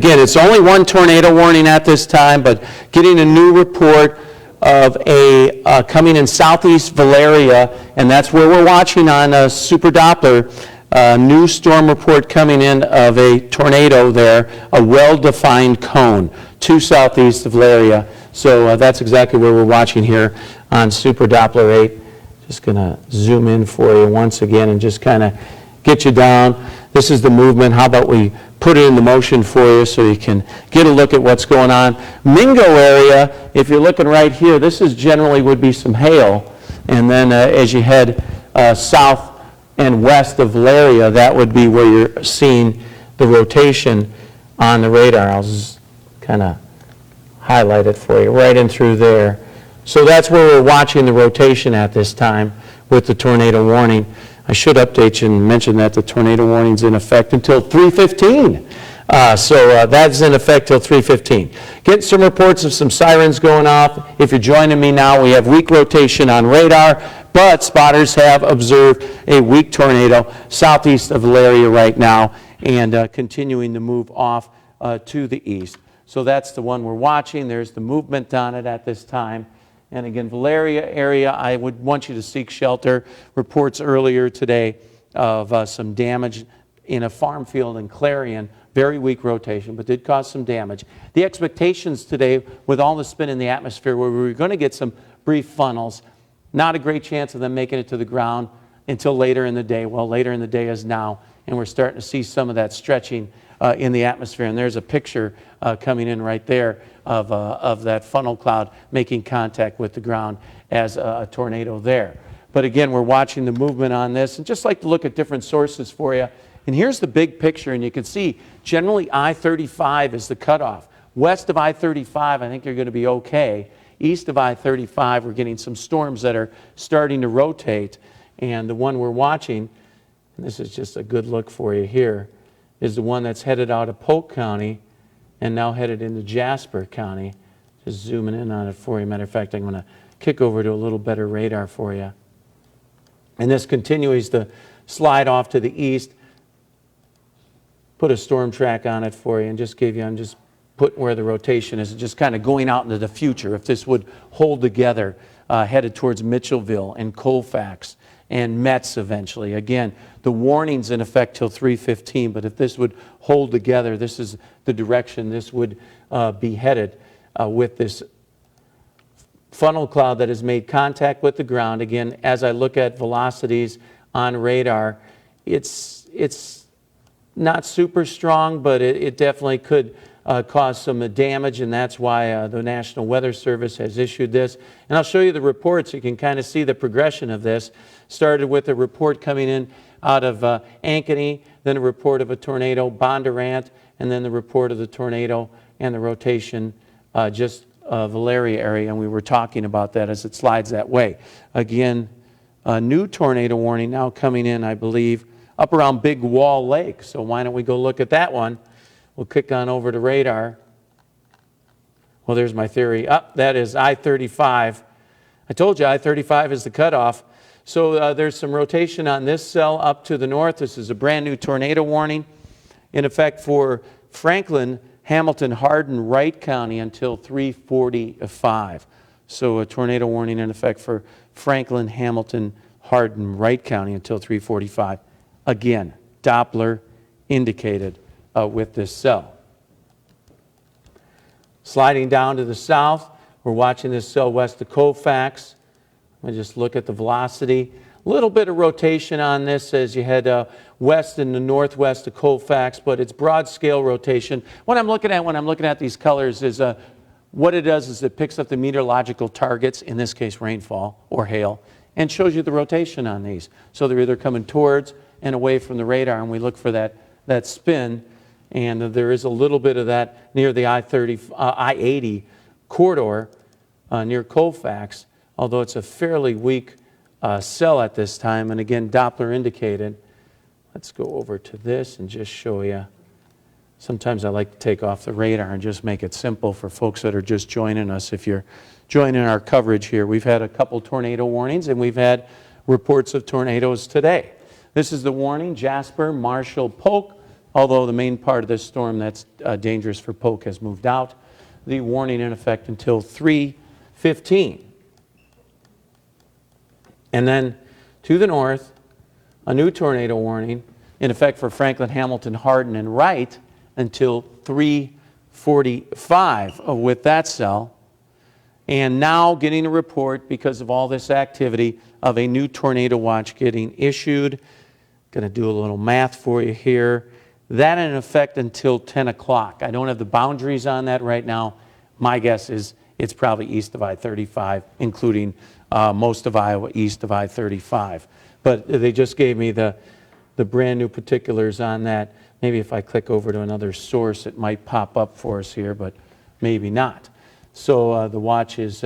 again, it's only one tornado warning at this time, but getting a new report of a coming in southeast Valeria, and that's where we're watching on a Super Doppler. New storm report coming in of a tornado there, a well-defined cone to southeast of Valeria. So that's exactly where we're watching here on Super Doppler 8. Just going to zoom in for you once again and just kind of get you down. This is the movement. How about we put it in the motion for you so you can get a look at what's going on. Mingo area, if you're looking right here, this is generally would be some hail. And then as you head south and west of Valeria, that would be where you're seeing the rotation on the radar. I'll just kind of highlight it for you right in through there. So that's where we're watching the rotation at this time with the tornado warning. I should update you and mention that the tornado warning's in effect until 3:15. So that's in effect till 3:15. Getting some reports of some sirens going off. If you're joining me now, we have weak rotation on radar, but spotters have observed a weak tornado southeast of Valeria right now and continuing to move off to the east. So that's the one we're watching. There's the movement on it at this time. And again, Valeria area, I would want you to seek shelter. Reports earlier today of some damage in a farm field in Clarion. Very weak rotation, but did cause some damage. The expectations today, with all the spin in the atmosphere, where we were going to get some brief funnels, not a great chance of them making it to the ground until later in the day. Well, later in the day is now, and we're starting to see some of that stretching in the atmosphere. And there's a picture coming in right there of that funnel cloud making contact with the ground as a tornado there. But again, we're watching the movement on this, and just like to look at different sources for you. And here's the big picture, and you can see generally I-35 is the cutoff. West of I-35, I think you're going to be okay. East of I-35, we're getting some storms that are starting to rotate. And the one we're watching, and this is just a good look for you here, is the one that's headed out of Polk County and now headed into Jasper County. Just zooming in on it for you. Matter of fact, I'm going to kick over to a little better radar for you. And this continues to slide off to the east. Put a storm track on it for you and just gave you, I'm just putting where the rotation is, just kind of going out into the future. If this would hold together, headed towards Mitchellville and Colfax and Metz eventually. Again, the warning's in effect till 3:15, but if this would hold together, this is the direction this would be headed with this funnel cloud that has made contact with the ground. Again, as I look at velocities on radar, it's not super strong, but it definitely could cause some damage, and that's why the National Weather Service has issued this. And I'll show you the reports. You can kind of see the progression of this. Started with a report coming in out of Ankeny, then a report of a tornado, Bondurant, and then the report of the tornado and the rotation just Valeria area, and we were talking about that as it slides that way. Again, a new tornado warning now coming in, I believe, up around Big Wall Lake. So why don't we go look at that one? We'll kick on over to radar. Well, there's my theory. That is I-35. I told you I-35 is the cutoff. So there's some rotation on this cell up to the north. This is a brand new tornado warning in effect for Franklin, Hamilton, Hardin, Wright County until 3:45. So a tornado warning in effect for Franklin, Hamilton, Hardin, Wright County until 3:45. Again, Doppler indicated with this cell. Sliding down to the south, we're watching this cell west of Colfax. I just look at the velocity. A little bit of rotation on this as you head west in the northwest of Colfax, but it's broad scale rotation. What I'm looking at when I'm looking at these colors is what it does is it picks up the meteorological targets, in this case rainfall or hail, and shows you the rotation on these. So they're either coming towards and away from the radar, and we look for that spin, and there is a little bit of that near the I-80 corridor near Colfax, although it's a fairly weak cell at this time, and again, Doppler indicated. Let's go over to this and just show you. Sometimes I like to take off the radar and just make it simple for folks that are just joining us. If you're joining our coverage here, we've had a couple tornado warnings, and we've had reports of tornadoes today. This is the warning, Jasper, Marshall, Polk, although the main part of this storm that's dangerous for Polk has moved out. The warning in effect until 3:15. And then to the north, a new tornado warning in effect for Franklin, Hamilton, Hardin, and Wright until 3:45 with that cell. And now getting a report because of all this activity of a new tornado watch getting issued. Going to do a little math for you here. That in effect until 10 o'clock. I don't have the boundaries on that right now. My guess is it's probably east of I-35, including most of Iowa east of I-35. But they just gave me the brand new particulars on that. Maybe if I click over to another source, it might pop up for us here, but maybe not. So the watch is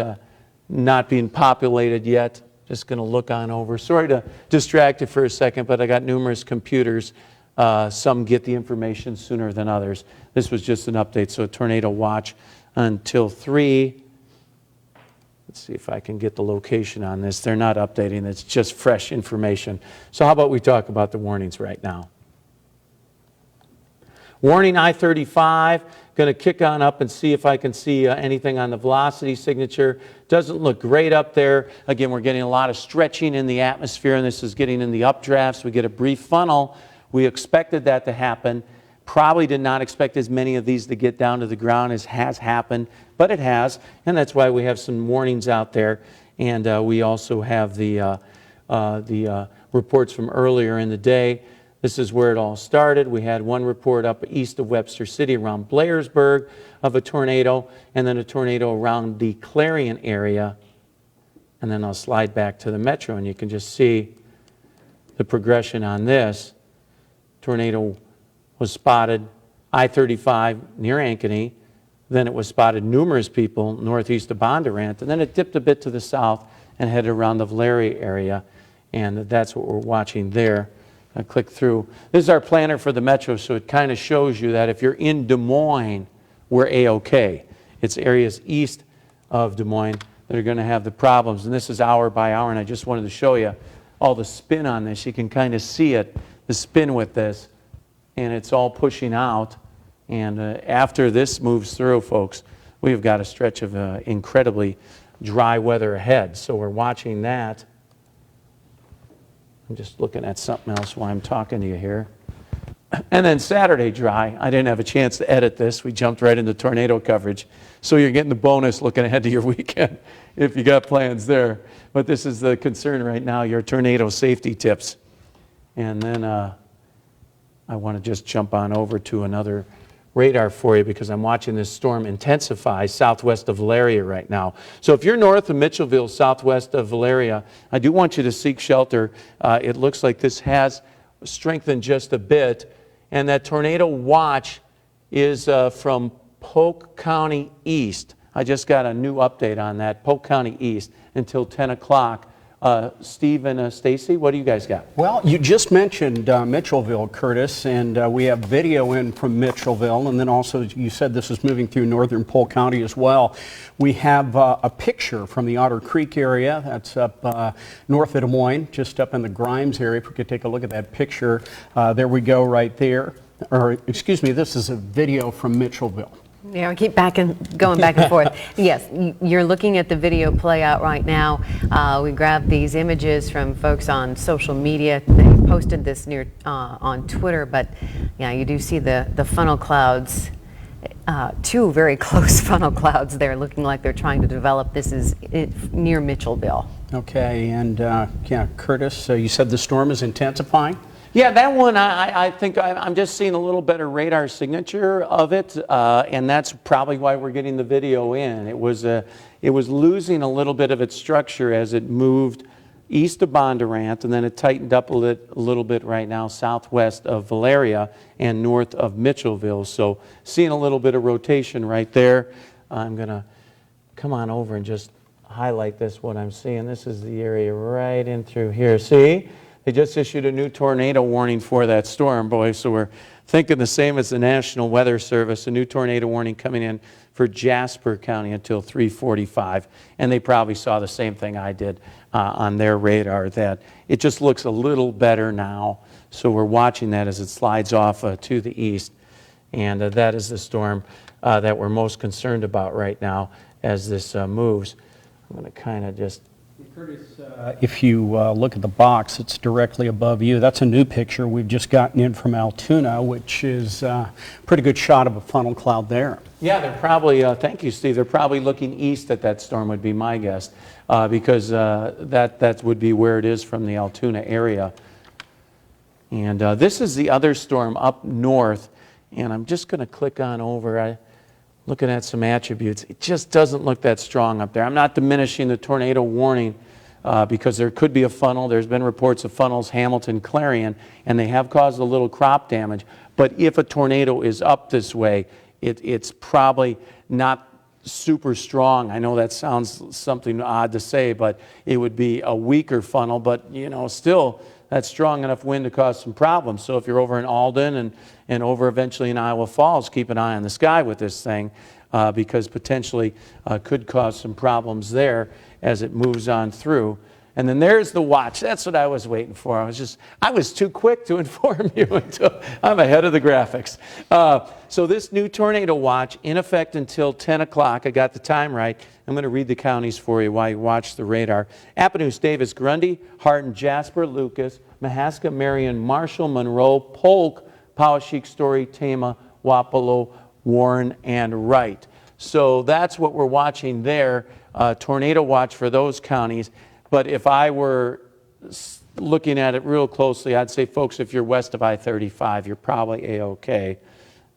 not being populated yet. Just going to look on over. Sorry to distract you for a second, but I got numerous computers. Some get the information sooner than others. This was just an update. So a tornado watch until 3. Let's see if I can get the location on this. They're not updating. It's just fresh information. So how about we talk about the warnings right now? Warning I-35. Going to kick on up and see if I can see anything on the velocity signature. Doesn't look great up there. Again, we're getting a lot of stretching in the atmosphere, and this is getting in the updrafts. We get a brief funnel. We expected that to happen. Probably did not expect as many of these to get down to the ground as has happened, but it has, and that's why we have some warnings out there. And we also have the reports from earlier in the day. This is where it all started. We had one report up east of Webster City around Blairsburg of a tornado, and then a tornado around the Clarion area. And then I'll slide back to the metro, and you can just see the progression on this. Tornado was spotted I-35 near Ankeny. Then it was spotted numerous people northeast of Bondurant, and then it dipped a bit to the south and headed around the Valeria area, and that's what we're watching there. I click through. This is our planner for the metro, so it kind of shows you that if you're in Des Moines, we're A-OK. It's areas east of Des Moines that are going to have the problems, and this is hour by hour, and I just wanted to show you all the spin on this. You can kind of see it, the spin with this, and it's all pushing out. And after this moves through, folks, we've got a stretch of incredibly dry weather ahead. So we're watching that. I'm just looking at something else while I'm talking to you here. And then Saturday dry. I didn't have a chance to edit this. We jumped right into tornado coverage. So you're getting the bonus looking ahead to your weekend if you got plans there. But this is the concern right now, your tornado safety tips. And then I want to just jump on over to another radar for you because I'm watching this storm intensify southwest of Valeria right now. So if you're north of Mitchellville, southwest of Valeria, I do want you to seek shelter. It looks like this has strengthened just a bit, and that tornado watch is from Polk County East. I just got a new update on that, Polk County East, until 10 o'clock. Steve and Stacy, what do you guys got? Well, you just mentioned Mitchellville, Curtis, and we have video in from Mitchellville, and then also you said this is moving through northern Polk County as well. We have a picture from the Otter Creek area. That's up north of Des Moines, just up in the Grimes area. If we could take a look at that picture. There we go right there. Or, excuse me, this is a video from Mitchellville. Yeah, we keep going back and forth. Yes, you're looking at the video play out right now. We grabbed these images from folks on social media. They posted this on Twitter, but yeah, you do see the funnel clouds, two very close funnel clouds there looking like they're trying to develop. This is near Mitchellville. Okay, and yeah, Curtis, you said the storm is intensifying? Yeah, that one, I think I'm just seeing a little better radar signature of it, and that's probably why we're getting the video in. It was losing a little bit of its structure as it moved east of Bondurant, and then it tightened up a little bit right now southwest of Valeria and north of Mitchellville. So seeing a little bit of rotation right there. I'm going to come on over and just highlight this, what I'm seeing. This is the area right in through here. See? They just issued a new tornado warning for that storm, boy, so we're thinking the same as the National Weather Service, a new tornado warning coming in for Jasper County until 3:45, and they probably saw the same thing I did on their radar, that it just looks a little better now, so we're watching that as it slides off to the east, and that is the storm that we're most concerned about right now as this moves. I'm going to kind of just... Curtis, if you look at the box, it's directly above you. That's a new picture we've just gotten in from Altoona, which is a pretty good shot of a funnel cloud there. Yeah, they're probably, thank you, Steve, they're probably looking east at that storm would be my guess, because that would be where it is from the Altoona area. And this is the other storm up north, and I'm just going to click on over. Looking at some attributes, it just doesn't look that strong up there. I'm not diminishing the tornado warning because there could be a funnel. There's been reports of funnels, Hamilton, Clarion, and they have caused a little crop damage. But if a tornado is up this way, it's probably not super strong. I know that sounds something odd to say, but it would be a weaker funnel, but you know, still that's strong enough wind to cause some problems. So if you're over in Alden and over eventually in Iowa Falls, keep an eye on the sky with this thing because potentially could cause some problems there as it moves on through. And then there's the watch. That's what I was waiting for. I was too quick to inform you until I'm ahead of the graphics. So this new tornado watch in effect until 10 o'clock. I got the time right. I'm going to read the counties for you while you watch the radar. Appanoose, Davis, Grundy, Hardin, Jasper, Lucas, Mahaska, Marion, Marshall, Monroe, Polk, Poweshiek, Story, Tama, Wapello, Warren, and Wright. So that's what we're watching there, tornado watch for those counties. But if I were looking at it real closely, I'd say, folks, if you're west of I-35, you're probably A-OK.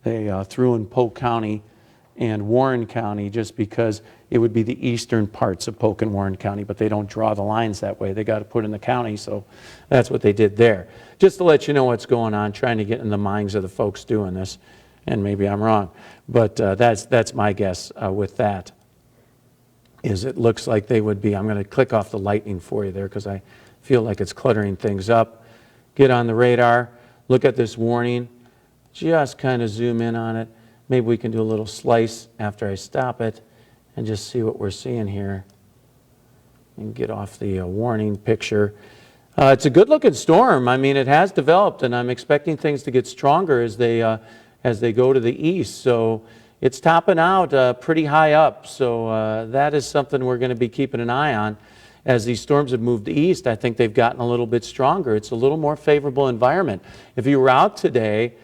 They threw in Polk County and Warren County just because it would be the eastern parts of Polk and Warren County, but they don't draw the lines that way. They got to put in the county, so that's what they did there. Just to let you know what's going on, trying to get in the minds of the folks doing this, and maybe I'm wrong, but that's my guess with that. Is it looks like they would be. I'm going to click off the lightning for you there because I feel like it's cluttering things up. Get on the radar, look at this warning, just kind of zoom in on it. Maybe we can do a little slice after I stop it and just see what we're seeing here and get off the warning picture. It's a good looking storm. I mean, it has developed and I'm expecting things to get stronger as they go to the east. So it's topping out pretty high up, so that is something we're going to be keeping an eye on. As these storms have moved east, I think they've gotten a little bit stronger. It's a little more favorable environment. If you were out today,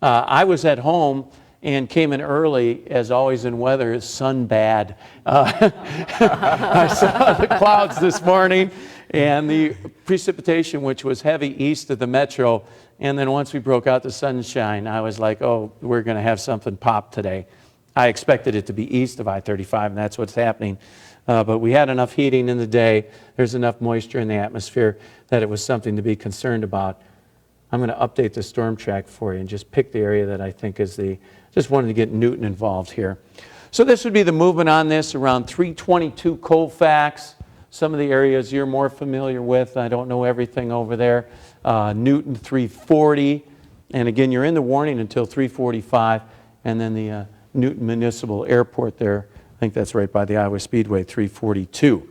I was at home and came in early, as always in weather, sun bad. I saw the clouds this morning and the precipitation, which was heavy east of the metro, and then once we broke out the sunshine, I was like, oh, we're going to have something pop today. I expected it to be east of I-35, and that's what's happening. But we had enough heating in the day. There's enough moisture in the atmosphere that it was something to be concerned about. I'm going to update the storm track for you and just pick the area that I think is just wanted to get Newton involved here. So this would be the movement on this around 322 Colfax. Some of the areas you're more familiar with. I don't know everything over there. Newton 340. And again, you're in the warning until 345. And then the Newton Municipal Airport there. I think that's right by the Iowa Speedway, 342.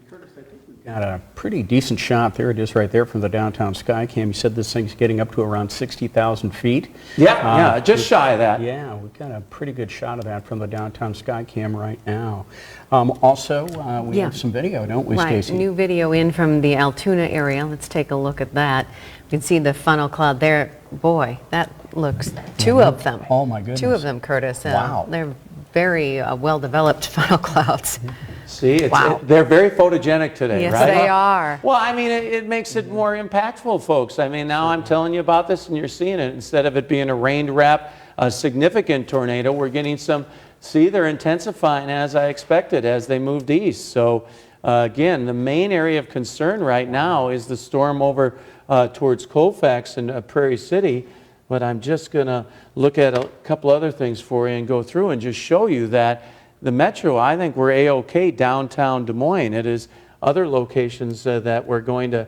Curtis, I think we've got a pretty decent shot. There it is right there from the downtown Skycam. You said this thing's getting up to around 60,000 feet. Yeah, just shy of that. Yeah, we've got a pretty good shot of that from the downtown Skycam right now. Also, we have some video, don't we, Stacy? Right, new video in from the Altoona area. Let's take a look at that. You can see the funnel cloud there. Boy, that looks, two of them. Oh my goodness. Two of them, Curtis. Wow. They're very well-developed funnel clouds. See, Wow. they're very photogenic today, Yes, right? they are. Well, I mean, it makes it more impactful, folks. I mean, now I'm telling you about this and you're seeing it. Instead of it being a rain wrap, a significant tornado, we're getting some, see, they're intensifying as I expected as they moved east. So again, the main area of concern right now is the storm over towards Colfax and Prairie City. But I'm just going to look at a couple other things for you and go through and just show you that the metro, I think we're A-OK downtown Des Moines. It is other locations that we're going to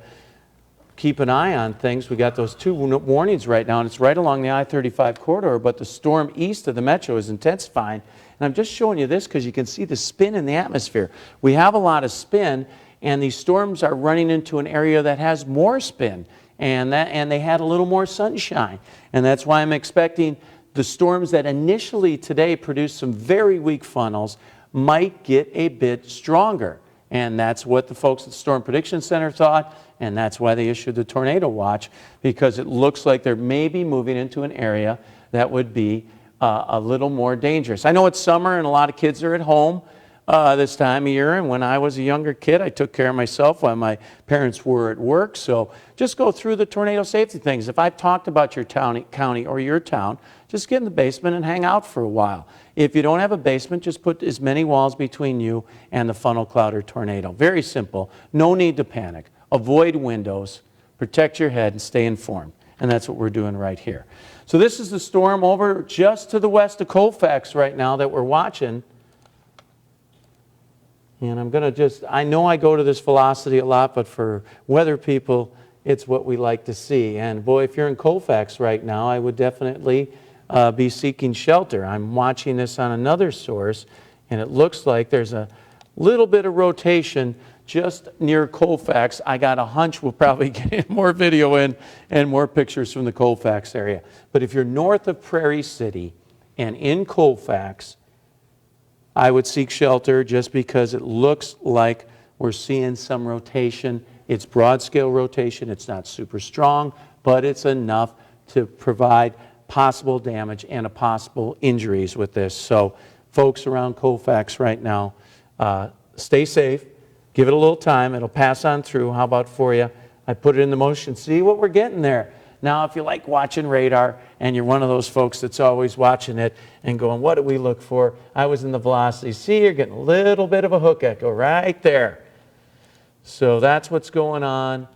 keep an eye on things. We got those 2 warnings right now, and it's right along the I-35 corridor, but the storm east of the metro is intensifying. And I'm just showing you this because you can see the spin in the atmosphere. We have a lot of spin, and these storms are running into an area that has more spin, and they had a little more sunshine. And that's why I'm expecting the storms that initially today produced some very weak funnels might get a bit stronger. And that's what the folks at the Storm Prediction Center thought, and that's why they issued the tornado watch, because it looks like they're maybe moving into an area that would be a little more dangerous. I know it's summer and a lot of kids are at home this time of year, and when I was a younger kid, I took care of myself while my parents were at work. So just go through the tornado safety things. If I've talked about your county or your town, just get in the basement and hang out for a while. If you don't have a basement, just put as many walls between you and the funnel cloud or tornado. Very simple. No need to panic. Avoid windows, protect your head, and stay informed. And that's what we're doing right here. So this is the storm over just to the west of Colfax right now that we're watching. And I'm going to I know I go to this velocity a lot, but for weather people, it's what we like to see. And boy, if you're in Colfax right now, I would definitely be seeking shelter. I'm watching this on another source, and it looks like there's a little bit of rotation just near Colfax. I got a hunch we'll probably get more video in and more pictures from the Colfax area. But if you're north of Prairie City and in Colfax, I would seek shelter just because it looks like we're seeing some rotation. It's broad scale rotation. It's not super strong, but it's enough to provide possible damage and a possible injuries with this. So folks around Colfax right now, stay safe. Give it a little time. It'll pass on through. How about for you? I put it in the motion. See what we're getting there. Now, if you like watching radar and you're one of those folks that's always watching it and going, what do we look for? I was in the velocity. See, you're getting a little bit of a hook echo right there. So that's what's going on.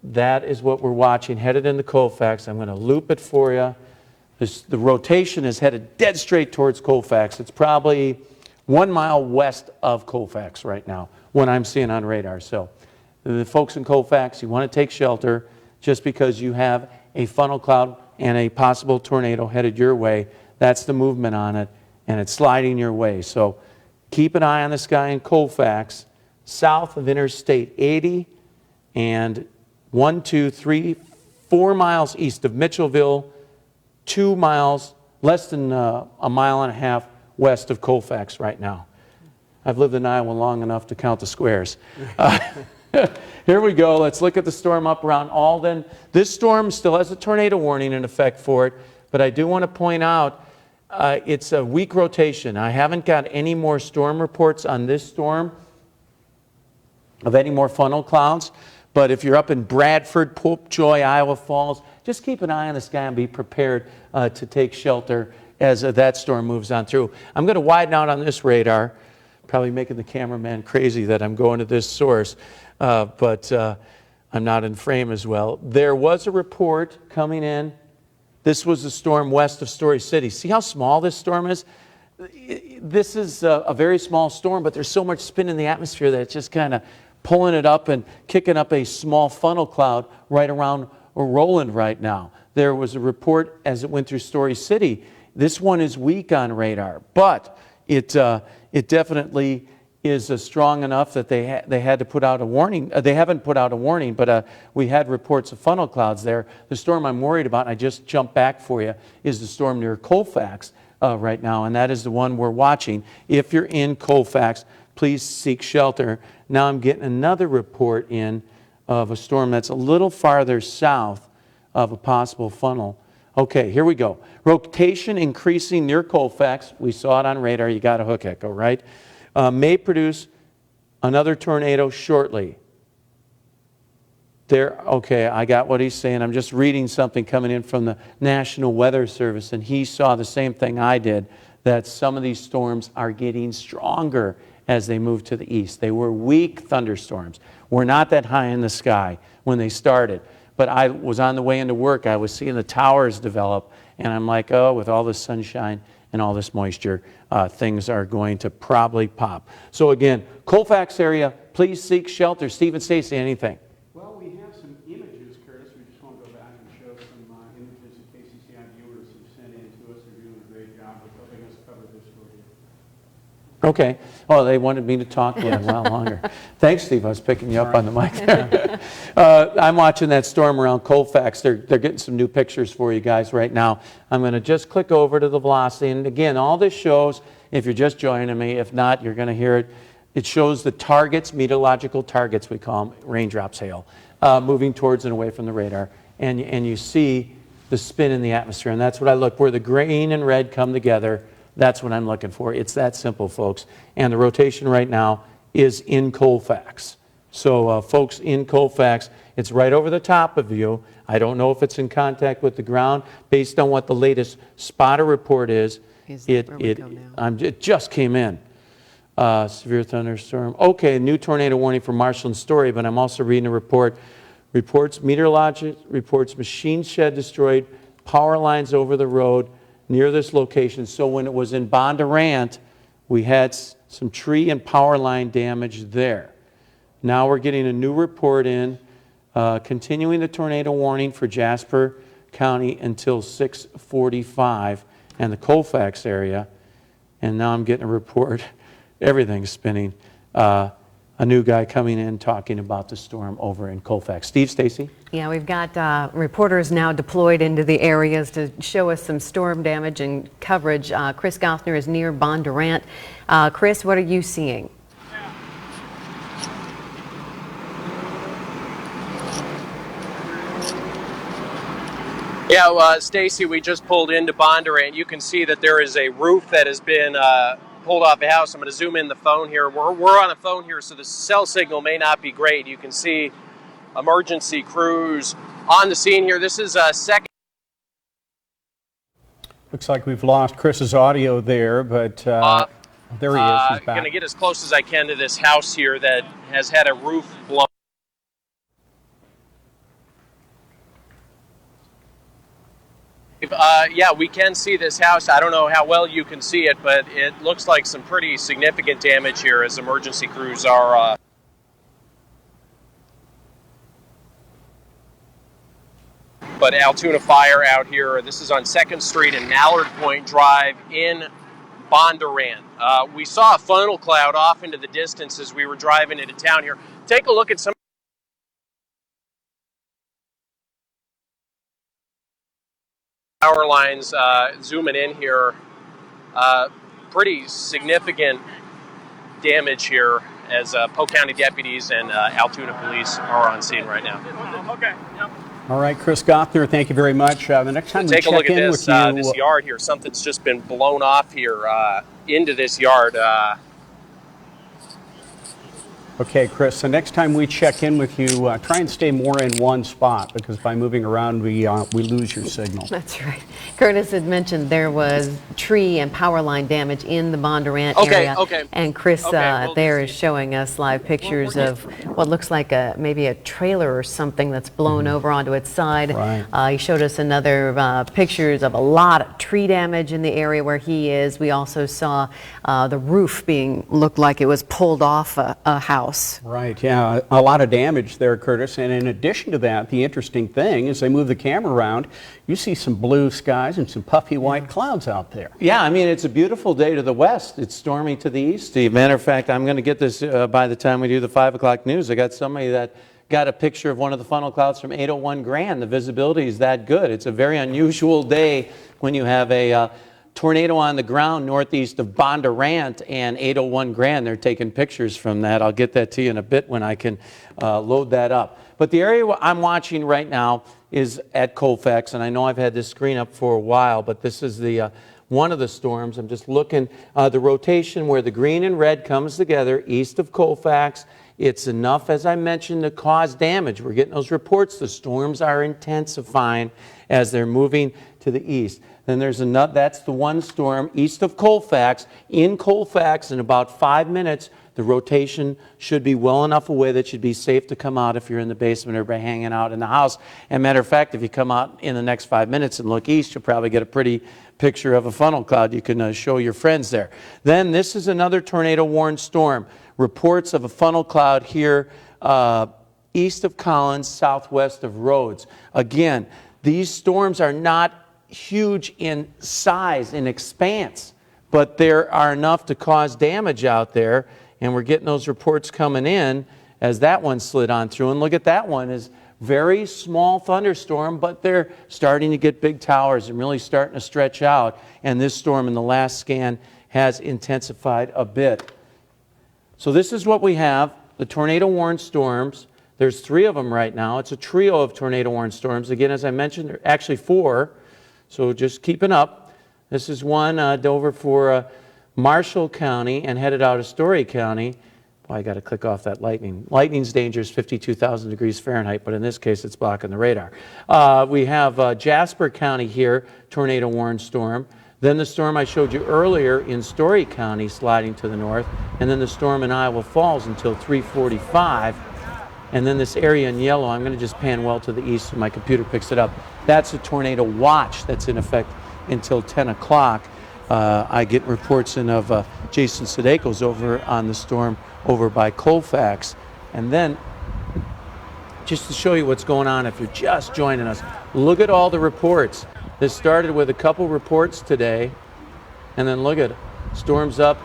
That is what we're watching, headed into Colfax. I'm going to loop it for you. The rotation is headed dead straight towards Colfax. It's probably 1 mile west of Colfax right now, what I'm seeing on radar. So the folks in Colfax, you want to take shelter just because you have a funnel cloud and a possible tornado headed your way. That's the movement on it, and it's sliding your way. So keep an eye on the sky in Colfax, south of Interstate 80, and 1, 2, 3, 4 miles east of Mitchellville, 2 miles, less than a mile and a half west of Colfax right now. I've lived in Iowa long enough to count the squares. Here we go. Let's look at the storm up around Alden. This storm still has a tornado warning in effect for it, but I do want to point out it's a weak rotation. I haven't got any more storm reports on this storm of any more funnel clouds. But if you're up in Bradford, Popejoy, Iowa Falls, just keep an eye on the sky and be prepared to take shelter as that storm moves on through. I'm going to widen out on this radar, probably making the cameraman crazy that I'm going to this source, but I'm not in frame as well. There was a report coming in. This was a storm west of Story City. See how small this storm is? This is a very small storm, but there's so much spin in the atmosphere that it's just kind of pulling it up and kicking up a small funnel cloud right around Roland right now. There was a report as it went through Story City. This one is weak on radar, but it definitely is strong enough that they had to put out a warning. They haven't put out a warning, but we had reports of funnel clouds there. The storm I'm worried about, and I just jumped back for you, is the storm near Colfax right now, and that is the one we're watching. If you're in Colfax, please seek shelter. Now I'm getting another report in of a storm that's a little farther south of a possible funnel. Okay, here we go. Rotation increasing near Colfax. We saw it on radar. You got a hook echo, right? May produce another tornado shortly. Okay, I got what he's saying. I'm just reading something coming in from the National Weather Service, and he saw the same thing I did, that some of these storms are getting stronger as they move to the east. They were weak thunderstorms. We're not that high in the sky when they started. But I was on the way into work. I was seeing the towers develop. And I'm like, oh, with all this sunshine and all this moisture, things are going to probably pop. So again, Colfax area, please seek shelter. Steve and Stacy, anything? Well, we have Okay. Oh, they wanted me to talk a while longer. Thanks, Steve. I was picking you up on the mic there. I'm watching that storm around Colfax. They're getting some new pictures for you guys right now. I'm going to just click over to the velocity. And again, all this shows, if you're just joining me, if not, you're going to hear it. It shows the targets, meteorological targets, we call them, raindrops, hail, moving towards and away from the radar. And you see the spin in the atmosphere. And that's what I look for. The green and red come together. That's what I'm looking for. It's that simple, folks. And the rotation right now is in Colfax. So, folks, in Colfax, it's right over the top of you. I don't know if it's in contact with the ground. Based on what the latest spotter report is, it just came in. Severe thunderstorm. Okay, new tornado warning for Marshall and Story, but I'm also reading a report. Meteorologic reports machine shed destroyed, power lines over the road, near this location. So when it was in Bondurant, we had some tree and power line damage there. Now we're getting a new report in, continuing the tornado warning for Jasper County until 6:45 and the Colfax area. And now I'm getting a report, everything's spinning. A new guy coming in talking about the storm over in Colfax. Steve, Stacy? Yeah, we've got reporters now deployed into the areas to show us some storm damage and coverage. Chris Goffner is near Bondurant. Chris, what are you seeing? Yeah, Stacy, we just pulled into Bondurant. You can see that there is a roof that has been pulled off a house. I'm going to zoom in the phone here. We're on a phone here, so the cell signal may not be great. You can see emergency crews on the scene here. This is a second. Looks like we've lost Chris's audio there, but there he is. He's back. I'm going to get as close as I can to this house here that has had a roof blown. Yeah, we can see this house. I don't know how well you can see it, but it looks like some pretty significant damage here as emergency crews are... But Altoona Fire out here, this is on 2nd Street and Mallard Point Drive in Bondurant. We saw a funnel cloud off into the distance as we were driving into town here. Take a look at some power lines zooming in here. Pretty significant damage here as Polk County deputies and Altoona police are on scene right now. Okay. Yep. All right, Chris Goffner, thank you very much. The next time we take a look check at in this, with you, this yard here, something's just been blown off here into this yard. Okay, Chris, the next time we check in with you, try and stay more in one spot, because by moving around, we lose your signal. That's right. Curtis had mentioned there was tree and power line damage in the Bondurant area. Okay. And Chris we'll there is showing us live pictures of what looks like maybe a trailer or something that's blown over onto its side. Right. He showed us another pictures of a lot of tree damage in the area where he is. We also saw the roof looked like it was pulled off a house. Right, yeah, a lot of damage there, Curtis. And in addition to that, the interesting thing is they move the camera around, you see some blue skies and some puffy white clouds out there. Yeah, I mean, it's a beautiful day to the west. It's stormy to the east, Steve. Matter of fact, I'm going to get this by the time we do the 5 o'clock news. I got somebody that got a picture of one of the funnel clouds from 801 Grand. The visibility is that good. It's a very unusual day when you have a tornado on the ground northeast of Bondurant and 801 Grand. They're taking pictures from that. I'll get that to you in a bit when I can load that up. But the area I'm watching right now is at Colfax, and I know I've had this screen up for a while, but this is the one of the storms. I'm just looking the rotation where the green and red comes together east of Colfax. It's enough, as I mentioned, to cause damage. We're getting those reports. The storms are intensifying as they're moving to the east. Then there's another, that's the one storm east of Colfax. In Colfax, in about 5 minutes, the rotation should be well enough away that it should be safe to come out if you're in the basement or by hanging out in the house. And matter of fact, if you come out in the next 5 minutes and look east, you'll probably get a pretty picture of a funnel cloud. You can show your friends there. Then this is another tornado-warned storm. Reports of a funnel cloud here east of Collins, southwest of Rhodes. Again, these storms are not huge in size, in expanse, but there are enough to cause damage out there, and we're getting those reports coming in as that one slid on through. And look at that one, is very small thunderstorm, but they're starting to get big towers and really starting to stretch out. And this storm in the last scan has intensified a bit. So this is what we have, the tornado-warned storms. There's 3 of them right now. It's a trio of tornado-warned storms. Again, as I mentioned, there are actually 4, so just keeping up. This is one over for Marshall County and headed out of Story County. Well, I got to click off that lightning. Lightning's danger is 52,000 degrees Fahrenheit, but in this case, it's blocking the radar. We have Jasper County here, tornado-warned storm. Then the storm I showed you earlier in Story County sliding to the north, and then the storm in Iowa Falls until 3:45. And then this area in yellow, I'm going to just pan well to the east so my computer picks it up. That's a tornado watch that's in effect until 10 o'clock. I get reports in of Jason Sudeiko's over on the storm over by Colfax. And then, just to show you what's going on if you're just joining us, look at all the reports. This started with a couple reports today, and then look at storms up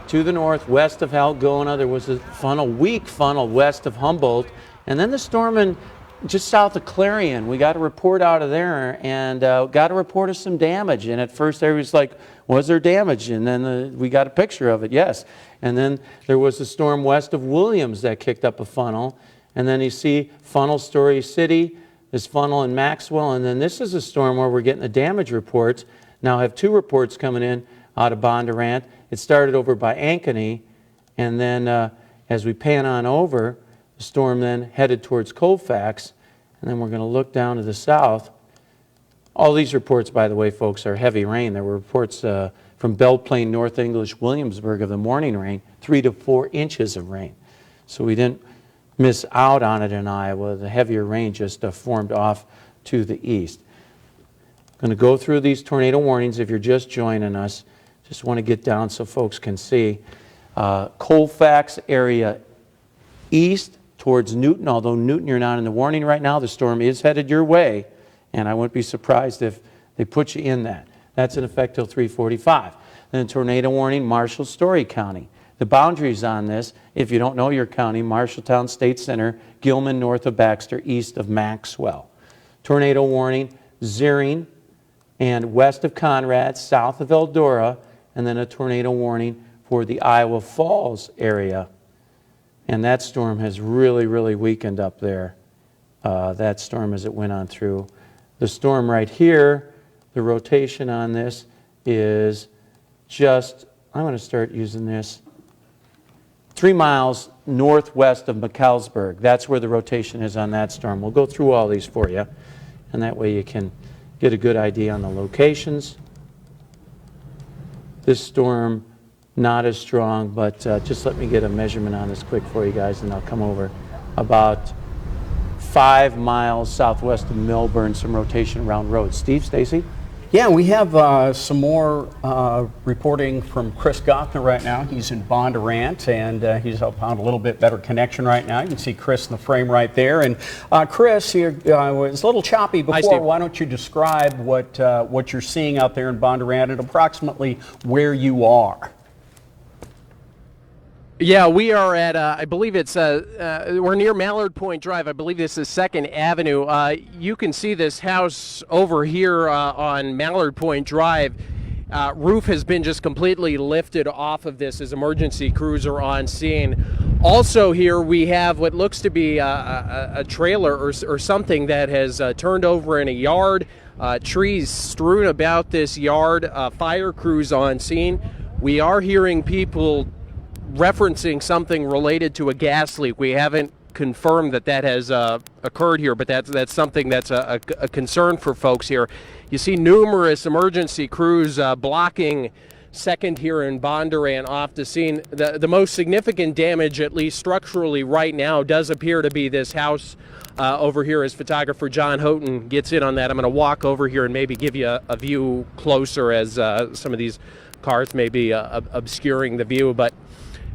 to the north, west of Algona. There was a funnel, weak funnel west of Humboldt, and then the storm in just south of Clarion. We got a report out of there, and got a report of some damage. And at first, everybody's like, "Was there damage?" And then we got a picture of it. Yes. And then there was a storm west of Williams that kicked up a funnel, and then you see funnel Story City, this funnel in Maxwell, and then this is a storm where we're getting the damage reports. Now I have 2 reports coming in out of Bondurant. It started over by Ankeny, and then as we pan on over, the storm then headed towards Colfax, and then we're going to look down to the south. All these reports, by the way, folks, are heavy rain. There were reports from Belle Plaine, North English, Williamsburg of the morning rain, 3 to 4 inches of rain. So we didn't miss out on it in Iowa. The heavier rain just formed off to the east. I'm going to go through these tornado warnings if you're just joining us. Just want to get down so folks can see. Colfax area east towards Newton, although Newton you're not in the warning right now, the storm is headed your way, and I wouldn't be surprised if they put you in that. That's in effect till 3:45. Then tornado warning, Marshall, Story County. The boundaries on this, if you don't know your county, Marshalltown State Center, Gilman north of Baxter, east of Maxwell. Tornado warning, Zering and west of Conrad, south of Eldora, and then a tornado warning for the Iowa Falls area. And that storm has really, really weakened up there, that storm as it went on through. The storm right here, the rotation on this is just, I'm going to start using this, 3 miles northwest of McAllsburg. That's where the rotation is on that storm. We'll go through all these for you, and that way you can get a good idea on the locations. This storm, not as strong, but just let me get a measurement on this quick for you guys, and I'll come over. About 5 miles southwest of Millburn, some rotation around roads. Steve, Stacy? Yeah, we have some more reporting from Chris Gothner right now. He's in Bondurant, and he's up on a little bit better connection right now. You can see Chris in the frame right there. And Chris, it was a little choppy before. Hi, Steve. Why don't you describe what you're seeing out there in Bondurant and approximately where you are? Yeah, we are at, I believe it's, we're near Mallard Point Drive. I believe this is 2nd Avenue. You can see this house over here on Mallard Point Drive. Roof has been just completely lifted off of this as emergency crews are on scene. Also here we have what looks to be a trailer or something that has turned over in a yard. Trees strewn about this yard. Fire crews on scene. We are hearing people referencing something related to a gas leak. We haven't confirmed that has occurred here, but that's something that's a concern for folks here. You see numerous emergency crews blocking 2nd here in Bondurant off the scene. The most significant damage, at least structurally right now, does appear to be this house over here as photographer John Houghton gets in on that. I'm going to walk over here and maybe give you a view closer as some of these cars may be obscuring the view, but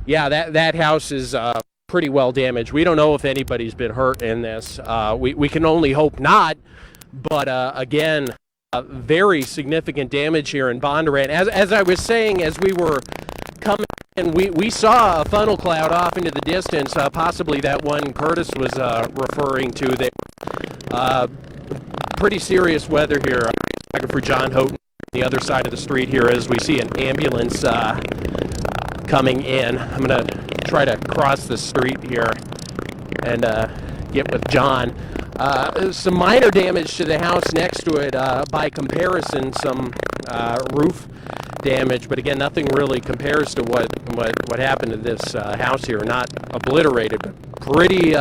yeah, that house is pretty well damaged. We don't know if anybody's been hurt in this. We can only hope not, but again, very significant damage here in Bondurant. As I was saying, as we were coming in, we saw a funnel cloud off into the distance, possibly that one Curtis was referring to there. Pretty serious weather here. Photographer John Houghton on the other side of the street here as we see an ambulance coming in. I'm going to try to cross the street here and get with John. Some minor damage to the house next to it. By comparison, some roof damage, but again, nothing really compares to what happened to this house here. Not obliterated, but pretty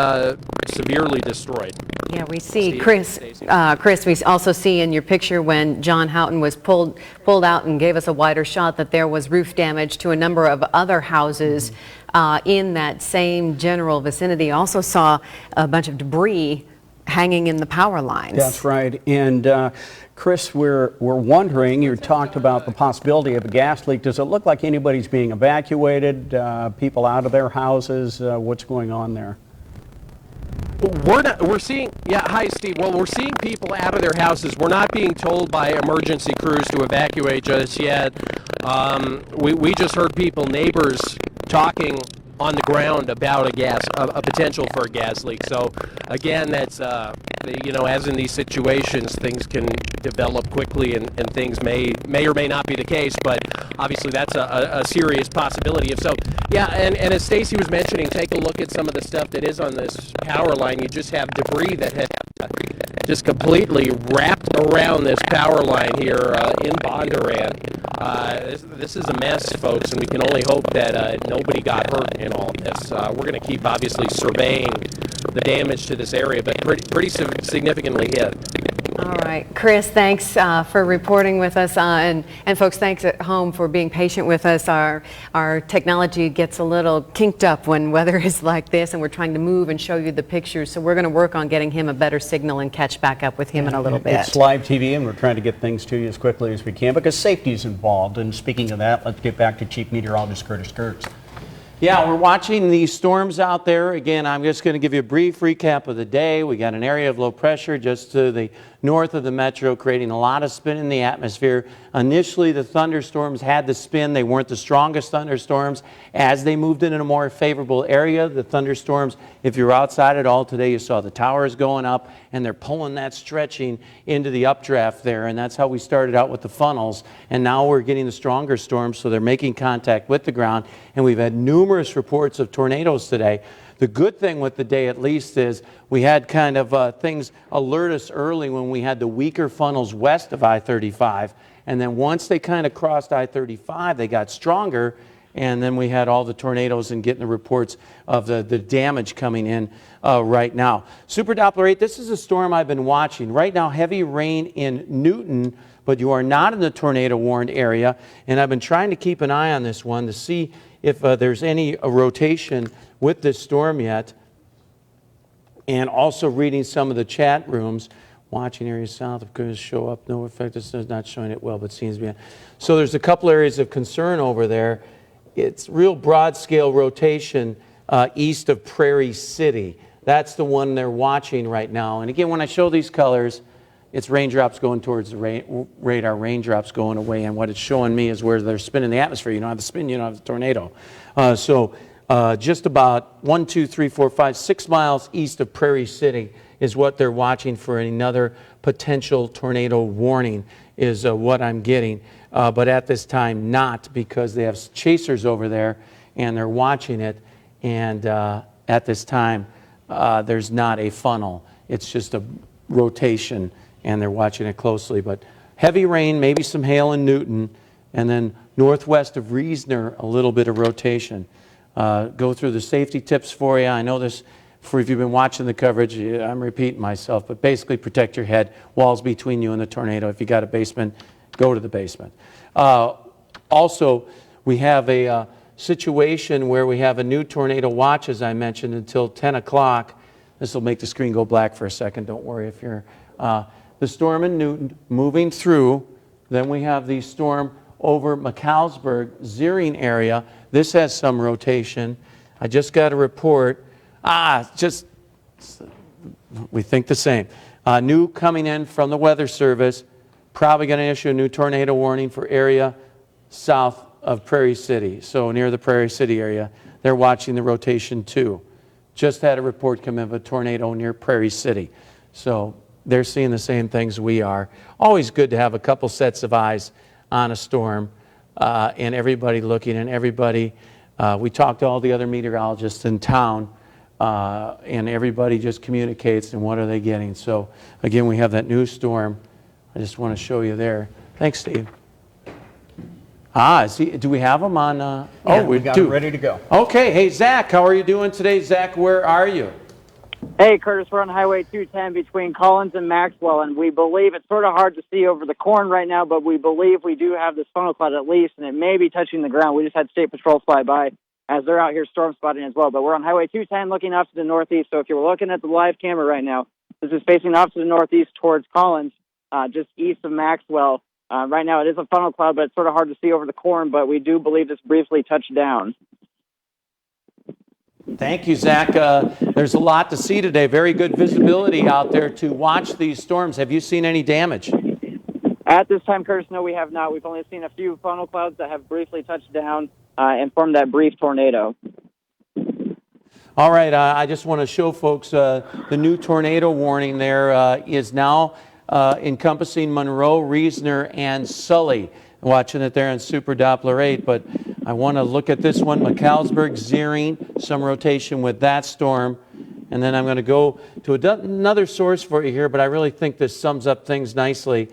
severely destroyed. Yeah, we see, Chris, we also see in your picture when John Houghton was pulled out and gave us a wider shot that there was roof damage to a number of other houses in that same general vicinity. Also saw a bunch of debris hanging in the power lines. That's right. And Chris, we're wondering, you talked about the possibility of a gas leak. Does it look like anybody's being evacuated, people out of their houses? What's going on there? We're seeing, yeah, hi Steve. Well, we're seeing people out of their houses. We're not being told by emergency crews to evacuate just yet. We just heard neighbors talking on the ground about a potential for a gas leak. So again, that's, as in these situations, things can develop quickly and things may or may not be the case, but obviously that's a serious possibility. If so, yeah, and as Stacy was mentioning, take a look at some of the stuff that is on this power line. You just have debris that had just completely wrapped around this power line here in Bondurant. This is a mess, folks, and we can only hope that nobody got hurt in all of this. We're going to keep obviously surveying the damage to this area, but pretty significantly hit. All right, Chris, thanks for reporting with us, and folks, thanks at home for being patient with us. Our technology gets a little kinked up when weather is like this, and we're trying to move and show you the pictures, so we're going to work on getting him a better signal and catch back up with him in a little bit. It's live TV, and we're trying to get things to you as quickly as we can because safety is involved. And speaking of that, let's get back to Chief Meteorologist Curtis Kurtz. Yeah, we're watching these storms out there. Again, I'm just going to give you a brief recap of the day. We got an area of low pressure just to the north of the metro, creating a lot of spin in the atmosphere. Initially, the thunderstorms had the spin. They weren't the strongest thunderstorms. As they moved in a more favorable area, the thunderstorms, if you're outside at all today, you saw the towers going up, and they're pulling that stretching into the updraft there, and that's how we started out with the funnels. And now we're getting the stronger storms, so they're making contact with the ground, and we've had numerous reports of tornadoes today. The good thing with the day, at least, is we had kind of things alert us early when we had the weaker funnels west of I-35. And then once they kind of crossed I-35, they got stronger. And then we had all the tornadoes and getting the reports of the damage coming in right now. Super Doppler 8, this is a storm I've been watching. Right now, heavy rain in Newton, but you are not in the tornado warned area. And I've been trying to keep an eye on this one to see if there's any rotation with this storm yet, and also reading some of the chat rooms. Watching areas south of could show up, no effect. This is not showing it well, but seems to be. So there's a couple areas of concern over there. It's real broad scale rotation east of Prairie City. That's the one they're watching right now. And again, when I show these colors, it's raindrops going towards the radar, raindrops going away, and what it's showing me is where they're spinning the atmosphere. You don't have the spin, you don't have the tornado. Just about 1, 2, 3, 4, 5, 6 miles east of Prairie City is what they're watching for. Another potential tornado warning is what I'm getting. But at this time, not, because they have chasers over there and they're watching it. And at this time, there's not a funnel. It's just a rotation, and they're watching it closely. But heavy rain, maybe some hail in Newton, and then northwest of Reesner, a little bit of rotation. Go through the safety tips for you. I know this, if you've been watching the coverage, I'm repeating myself, but basically protect your head, walls between you and the tornado. If you got a basement, go to the basement. Also, we have a situation where we have a new tornado watch, as I mentioned, until 10 o'clock. This will make the screen go black for a second. Don't worry if you're... the storm in Newton moving through. Then we have the storm over McAllisburg, Zeering area. This has some rotation. I just got a report. We think the same. New coming in from the Weather Service. probably going to issue a new tornado warning for area south of Prairie City, so near the Prairie City area. They're watching the rotation too. Just had a report come in of a tornado near Prairie City. So they're seeing the same things we are. Always good to have a couple sets of eyes on a storm and everybody looking and everybody. We talked to all the other meteorologists in town and everybody just communicates and what are they getting. So again, we have that new storm. I just want to show you there. Thanks, Steve. Do we have them on? Yeah, we got them ready to go. Okay. Hey, Zach, how are you doing today? Zach, where are you? Hey, Curtis, we're on Highway 210 between Collins and Maxwell, and we believe it's sort of hard to see over the corn right now, but we believe we do have this funnel cloud at least, and it may be touching the ground. We just had State Patrol fly by as they're out here storm spotting as well. But we're on Highway 210 looking off to the northeast, so if you're looking at the live camera right now, this is facing off to the northeast towards Collins, just east of Maxwell. Right now it is a funnel cloud, but it's sort of hard to see over the corn, but we do believe this briefly touched down. Thank you, Zach. There's a lot to see today. Very good visibility out there to watch these storms. Have you seen any damage? At this time, Curtis, no, we have not. We've only seen a few funnel clouds that have briefly touched down and formed that brief tornado. All right, I just want to show folks the new tornado warning there is now encompassing Monroe, Reasoner, and Sully. Watching it there in Super Doppler 8, but I want to look at this one, McAllisburg, Zeering, some rotation with that storm, and then I'm going to go to another source for you here, but I really think this sums up things nicely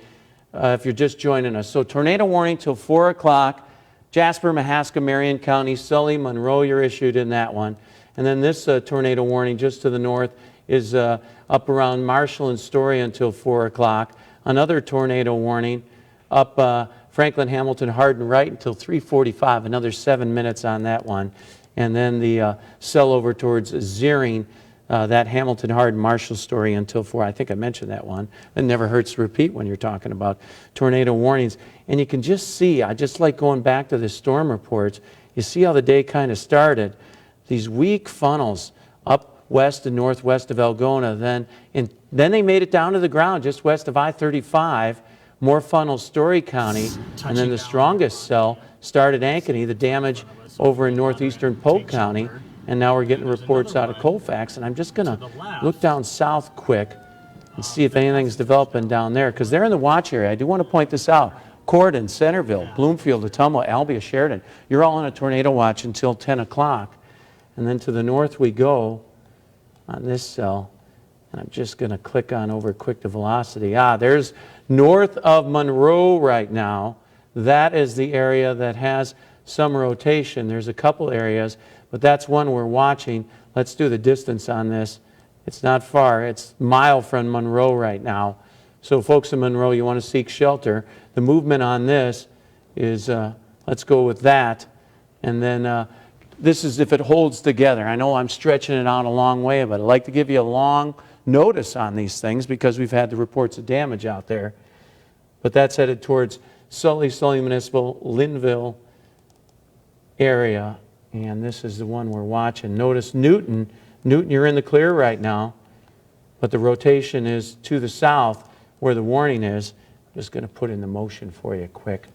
if you're just joining us. So tornado warning till 4 o'clock, Jasper, Mahaska, Marion County, Sully, Monroe, you're issued in that one. And then this tornado warning just to the north is up around Marshall and Story until 4 o'clock. Another tornado warning up Franklin, Hamilton, Hardin, Wright until 3:45, another 7 minutes on that one. And then the cell over towards Zeering, that Hamilton, Hardin, Marshall Story until 4. I think I mentioned that one. It never hurts to repeat when you're talking about tornado warnings. And you can just see, I just like going back to the storm reports, you see how the day kind of started. These weak funnels up west and northwest of Algona, then they made it down to the ground just west of I-35, more funnels, Story County, and then the strongest cell started Ankeny, the damage over in northeastern Polk County, and now we're getting reports out of Colfax, and I'm just going to look down south quick and see if anything's developing down there, because they're in the watch area. I do want to point this out. Corydon, Centerville, Bloomfield, Ottumwa, Albia, Sheridan, you're all on a tornado watch until 10 o'clock, and then to the north we go on this cell. And I'm just going to click on over quick to velocity. There's north of Monroe right now. That is the area that has some rotation. There's a couple areas, but that's one we're watching. Let's do the distance on this. It's not far. It's a mile from Monroe right now. So folks in Monroe, you want to seek shelter. The movement on this is, let's go with that. And then this is if it holds together. I know I'm stretching it out a long way, but I'd like to give you a long notice on these things because we've had the reports of damage out there. But that's headed towards Sully Municipal, Linville area. And this is the one we're watching. Notice Newton. Newton, you're in the clear right now. But the rotation is to the south where the warning is. I'm just going to put in the motion for you quick,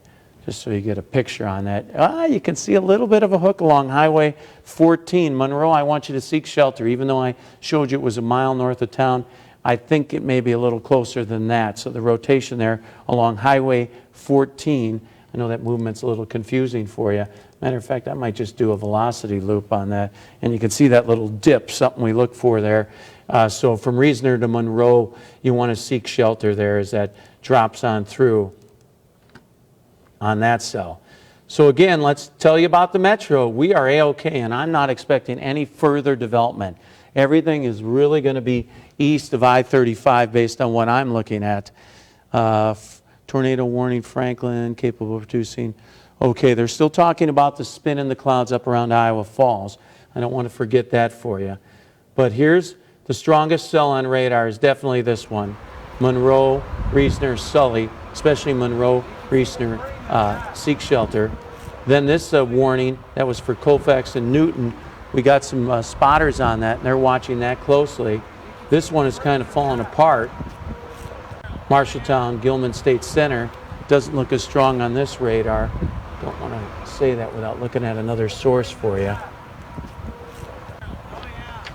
just so you get a picture on that. You can see a little bit of a hook along Highway 14. Monroe, I want you to seek shelter. Even though I showed you it was a mile north of town, I think it may be a little closer than that. So the rotation there along Highway 14, I know that movement's a little confusing for you. Matter of fact, I might just do a velocity loop on that. And you can see that little dip, something we look for there. So from Reasoner to Monroe, you want to seek shelter there as that drops on through on that cell. So again, let's tell you about the Metro. We are A-OK, and I'm not expecting any further development. Everything is really going to be east of I-35 based on what I'm looking at. Tornado warning, Franklin, capable of producing. Okay, they're still talking about the spin in the clouds up around Iowa Falls. I don't want to forget that for you. But here's the strongest cell on radar is definitely this one. Monroe, Reasoner, Sully, especially Monroe, Reasoner, seek shelter. Then this warning, that was for Colfax and Newton. We got some spotters on that, and they're watching that closely. This one is kind of falling apart. Marshalltown, Gilman State Center. Doesn't look as strong on this radar. Don't want to say that without looking at another source for you.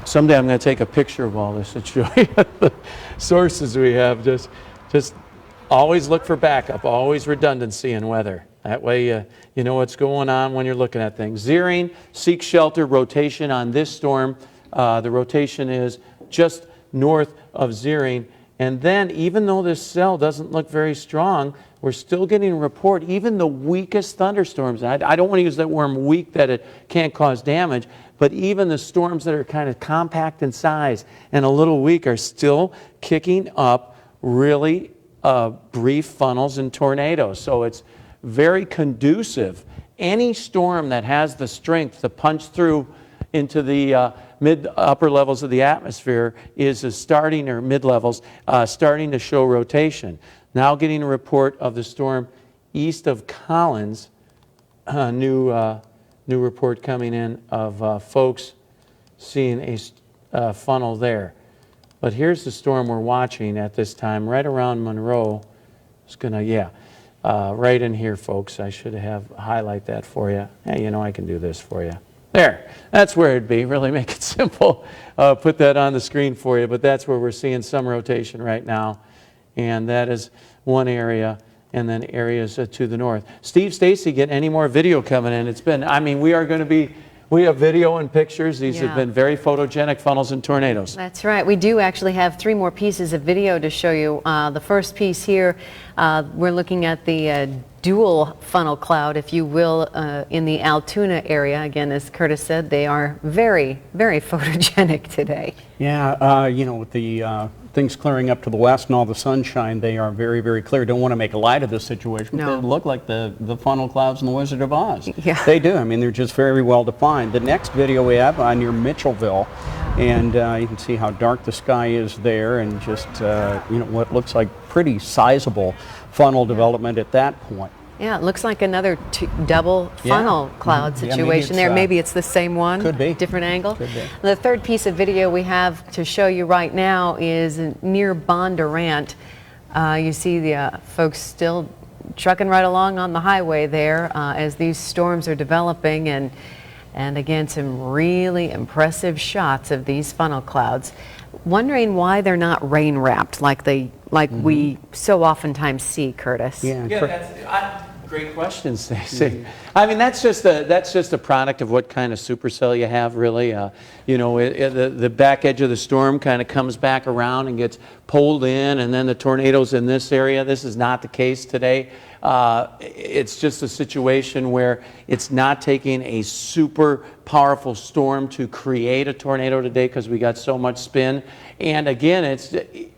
Someday I'm going to take a picture of all this and show you the sources we have. Just always look for backup, always redundancy in weather. That way you know what's going on when you're looking at things. Zeering, seek shelter, rotation on this storm. The rotation is just north of Zeering. And then even though this cell doesn't look very strong, we're still getting a report, even the weakest thunderstorms. I don't want to use that term weak that it can't cause damage, but even the storms that are kind of compact in size and a little weak are still kicking up really brief funnels and tornadoes. So it's very conducive. Any storm that has the strength to punch through into the mid-upper levels of the atmosphere is starting, or mid-levels, starting to show rotation. Now getting a report of the storm east of Collins, new report coming in of folks seeing a funnel there. But here's the storm we're watching at this time, right around Monroe. It's gonna, right in here, folks. I should have highlight that for you. Hey, you know I can do this for you. There, that's where it'd be. Really make it simple. Put that on the screen for you, but that's where we're seeing some rotation right now. And that is one area, and then areas to the north. Steve, Stacy, get any more video coming in? It's been, I mean, we have video and pictures. These have been very photogenic funnels and tornadoes. That's right. We do actually have 3 more pieces of video to show you. The first piece here, we're looking at the dual funnel cloud, if you will, in the Altoona area. Again, as Curtis said, they are very, very photogenic today. Yeah, you know, with the things clearing up to the west and all the sunshine, they are very, very clear. Don't want to make light of this situation, but No. they look like the funnel clouds in the Wizard of Oz. Yeah. They do. I mean, they're just very well defined. The next video we have near Mitchellville, and you can see how dark the sky is there, and just you know, what looks like pretty sizable funnel development at that point. Yeah, it looks like another double funnel cloud Yeah, maybe situation it's, there. Maybe it's the same one. Could be. Different angle. Could be. The third piece of video we have to show you right now is near Bondurant. You see the folks still trucking right along on the highway there as these storms are developing, and again, some really impressive shots of these funnel clouds. Wondering why they're not rain wrapped like we so oftentimes see, Curtis. Yeah, That's great question, Stacey. I mean, that's just a product of what kind of supercell you have, really. You know, the back edge of the storm kind of comes back around and gets pulled in, and then the tornadoes in this area. This is not the case today. It's just a situation where it's not taking a super powerful storm to create a tornado today because we got so much spin. And again, it's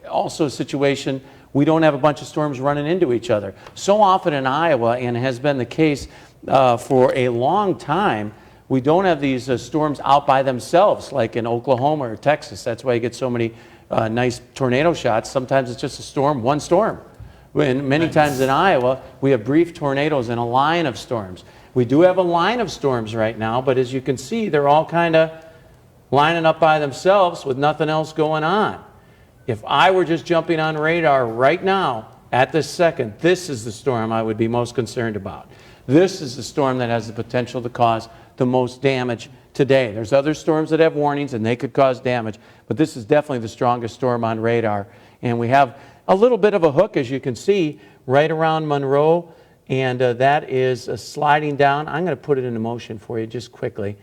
also a situation we don't have a bunch of storms running into each other. So often in Iowa, and it has been the case for a long time, we don't have these storms out by themselves like in Oklahoma or Texas. That's why you get so many nice tornado shots. Sometimes it's just a storm, one storm. And many times in Iowa, we have brief tornadoes and a line of storms. We do have a line of storms right now, but as you can see, they're all kind of lining up by themselves with nothing else going on. If I were just jumping on radar right now, at this second, this is the storm I would be most concerned about. This is the storm that has the potential to cause the most damage today. There's other storms that have warnings and they could cause damage, but this is definitely the strongest storm on radar. And we have a little bit of a hook, as you can see, right around Monroe, and that is sliding down. I'm going to put it into motion for you just quickly.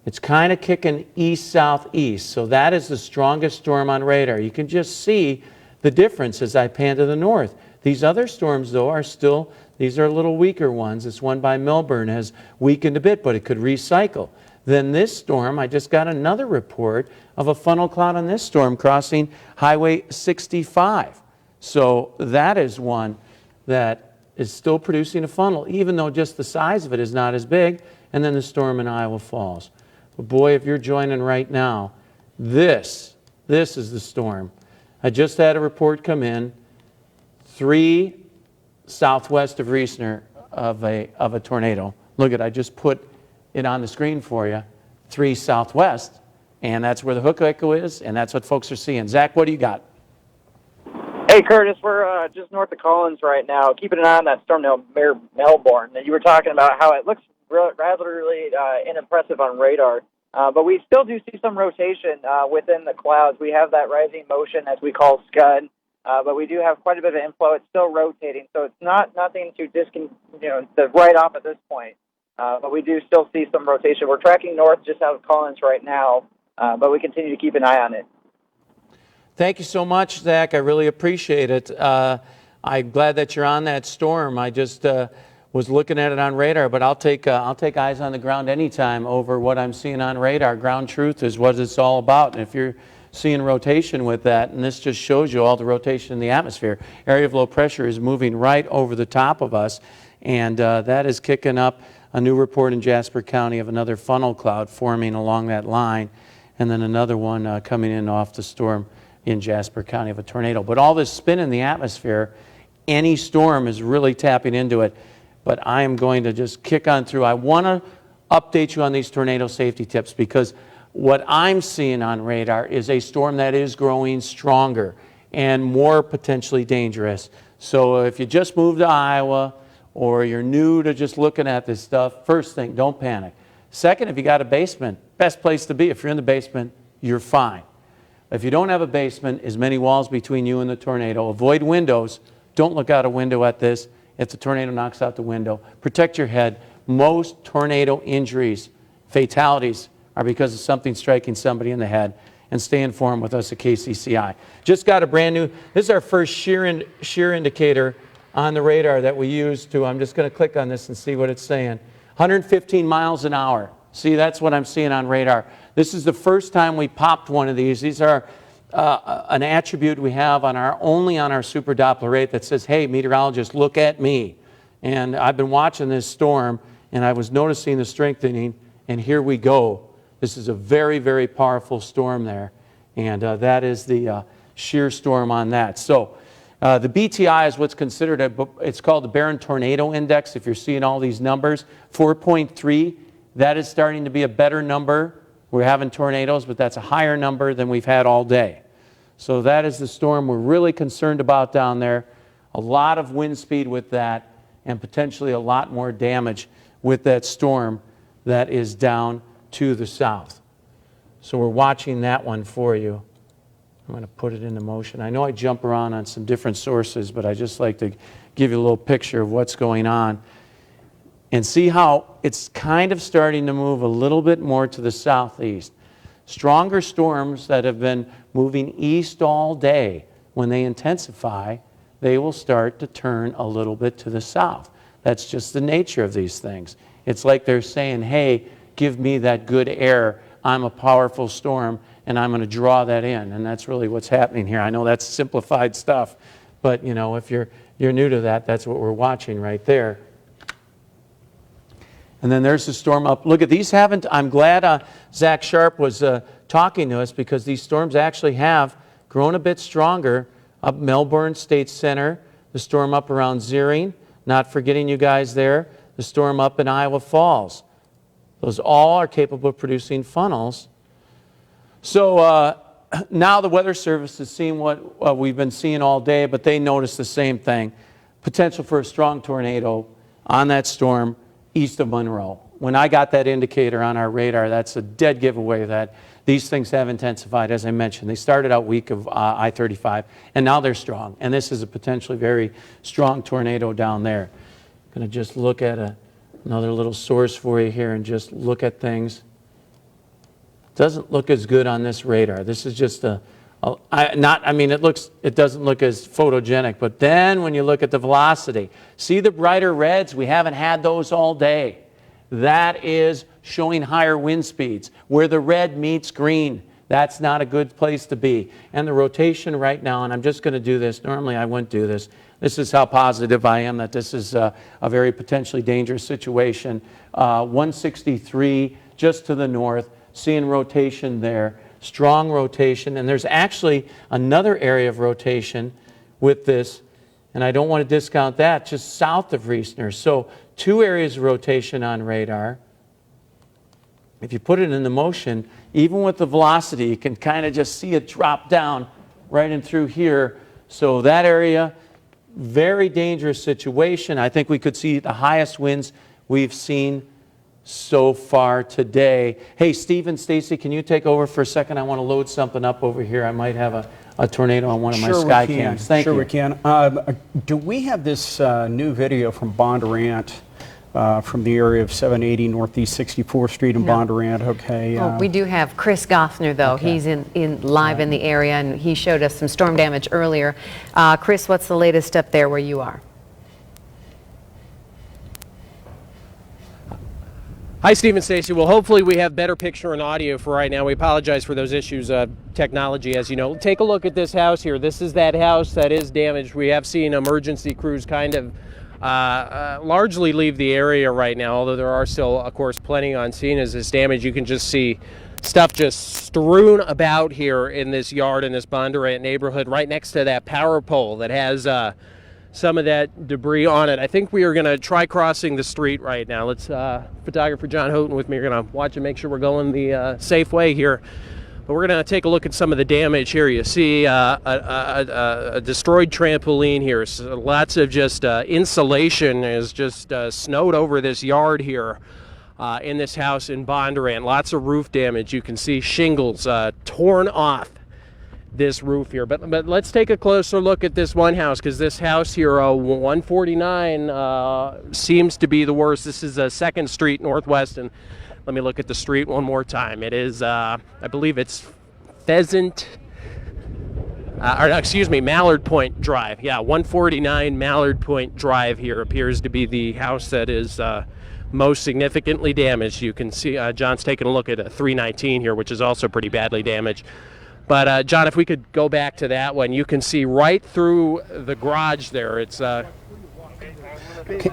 It's kind of kicking east-southeast, so that is the strongest storm on radar. You can just see the difference as I pan to the north. These other storms, though, are still, these are a little weaker ones. This one by Melbourne has weakened a bit, but it could recycle. Then this storm, I just got another report of a funnel cloud on this storm crossing Highway 65. So that is one that is still producing a funnel, even though just the size of it is not as big. And then the storm in Iowa Falls. But boy, if you're joining right now, this is the storm. I just had a report come in, 3 southwest of Reesner of a tornado. Look at, I just put it on the screen for you, 3 southwest, and that's where the hook echo is, and that's what folks are seeing. Zach, what do you got? Hey, Curtis, we're just north of Collins right now, keeping an eye on that storm near Melbourne. You were talking about how it looks rather really unimpressive on radar, but we still do see some rotation within the clouds. We have that rising motion, as we call scud, but we do have quite a bit of inflow. It's still rotating, so it's nothing to to write off at this point. But we do still see some rotation. We're tracking north just out of Collins right now, but we continue to keep an eye on it. Thank you so much, Zach. I really appreciate it. I'm glad that you're on that storm. I just was looking at it on radar, but I'll take eyes on the ground anytime over what I'm seeing on radar. Ground truth is what it's all about. And if you're seeing rotation with that, and this just shows you all the rotation in the atmosphere. Area of low pressure is moving right over the top of us, and that is kicking up a new report in Jasper County of another funnel cloud forming along that line, and then another one coming in off the storm in Jasper County of a tornado. But all this spin in the atmosphere, any storm is really tapping into it. But I am going to just kick on through. I want to update you on these tornado safety tips, because what I'm seeing on radar is a storm that is growing stronger and more potentially dangerous. So if you just moved to Iowa or you're new to just looking at this stuff, first thing, don't panic. Second, if you got a basement, best place to be. If you're in the basement, you're fine. If you don't have a basement, as many walls between you and the tornado. Avoid windows. Don't look out a window at this. If the tornado knocks out the window, protect your head. Most tornado injuries, fatalities, are because of something striking somebody in the head. And stay informed with us at KCCI. Just got a brand new, this is our first shear indicator on the radar that we use to, I'm just going to click on this and see what it's saying. 115 miles an hour. See, that's what I'm seeing on radar. This is the first time we popped one of these. These are an attribute we have only on our Super Doppler rate that says, hey, meteorologist, look at me. And I've been watching this storm, and I was noticing the strengthening, and here we go. This is a very, very powerful storm there, and that is the shear storm on that. So the BTI is what's considered, it's called the Barron Tornado Index. If you're seeing all these numbers, 4.3, that is starting to be a better number. We're having tornadoes, but that's a higher number than we've had all day. So that is the storm we're really concerned about down there. A lot of wind speed with that, and potentially a lot more damage with that storm that is down to the south. So we're watching that one for you. I'm going to put it into motion. I know I jump around on some different sources, but I just like to give you a little picture of what's going on and see how it's kind of starting to move a little bit more to the southeast. Stronger storms that have been moving east all day, when they intensify, they will start to turn a little bit to the south. That's just the nature of these things. It's like they're saying, hey, give me that good air. I'm a powerful storm, and I'm going to draw that in. And that's really what's happening here. I know that's simplified stuff, but you know, if you're new to that, that's what we're watching right there. And then there's the storm up. Look at these I'm glad Zach Sharp was talking to us, because these storms actually have grown a bit stronger up Melbourne State Center, the storm up around Zeering, not forgetting you guys there, the storm up in Iowa Falls. Those all are capable of producing funnels. So now the Weather Service is seeing what we've been seeing all day, but they notice the same thing. Potential for a strong tornado on that storm east of Monroe. When I got that indicator on our radar, that's a dead giveaway that these things have intensified, as I mentioned. They started out weak of I-35, and now they're strong. And this is a potentially very strong tornado down there. I'm going to just look at another little source for you here and just look at things. Doesn't look as good on this radar. This is just it doesn't look as photogenic, but then when you look at the velocity, see the brighter reds? We haven't had those all day. That is showing higher wind speeds. Where the red meets green, that's not a good place to be. And the rotation right now, and I'm just going to do this. Normally I wouldn't do this. This is how positive I am that this is a very potentially dangerous situation. 163 just to the north, seeing rotation there. Strong rotation, and there's actually another area of rotation with this, and I don't want to discount that, just south of Reesner. So 2 areas of rotation on radar. If you put it into motion, even with the velocity, you can kind of just see it drop down right in through here So that area, very dangerous situation. I think we could see the highest winds we've seen so far today. Hey, Steve and Stacy, can you take over for a second? I want to load something up over here. I might have a tornado on one of my sky cams. Thank you. Sure we can. Do we have this new video from Bondurant, from the area of 780 Northeast 64th Street in Bondurant? Okay. Oh, we do have Chris Gothner, though. Okay. He's in live in the area, and he showed us some storm damage earlier. Chris, what's the latest up there where you are? Hi, Steve and Stacy. Well, hopefully we have better picture and audio for right now. We apologize for those issues of technology, as you know. Take a look at this house here. This is that house that is damaged. We have seen emergency crews kind of largely leave the area right now, although there are still, of course, plenty on scene as this damage. You can just see stuff just strewn about here in this yard in this Bondurant neighborhood, right next to that power pole that has some of that debris on it. I think we are going to try crossing the street right now. Let's, photographer John Houghton with me. We're going to watch and make sure we're going the safe way here. But we're going to take a look at some of the damage here. You see a destroyed trampoline here. So lots of just insulation is just snowed over this yard here in this house in Bondurant. Lots of roof damage. You can see shingles torn off this roof here. But let's take a closer look at this one house, because this house here, 149, seems to be the worst. This is 2nd Street Northwest, and let me look at the street one more time. It is, I believe it's Mallard Point Drive. Yeah, 149 Mallard Point Drive here appears to be the house that is most significantly damaged. You can see John's taking a look at 319 here, which is also pretty badly damaged. But John, if we could go back to that one, you can see right through the garage there. It's big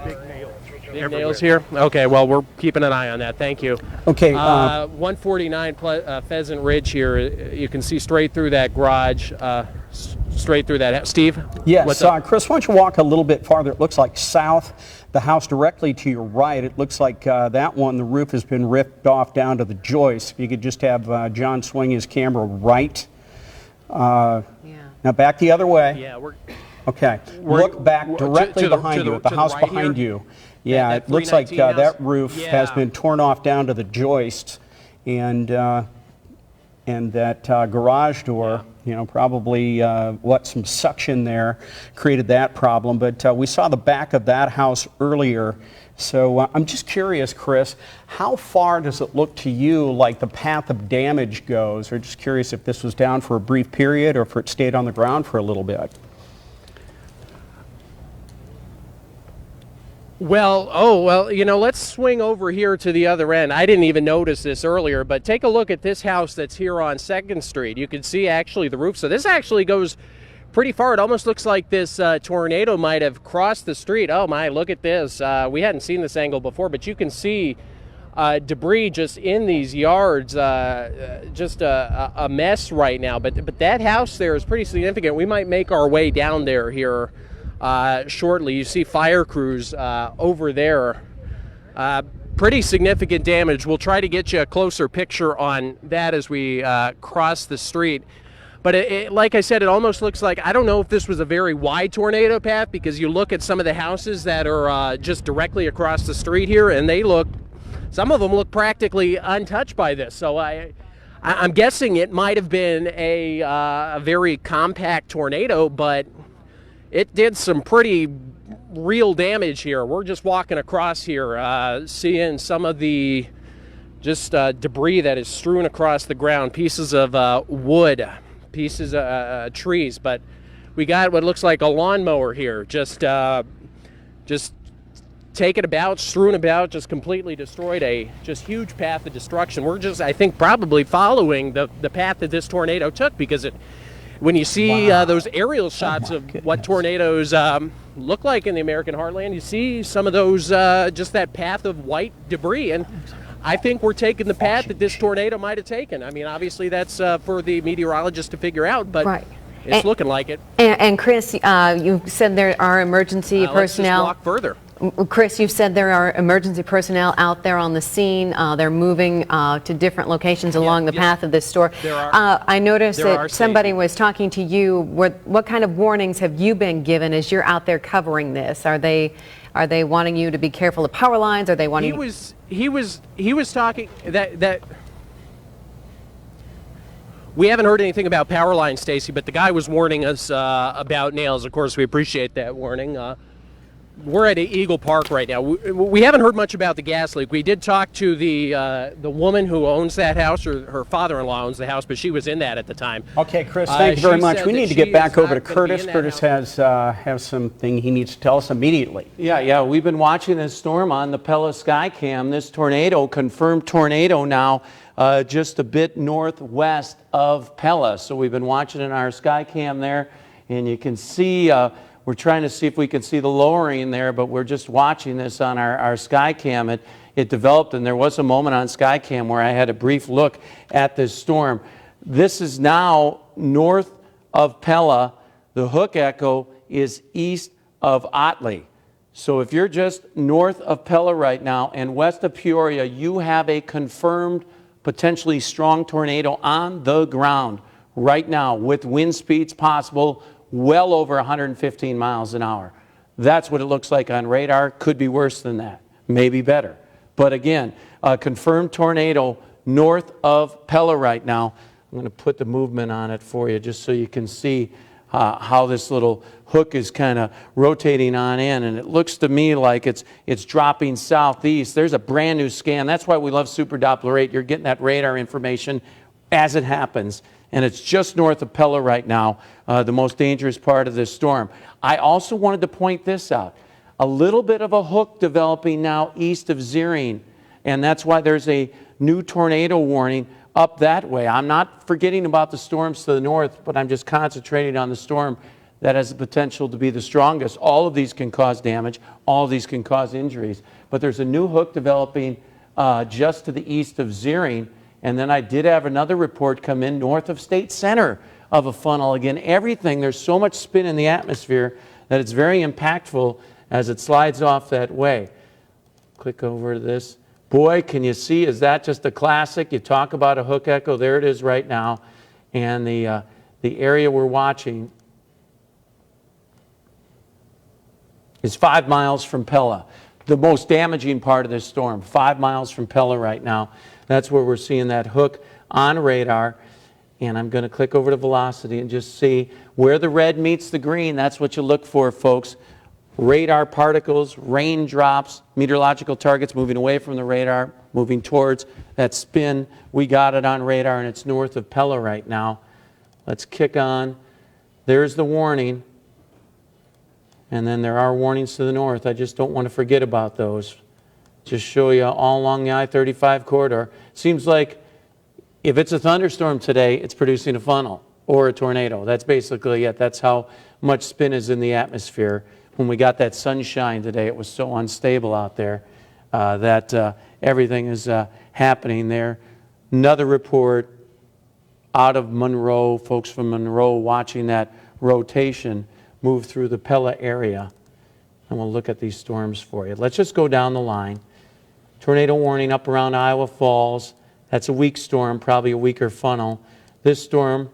nails here. Okay, well, we're keeping an eye on that. Thank you. Okay. 149 Pheasant Ridge here. You can see straight through that garage, straight through that. Steve? Yes, What's up? Chris, why don't you walk a little bit farther? It looks like south. The house directly to your right, it looks like that one, the roof has been ripped off down to the joist. If you could just have John swing his camera right. Now back the other way. Yeah, Okay. Look back directly behind you, at the house right behind here? you. Yeah, That it looks like 319 that house? roof Yeah. has been torn off down to the joist, and that garage door, you know, probably some suction there created that problem. But we saw the back of that house earlier. So I'm just curious, Chris, how far does it look to you like the path of damage goes? Or just curious if this was down for a brief period or if it stayed on the ground for a little bit. Well, you know, let's swing over here to the other end. I didn't even notice this earlier, but take a look at this house that's here on 2nd Street. You can see actually the roof. So this actually goes pretty far. It almost looks like this tornado might have crossed the street. Oh my, look at this. We hadn't seen this angle before, but you can see debris just in these yards, just a mess right now. But that house there is pretty significant. We might make our way down there here shortly. You see fire crews over there. Pretty significant damage. We'll try to get you a closer picture on that as we cross the street. But like I said, it almost looks like, I don't know if this was a very wide tornado path, because you look at some of the houses that are just directly across the street here, and some of them look practically untouched by this. So I'm guessing it might have been a very compact tornado, but it did some pretty real damage here. We're just walking across here, seeing some of the just debris that is strewn across the ground, pieces of wood, pieces of trees. But we got what looks like a lawnmower here, just taken about, strewn about, just completely destroyed, a just huge path of destruction. We're just, I think, probably following the path that this tornado took, because when you see those aerial shots of what tornadoes look like in the American heartland, you see some of those, just that path of white debris. And I think we're taking the path that this tornado might have taken. I mean, obviously that's for the meteorologists to figure out, but it's looking like it. And Chris, you said there are emergency personnel. Let's just walk further. Chris, you've said there are emergency personnel out there on the scene. They're moving to different locations along the path of this storm. There are. I noticed There are, that somebody Stacey. was talking to you. What kind of warnings have you been given as you're out there covering this? Are they wanting you to be careful of power lines? Are they wanting? He was talking that. We haven't heard anything about power lines, Stacy, but the guy was warning us about nails. Of course, we appreciate that warning. We're at Eagle Park right now. We haven't heard much about the gas leak. We did talk to the woman who owns that house, or her father-in-law owns the house, but she was in that at the time. Okay, Chris, thank you very She much. said We that need to she get back is over to not gonna be Curtis. in that Curtis has something he needs to tell us immediately. Yeah, we've been watching this storm on the Pella Skycam. This tornado, confirmed tornado now, just a bit northwest of Pella. So we've been watching in our Skycam there, and you can see, we're trying to see if we can see the lowering there, but we're just watching this on our Skycam. It developed, and there was a moment on Skycam where I had a brief look at this storm. This is now north of Pella. The hook echo is east of Otley. So if you're just north of Pella right now and west of Peoria, you have a confirmed potentially strong tornado on the ground right now with wind speeds possible well over 115 miles an hour. That's what it looks like on radar. Could be worse than that, maybe better. But again, a confirmed tornado north of Pella right now. I'm going to put the movement on it for you just so you can see how this little hook is kind of rotating on in, and it looks to me like it's dropping southeast. There's a brand new scan. That's why we love Super Doppler 8. You're getting that radar information as it happens, and it's just north of Pella right now, the most dangerous part of this storm. I also wanted to point this out. A little bit of a hook developing now east of Zering, and that's why there's a new tornado warning up that way. I'm not forgetting about the storms to the north, but I'm just concentrating on the storm that has the potential to be the strongest. All of these can cause damage. All of these can cause injuries. But there's a new hook developing just to the east of Zering. And then I did have another report come in north of State Center of a funnel. Again, everything, there's so much spin in the atmosphere that it's very impactful as it slides off that way. Click over to this. Boy, can you see, is that just a classic? You talk about a hook echo, there it is right now. And the area we're watching is 5 miles from Pella. The most damaging part of this storm, 5 miles from Pella right now. That's where we're seeing that hook on radar. And I'm going to click over to velocity and just see where the red meets the green. That's what you look for, folks. Radar particles, raindrops, meteorological targets moving away from the radar, moving towards that spin. We got it on radar, and it's north of Pella right now. Let's kick on. There's the warning. And then there are warnings to the north. I just don't want to forget about those. Just show you all along the I-35 corridor. Seems like if it's a thunderstorm today, it's producing a funnel or a tornado. That's basically it. That's how much spin is in the atmosphere. When we got that sunshine today, it was so unstable out there that everything is happening there. Another report out of Monroe, folks from Monroe watching that rotation move through the Pella area. And we'll look at these storms for you. Let's just go down the line. Tornado warning up around Iowa Falls. That's a weak storm, probably a weaker funnel. This storm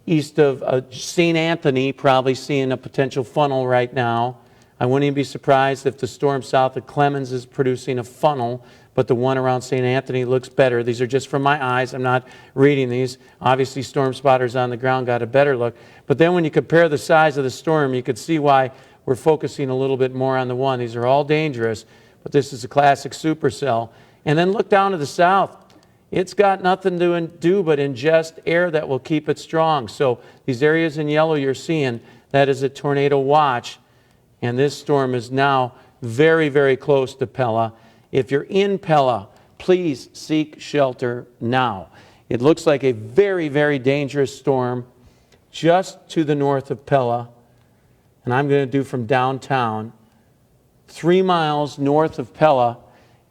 east of St. Anthony, probably seeing a potential funnel right now. I wouldn't even be surprised if the storm south of Clemens is producing a funnel, but the one around St. Anthony looks better. These are just from my eyes. I'm not reading these. Obviously, storm spotters on the ground got a better look. But then when you compare the size of the storm, you could see why we're focusing a little bit more on the one. These are all dangerous, but this is a classic supercell. And then look down to the south. It's got nothing to do but ingest air that will keep it strong. So these areas in yellow you're seeing, that is a tornado watch. And this storm is now very, very close to Pella. If you're in Pella, please seek shelter now. It looks like a very, very dangerous storm just to the north of Pella. And I'm going to do from downtown. 3 miles north of Pella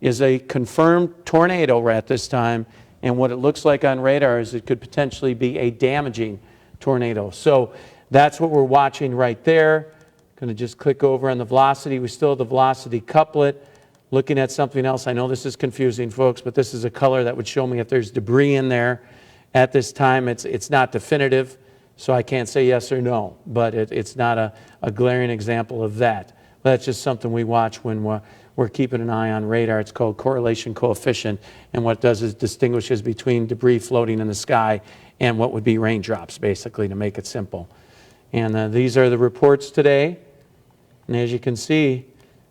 is a confirmed tornado at this time, and what it looks like on radar is it could potentially be a damaging tornado. So that's what we're watching right there. Going to just click over on the velocity. We still have the velocity couplet. Looking at something else, I know this is confusing, folks, but this is a color that would show me if there's debris in there. At this time, it's not definitive, so I can't say yes or no, but it's not a glaring example of that. That's just something we watch when we're keeping an eye on radar. It's called correlation coefficient, and what it does is distinguishes between debris floating in the sky and what would be raindrops, basically, to make it simple. And these are the reports today, and as you can see,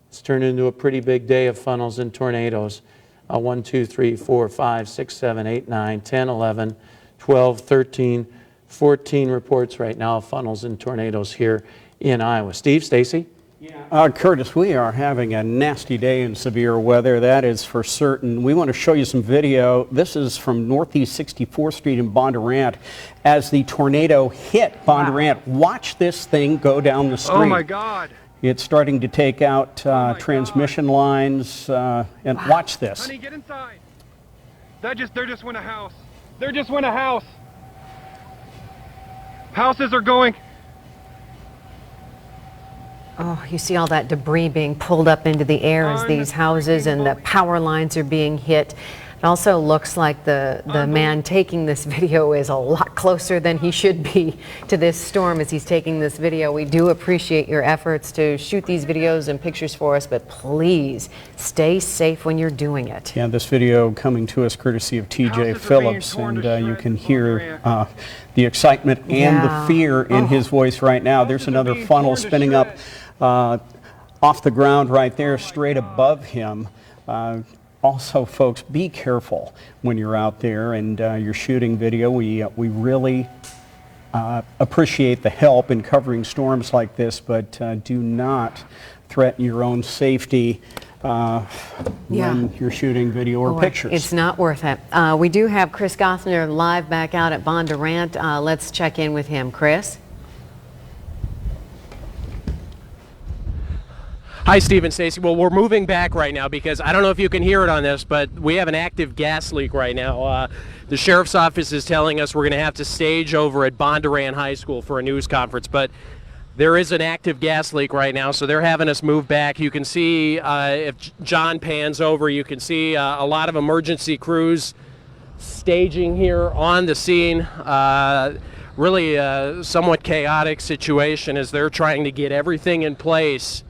it's turned into a pretty big day of funnels and tornadoes. 1, 2, 3, 4, 5, 6, 7, 8, 9, 10, 11, 12, 13, 14 reports right now of funnels and tornadoes here in Iowa. Steve, Stacy? Yeah. Curtis, we are having a nasty day in severe weather, that is for certain. We want to show you some video. This is from Northeast 64th Street in Bondurant as the tornado hit Bondurant. Wow. Watch this thing go down the street. Oh my God. It's starting to take out transmission lines, and watch this. Honey, get inside. They just went a house. They just went a house. Houses are going. Oh, you see all that debris being pulled up into the air as these houses and the power lines are being hit. It also looks like the man taking this video is a lot closer than he should be to this storm as he's taking this video. We do appreciate your efforts to shoot these videos and pictures for us, but please stay safe when you're doing it. Yeah, this video coming to us courtesy of TJ Phillips, and you can hear the excitement and the fear in his voice right now. There's another funnel spinning up off the ground right there, straight above him. Also, folks, be careful when you're out there and you're shooting video. We really appreciate the help in covering storms like this, but do not threaten your own safety when you're shooting video or pictures. It's not worth it. We do have Chris Gothner live back out at Bondurant. Let's check in with him. Chris? Hi, Steve and Stacy. Well, we're moving back right now because I don't know if you can hear it on this, but we have an active gas leak right now. The sheriff's office is telling us we're going to have to stage over at Bondurant High School for a news conference, but there is an active gas leak right now, so they're having us move back. You can see, if John pans over, you can see a lot of emergency crews staging here on the scene. Really a somewhat chaotic situation as they're trying to get everything in place.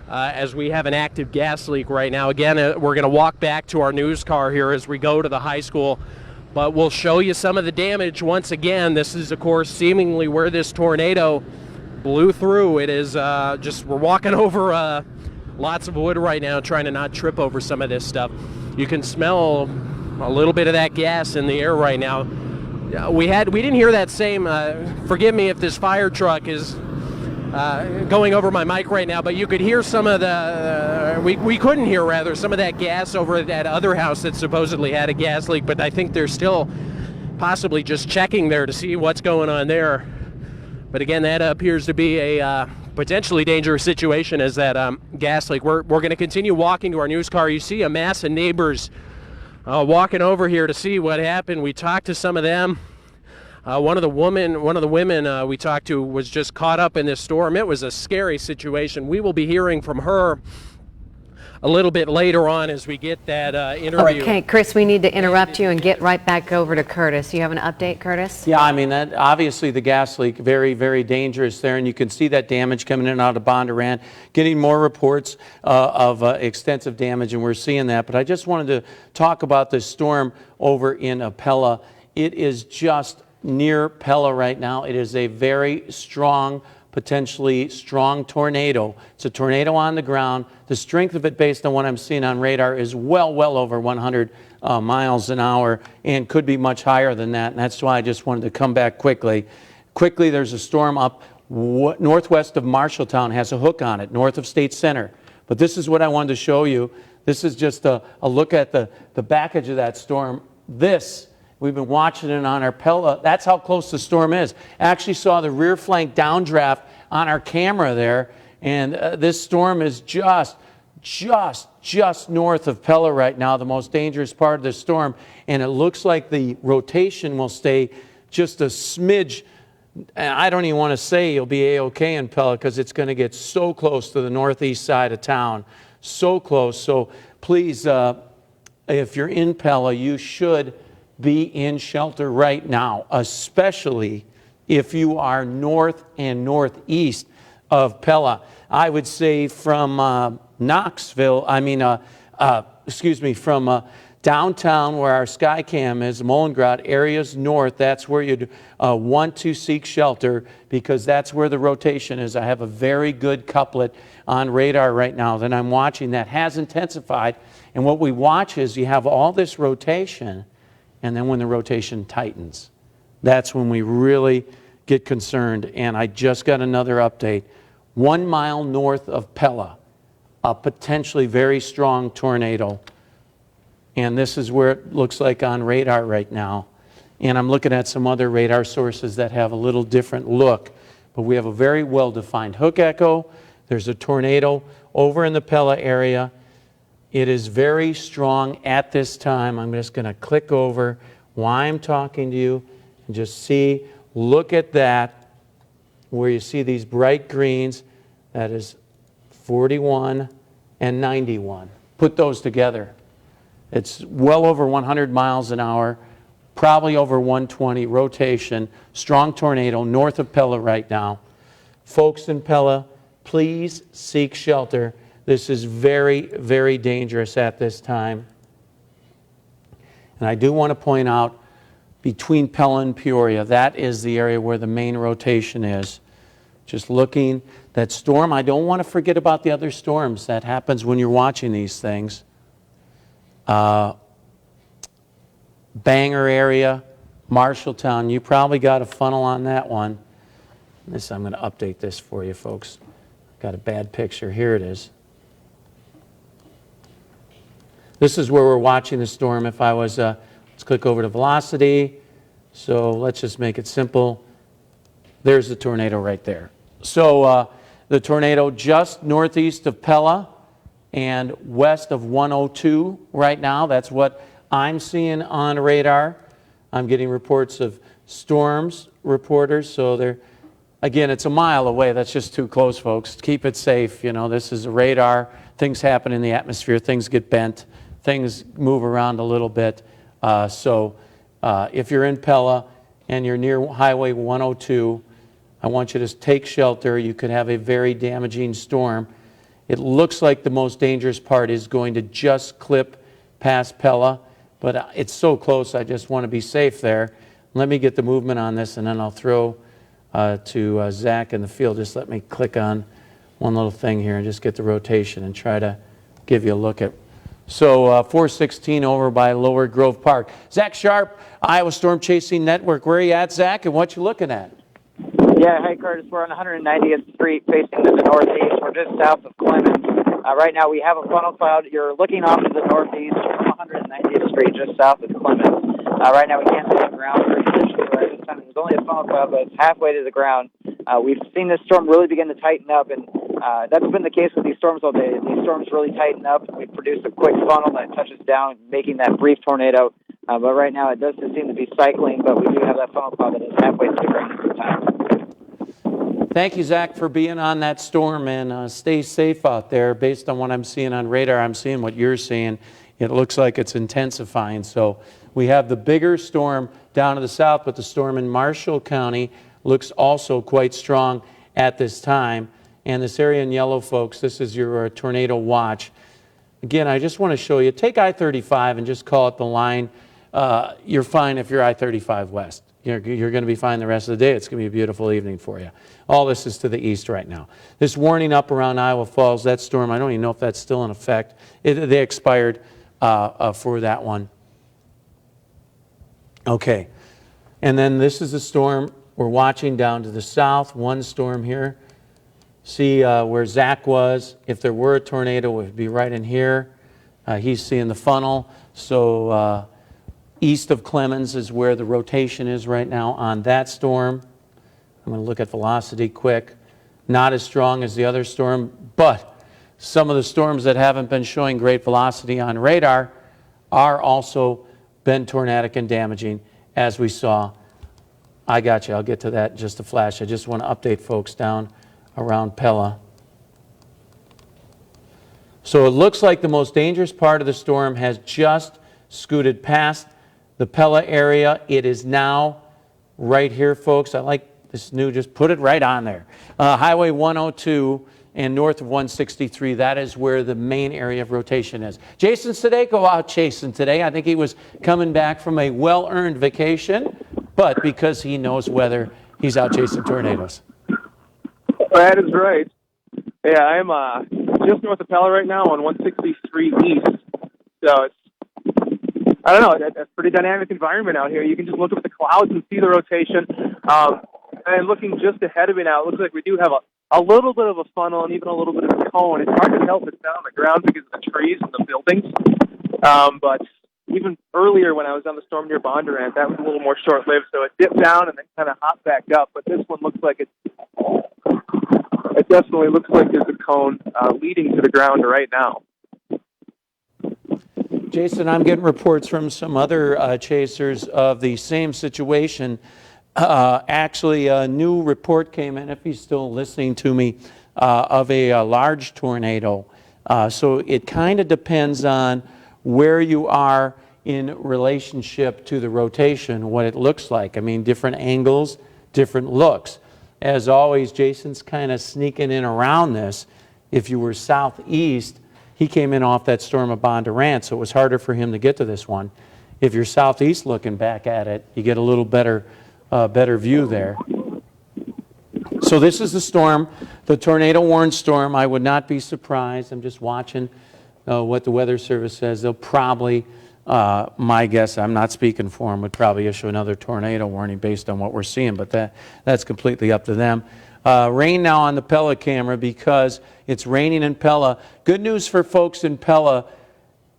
As we have an active gas leak right now. Again, we're going to walk back to our news car here as we go to the high school, but we'll show you some of the damage once again. This is, of course, seemingly where this tornado blew through. It is we're walking over lots of wood right now, trying to not trip over some of this stuff. You can smell a little bit of that gas in the air right now. We didn't hear that same, forgive me if this fire truck is going over my mic right now, but you could hear some of the, we couldn't hear rather, some of that gas over at that other house that supposedly had a gas leak, but I think they're still possibly just checking there to see what's going on there. But again, that appears to be a potentially dangerous situation as that gas leak. We're going to continue walking to our news car. You see a mass of neighbors walking over here to see what happened. We talked to some of them. One of the women we talked to was just caught up in this storm. It was a scary situation. We will be hearing from her a little bit later on as we get that interview. Okay, Chris, we need to interrupt you and get right back over to Curtis. You have an update, Curtis? Yeah, I mean, obviously the gas leak, very, very dangerous there, and you can see that damage coming in and out of Bondurant, getting more reports of extensive damage, and we're seeing that. But I just wanted to talk about this storm over in Pella. It is just near Pella right now. It is a very strong, potentially strong tornado. It's a tornado on the ground. The strength of it, based on what I'm seeing on radar, is well over 100 miles an hour and could be much higher than that. And that's why I just wanted to come back quickly. There's a storm up northwest of Marshalltown, has a hook on it, north of State Center. But this is what I wanted to show you. This is just a look at the backage of that storm. We've been watching it on our Pella. That's how close the storm is. Actually saw the rear flank downdraft on our camera there, and this storm is just north of Pella right now, the most dangerous part of the storm, and it looks like the rotation will stay just a smidge And I don't even want to say you'll be A-OK in Pella because it's going to get so close to the northeast side of town, so close. So please, if you're in Pella, you should be in shelter right now, especially if you are north and northeast of Pella. I would say from Knoxville, from downtown where our Skycam is, Molengrad, areas north, that's where you'd want to seek shelter because that's where the rotation is. I have a very good couplet on radar right now that I'm watching that has intensified. And what we watch is you have all this rotation, and then when the rotation tightens, that's when we really get concerned. And I just got another update. 1 mile north of Pella, a potentially very strong tornado. And this is where it looks like on radar right now. And I'm looking at some other radar sources that have a little different look. But we have a very well-defined hook echo. There's a tornado over in the Pella area. It is very strong at this time. I'm just going to click over while I'm talking to you and just see, look at that, where you see these bright greens. That is 41 and 91. Put those together. It's well over 100 miles an hour, probably over 120 rotation, strong tornado north of Pella right now. Folks in Pella, please seek shelter. This is very, very dangerous at this time. And I do want to point out, between Pella and Peoria, that is the area where the main rotation is. Just looking, that storm, I don't want to forget about the other storms. That happens when you're watching these things. Bangor area, Marshalltown, you probably got a funnel on that one. I'm going to update this for you, folks. Got a bad picture. Here it is. This is where we're watching the storm. If I was, let's click over to velocity. So let's just make it simple. There's the tornado right there. So the tornado just northeast of Pella and west of 102 right now. That's what I'm seeing on radar. I'm getting reports of storms reporters. So they're, again, it's a mile away. That's just too close, folks. Keep it safe. You know, this is a radar. Things happen in the atmosphere. Things get bent. Things move around a little bit. If you're in Pella and you're near Highway 102, I want you to take shelter. You could have a very damaging storm. It looks like the most dangerous part is going to just clip past Pella, but it's so close, I just want to be safe there. Let me get the movement on this, and then I'll throw to Zach in the field. Just let me click on one little thing here and just get the rotation and try to give you a look at. So 416 over by Lower Grove Park. Zach Sharp, Iowa Storm Chasing Network. Where are you at, Zach, and what you looking at? Yeah, hi Curtis. We're on 190th Street facing to the northeast. We're just south of Clemens. Right now we have a funnel cloud. You're looking off to the northeast from 190th Street just south of Clemens. Right now we can't see the ground very visually right this time. There's only a funnel cloud, but it's halfway to the ground. We've seen this storm really begin to tighten up, and that's been the case with these storms all day. These storms really tighten up, and we produce a quick funnel that touches down, making that brief tornado. But right now it does seem to be cycling, but we do have that funnel cloud that is halfway to the ground at the time. Thank you, Zach, for being on that storm, and stay safe out there. Based on what I'm seeing on radar, I'm seeing what you're seeing. It looks like it's intensifying. So we have the bigger storm down to the south, but the storm in Marshall County looks also quite strong at this time. And this area in yellow, folks, this is your tornado watch. Again, I just want to show you, take I-35 and just call it the line. You're fine if you're I-35 west. You're going to be fine the rest of the day. It's going to be a beautiful evening for you. All this is to the east right now. This warning up around Iowa Falls, that storm, I don't even know if that's still in effect. They expired for that one. Okay. And then this is the storm we're watching down to the south. One storm here. See where Zach was. If there were a tornado, it would be right in here. He's seeing the funnel. So east of Clemens is where the rotation is right now on that storm. I'm going to look at velocity quick. Not as strong as the other storm, but some of the storms that haven't been showing great velocity on radar are also been tornadic and damaging, as we saw I got you. I'll get to that in just a flash. I just want to update folks down around Pella. So it looks like the most dangerous part of the storm has just scooted past the Pella area. It is now right here, folks. I like this new, just put it right on there. Highway 102 and north of 163, that is where the main area of rotation is. Jason Sudeiko out chasing today. I think he was coming back from a well-earned vacation, but because he knows weather, he's out chasing tornadoes. That is right. Yeah, I'm just north of Pella right now on 163 East. So it's, I don't know, that's a pretty dynamic environment out here. You can just look up at the clouds and see the rotation. And looking just ahead of me now, it looks like we do have a little bit of a funnel and even a little bit of a cone. It's hard to tell if it's down on the ground because of the trees and the buildings. But even earlier when I was on the storm near Bondurant, that was a little more short-lived. So it dipped down and then kind of hopped back up. But this one looks like it definitely looks like there's a cone leading to the ground right now. Jason, I'm getting reports from some other chasers of the same situation. Actually, a new report came in, if he's still listening to me, of a large tornado. So it kind of depends on where you are in relationship to the rotation, what it looks like. I mean, different angles, different looks. As always, Jason's kind of sneaking in around this. If you were southeast, he came in off that storm of Bondurant, so it was harder for him to get to this one. If you're southeast looking back at it, you get a little better view there. So this is the storm, the tornado warned storm. I would not be surprised. I'm just watching what the Weather Service says. They'll probably, my guess, I'm not speaking for them, would probably issue another tornado warning based on what we're seeing, but that's completely up to them. Rain now on the Pella camera because it's raining in Pella. Good news for folks in Pella,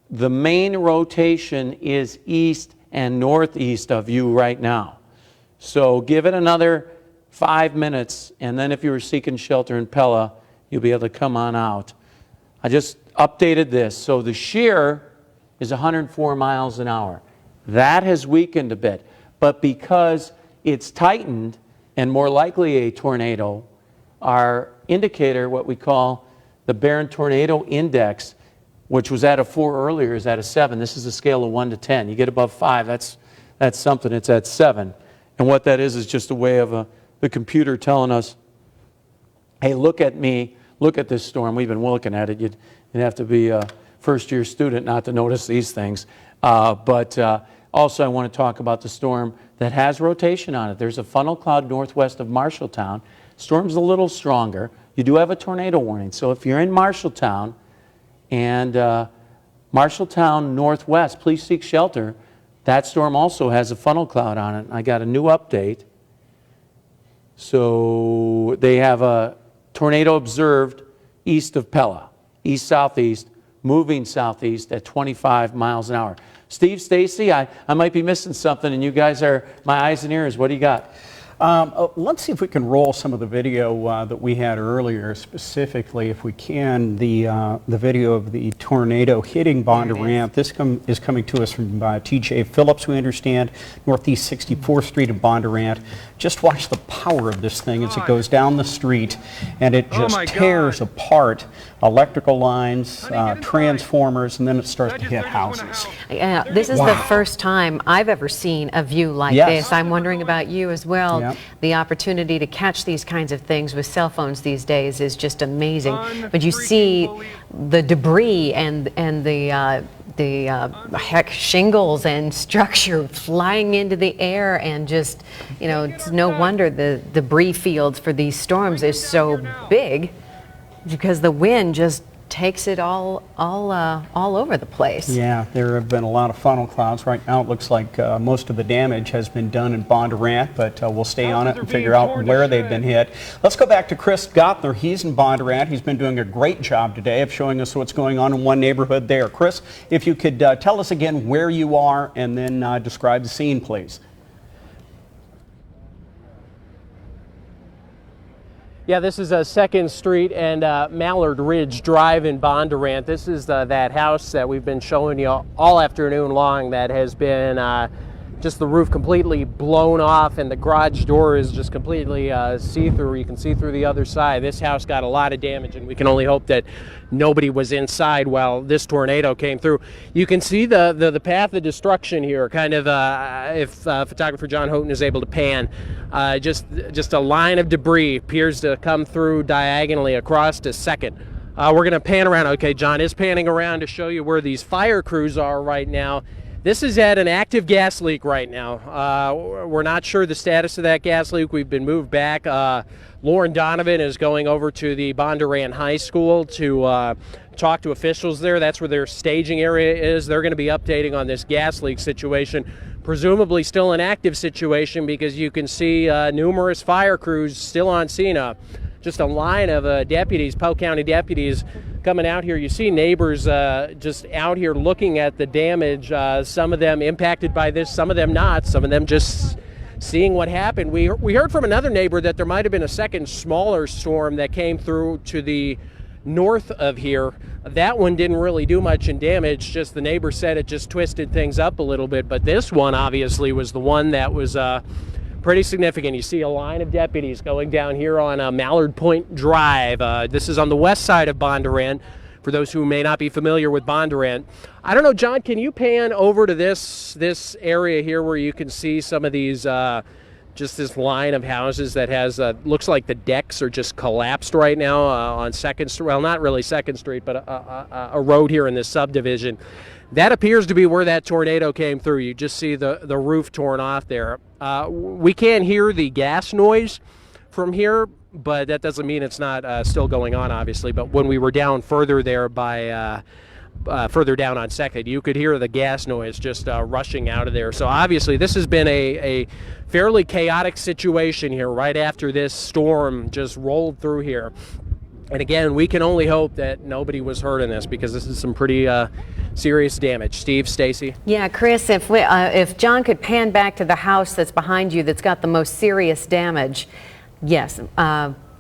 the main rotation is east and northeast of you right now. So give it another 5 minutes, and then if you were seeking shelter in Pella, you'll be able to come on out. I just updated this. So the shear is 104 miles an hour. That has weakened a bit, but because it's tightened and more likely a tornado, our indicator, what we call the Barron Tornado Index, which was at a 4 earlier, is at a 7. This is a scale of 1 to 10. You get above 5, that's something. It's at 7. And what that is just a way of the computer telling us, hey, look at me, look at this storm. We've been looking at it. You'd have to be a first-year student not to notice these things. But also I want to talk about the storm that has rotation on it. There's a funnel cloud northwest of Marshalltown. Storm's a little stronger. You do have a tornado warning. So if you're in Marshalltown and Marshalltown northwest, please seek shelter. That storm also has a funnel cloud on it. I got a new update. So they have a tornado observed east of Pella, east-southeast, moving southeast at 25 miles an hour. Steve, Stacy, I might be missing something, and you guys are my eyes and ears. What do you got? Let's see if we can roll some of the video that we had earlier, specifically, if we can, the video of the tornado hitting Bondurant. This is coming to us from T.J. Phillips, we understand, northeast 64th Street in Bondurant. Just watch the power of this thing as it goes down the street, and it just tears apart electrical lines, transformers, and then it starts to hit houses. This is the first time I've ever seen a view like this. I'm wondering about you as well. Yep. The opportunity to catch these kinds of things with cell phones these days is just amazing. But you see the debris and the shingles and structure flying into the air, and just, you know, it's no wonder the debris fields for these storms is so big, because the wind just takes it all over the place. Yeah, there have been a lot of funnel clouds. Right now it looks like most of the damage has been done in Bondurant, but we'll stay on it and figure out where they've been hit. Let's go back to Chris Gottler. He's in Bondurant. He's been doing a great job today of showing us what's going on in one neighborhood there. Chris, if you could tell us again where you are and then describe the scene, please. Yeah, this is 2nd Street and Mallard Ridge Drive in Bondurant. This is that house that we've been showing you all afternoon long that has been just the roof completely blown off, and the garage door is just completely see-through. You can see through the other side. This house got a lot of damage, and we can only hope that nobody was inside while this tornado came through. You can see the path of destruction here, kind of, if photographer John Houghton is able to pan. Just a line of debris appears to come through diagonally across to Second. We're going to pan around. Okay, John is panning around to show you where these fire crews are right now. This is at an active gas leak right now. We're not sure the status of that gas leak. We've been moved back. Lauren Donovan is going over to the Bondurant High School to talk to officials there. That's where their staging area is. They're going to be updating on this gas leak situation. Presumably still an active situation because you can see numerous fire crews still on scene. Just a line of deputies, Polk County deputies, coming out here. You see neighbors just out here looking at the damage, some of them impacted by this, some of them not, some of them just seeing what happened. We heard from another neighbor that there might have been a second smaller storm that came through to the north of here. That one didn't really do much in damage, just the neighbor said it just twisted things up a little bit, but this one obviously was the one that was pretty significant. You see a line of deputies going down here on Mallard Point Drive. This is on the west side of Bondurant, for those who may not be familiar with Bondurant. I don't know, John, can you pan over to this area here where you can see some of these, just this line of houses that has, looks like the decks are just collapsed right now on 2nd Street. Well, not really 2nd Street, but a road here in this subdivision. That appears to be where that tornado came through. You just see the roof torn off there. We can't hear the gas noise from here, but that doesn't mean it's not still going on, obviously. But when we were down further there by further down on 2nd, you could hear the gas noise just rushing out of there. So obviously this has been a fairly chaotic situation here right after this storm just rolled through here. And again, we can only hope that nobody was hurt in this because this is some pretty serious damage. Steve, Stacy? Yeah, Chris, if John could pan back to the house that's behind you that's got the most serious damage. Yes.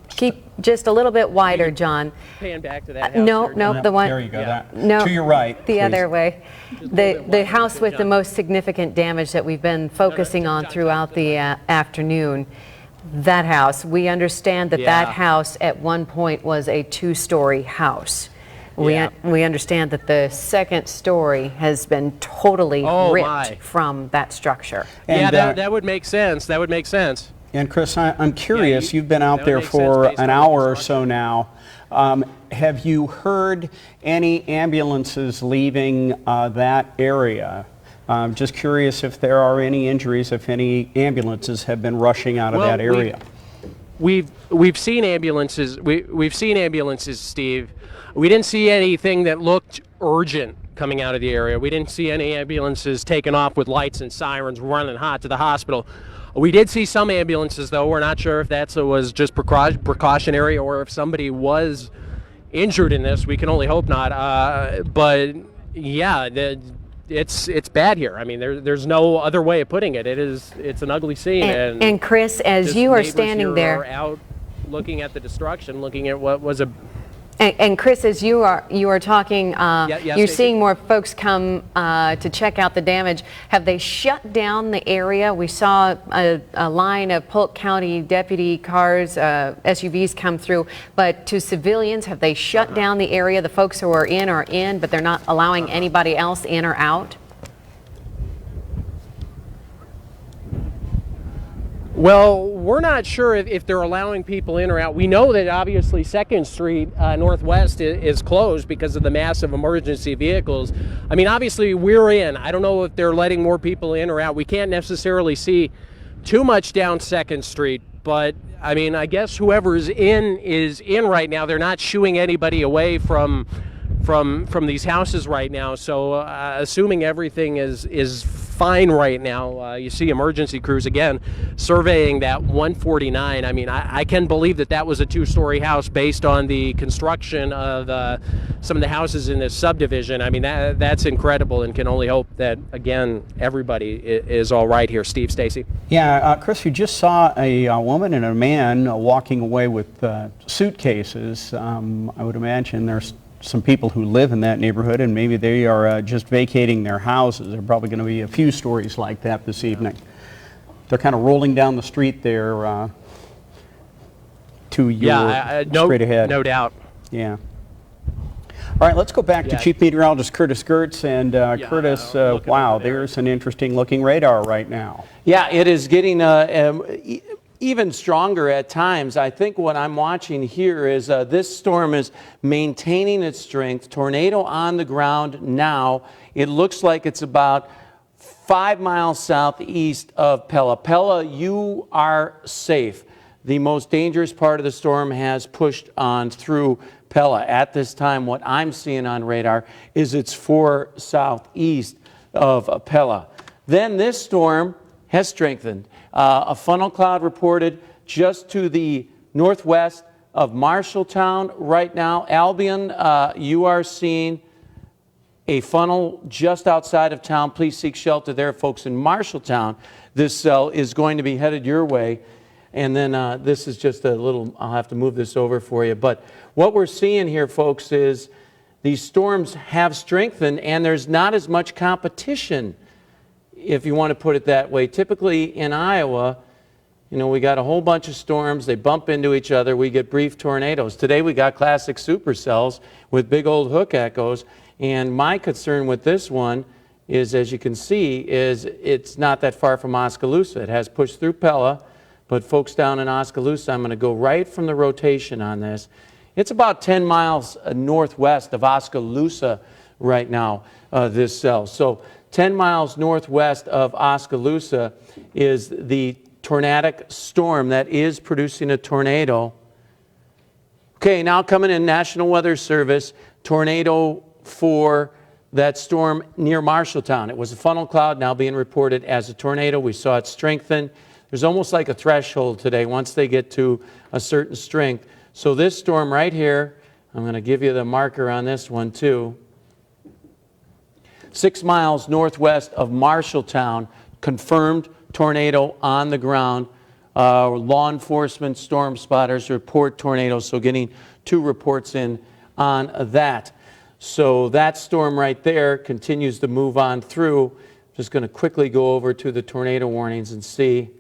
Keep just a little bit wider, John. Pan back to that house. No, there, no, the one. There you go. Yeah. That. No, to your right. The please. other way. The house with the most significant damage that we've been focusing on throughout the afternoon. That house, we understand that that house at one point was a 2-story house. We understand that the 2nd story has been totally ripped from that structure. And, that would make sense. That would make sense. And Chris, I'm curious, you've been out there for an hour or so now. Have you heard any ambulances leaving that area? Just curious if there are any injuries, if any ambulances have been rushing out of that area. We've seen ambulances. We've seen ambulances, Steve. We didn't see anything that looked urgent coming out of the area. We didn't see any ambulances taking off with lights and sirens running hot to the hospital. We did see some ambulances, though. We're not sure if that was just precautionary or if somebody was injured in this. We can only hope not. But yeah, it's bad here. I mean, there's no other way of putting it. It's an ugly scene. And Chris, as you are standing there, are out looking at the destruction, looking at what was a. And Chris, as you are talking, you're seeing more folks come to check out the damage. Have they shut down the area? We saw a line of Polk County deputy cars, SUVs come through, but to civilians, have they shut down the area? The folks who are in, but they're not allowing anybody else in or out? Well, we're not sure if they're allowing people in or out. We know that obviously 2nd Street Northwest is closed because of the massive emergency vehicles. I mean, obviously we're in. I don't know if they're letting more people in or out. We can't necessarily see too much down 2nd Street, but I mean, I guess whoever's in is in right now. They're not shooing anybody away from these houses right now. So assuming everything is fine right now, you see emergency crews again surveying that 149. I mean, I can believe that was a 2-story house based on the construction of some of the houses in this subdivision. I mean, that's incredible, and can only hope that, again, everybody is all right here. Steve, Stacy? Yeah, Chris, you just saw a woman and a man walking away with suitcases. I would imagine they're some people who live in that neighborhood, and maybe they are just vacating their houses. There are probably going to be a few stories like that this evening. They're kind of rolling down the street there to your straight ahead. No doubt. Yeah. All right, let's go back to Chief Meteorologist Curtis Gertz. And Curtis, wow, there's an interesting looking radar right now. Yeah, it is getting even stronger at times. I think what I'm watching here is this storm is maintaining its strength. Tornado on the ground now. It looks like it's about 5 miles southeast of Pella. Pella, you are safe. The most dangerous part of the storm has pushed on through Pella. At this time, what I'm seeing on radar is it's 4 southeast of Pella. Then this storm has strengthened. A funnel cloud reported just to the northwest of Marshalltown right now. Albion, you are seeing a funnel just outside of town. Please seek shelter there, folks. In Marshalltown, this cell is going to be headed your way. And then this is just a little, I'll have to move this over for you. But what we're seeing here, folks, is these storms have strengthened and there's not as much competition, if you want to put it that way. Typically in Iowa, you know, we got a whole bunch of storms, they bump into each other, we get brief tornadoes. Today we got classic supercells with big old hook echoes. And my concern with this one is, as you can see, is it's not that far from Oskaloosa. It has pushed through Pella. But folks down in Oskaloosa, I'm going to go right from the rotation on this. It's about 10 miles northwest of Oskaloosa right now, this cell. So 10 miles northwest of Oskaloosa is the tornadic storm that is producing a tornado. Okay, now coming in, National Weather Service, tornado for that storm near Marshalltown. It was a funnel cloud, now being reported as a tornado. We saw it strengthen. There's almost like a threshold today once they get to a certain strength. So this storm right here, I'm going to give you the marker on this one too. 6 miles northwest of Marshalltown, confirmed tornado on the ground. Law enforcement, storm spotters report tornadoes, so getting 2 reports in on that. So that storm right there continues to move on through. Just going to quickly go over to the tornado warnings and see.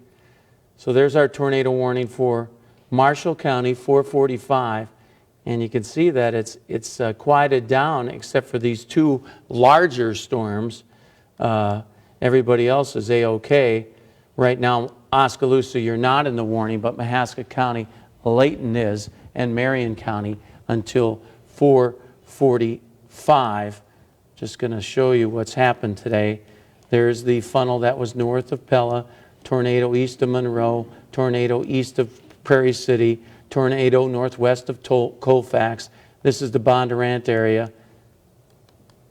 So there's our tornado warning for Marshall County, 445, and you can see that it's quieted down except for these 2 larger storms. Everybody else is A-OK. Right now, Oskaloosa, you're not in the warning, but Mahaska County, Layton is, and Marion County until 4:45. Just going to show you what's happened today. There's the funnel that was north of Pella. Tornado east of Monroe, tornado east of Prairie City, tornado northwest of Colfax. This is the Bondurant area,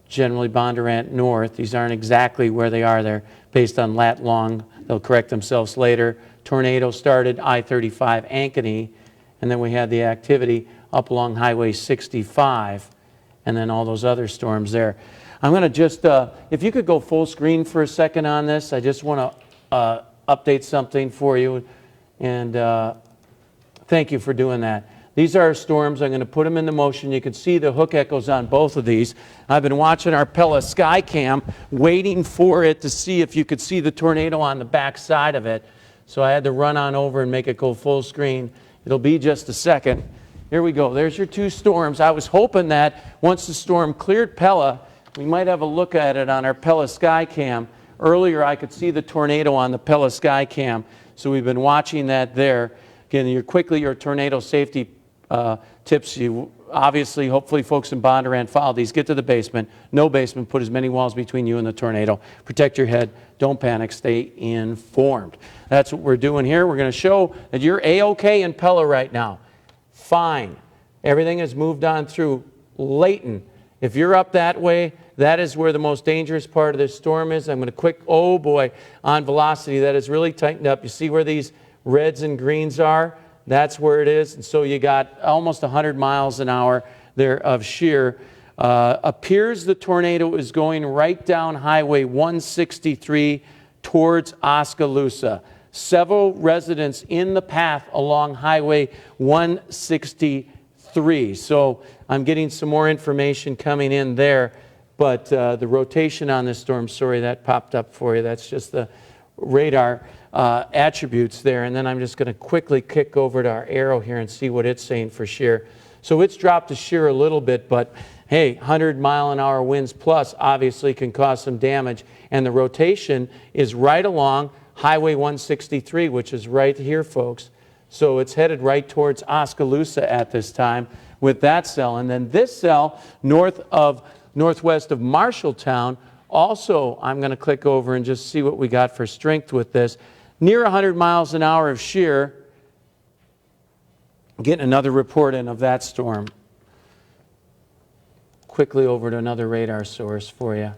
generally Bondurant north. These aren't exactly where they are. They're based on lat long. They'll correct themselves later. Tornado started I-35 Ankeny, and then we had the activity up along Highway 65, and then all those other storms there. I'm going to just, if you could go full screen for a second on this, I just want to update something for you, and thank you for doing that. These are storms. I'm going to put them into motion. You can see the hook echoes on both of these. I've been watching our Pella Skycam, waiting for it to see if you could see the tornado on the back side of it. So I had to run on over and make it go full screen. It'll be just a second. Here we go. There's your 2 storms. I was hoping that once the storm cleared Pella, we might have a look at it on our Pella Skycam. Earlier, I could see the tornado on the Pella Skycam, so we've been watching that there. Again, your tornado safety tips. You obviously, hopefully, folks in Bondurant follow these. Get to the basement. No basement. Put as many walls between you and the tornado. Protect your head. Don't panic. Stay informed. That's what we're doing here. We're going to show that you're A-OK in Pella right now. Fine. Everything has moved on through Layton. If you're up that way, that is where the most dangerous part of this storm is. I'm going to oh boy, on velocity, that is really tightened up. You see where these reds and greens are? That's where it is. And so you got almost 100 miles an hour there of shear. Appears the tornado is going right down Highway 163 towards Oskaloosa. Several residents in the path along Highway 163 3. So I'm getting some more information coming in there. But the rotation on this storm, sorry, that popped up for you. That's just the radar attributes there. And then I'm just going to quickly kick over to our arrow here and see what it's saying for shear. So it's dropped to shear a little bit, but hey, 100-mile-an-hour winds plus obviously can cause some damage. And the rotation is right along Highway 163, which is right here, folks. So it's headed right towards Oskaloosa at this time with that cell. And then this cell northwest of Marshalltown, also I'm going to click over and just see what we got for strength with this. Near 100 miles an hour of shear. Getting another report in of that storm. Quickly over to another radar source for you.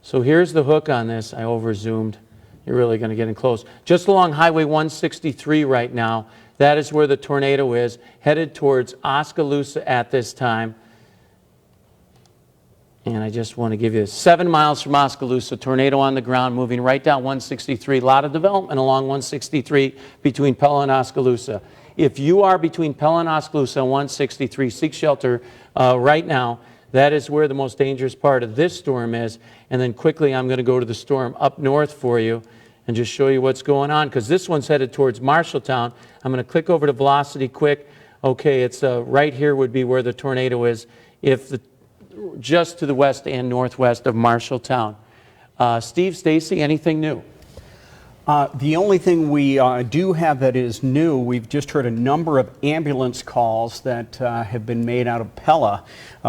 So here's the hook on this. I over-zoomed. You're really going to get in close. Just along Highway 163 right now. That is where the tornado is, headed towards Oskaloosa at this time. And I just want to give you 7 miles from Oskaloosa, tornado on the ground, moving right down 163. A lot of development along 163 between Pella and Oskaloosa. If you are between Pella and Oskaloosa on 163, seek shelter right now. That is where the most dangerous part of this storm is. And then quickly I'm going to go to the storm up north for you and just show you what's going on, because this one's headed towards Marshalltown. I'm going to click over to velocity quick. Okay, it's right here would be where the tornado is, just to the west and northwest of Marshalltown. Steve, Stacy, anything new? The only thing we do have that is new, we've just heard a number of ambulance calls that have been made out of Pella.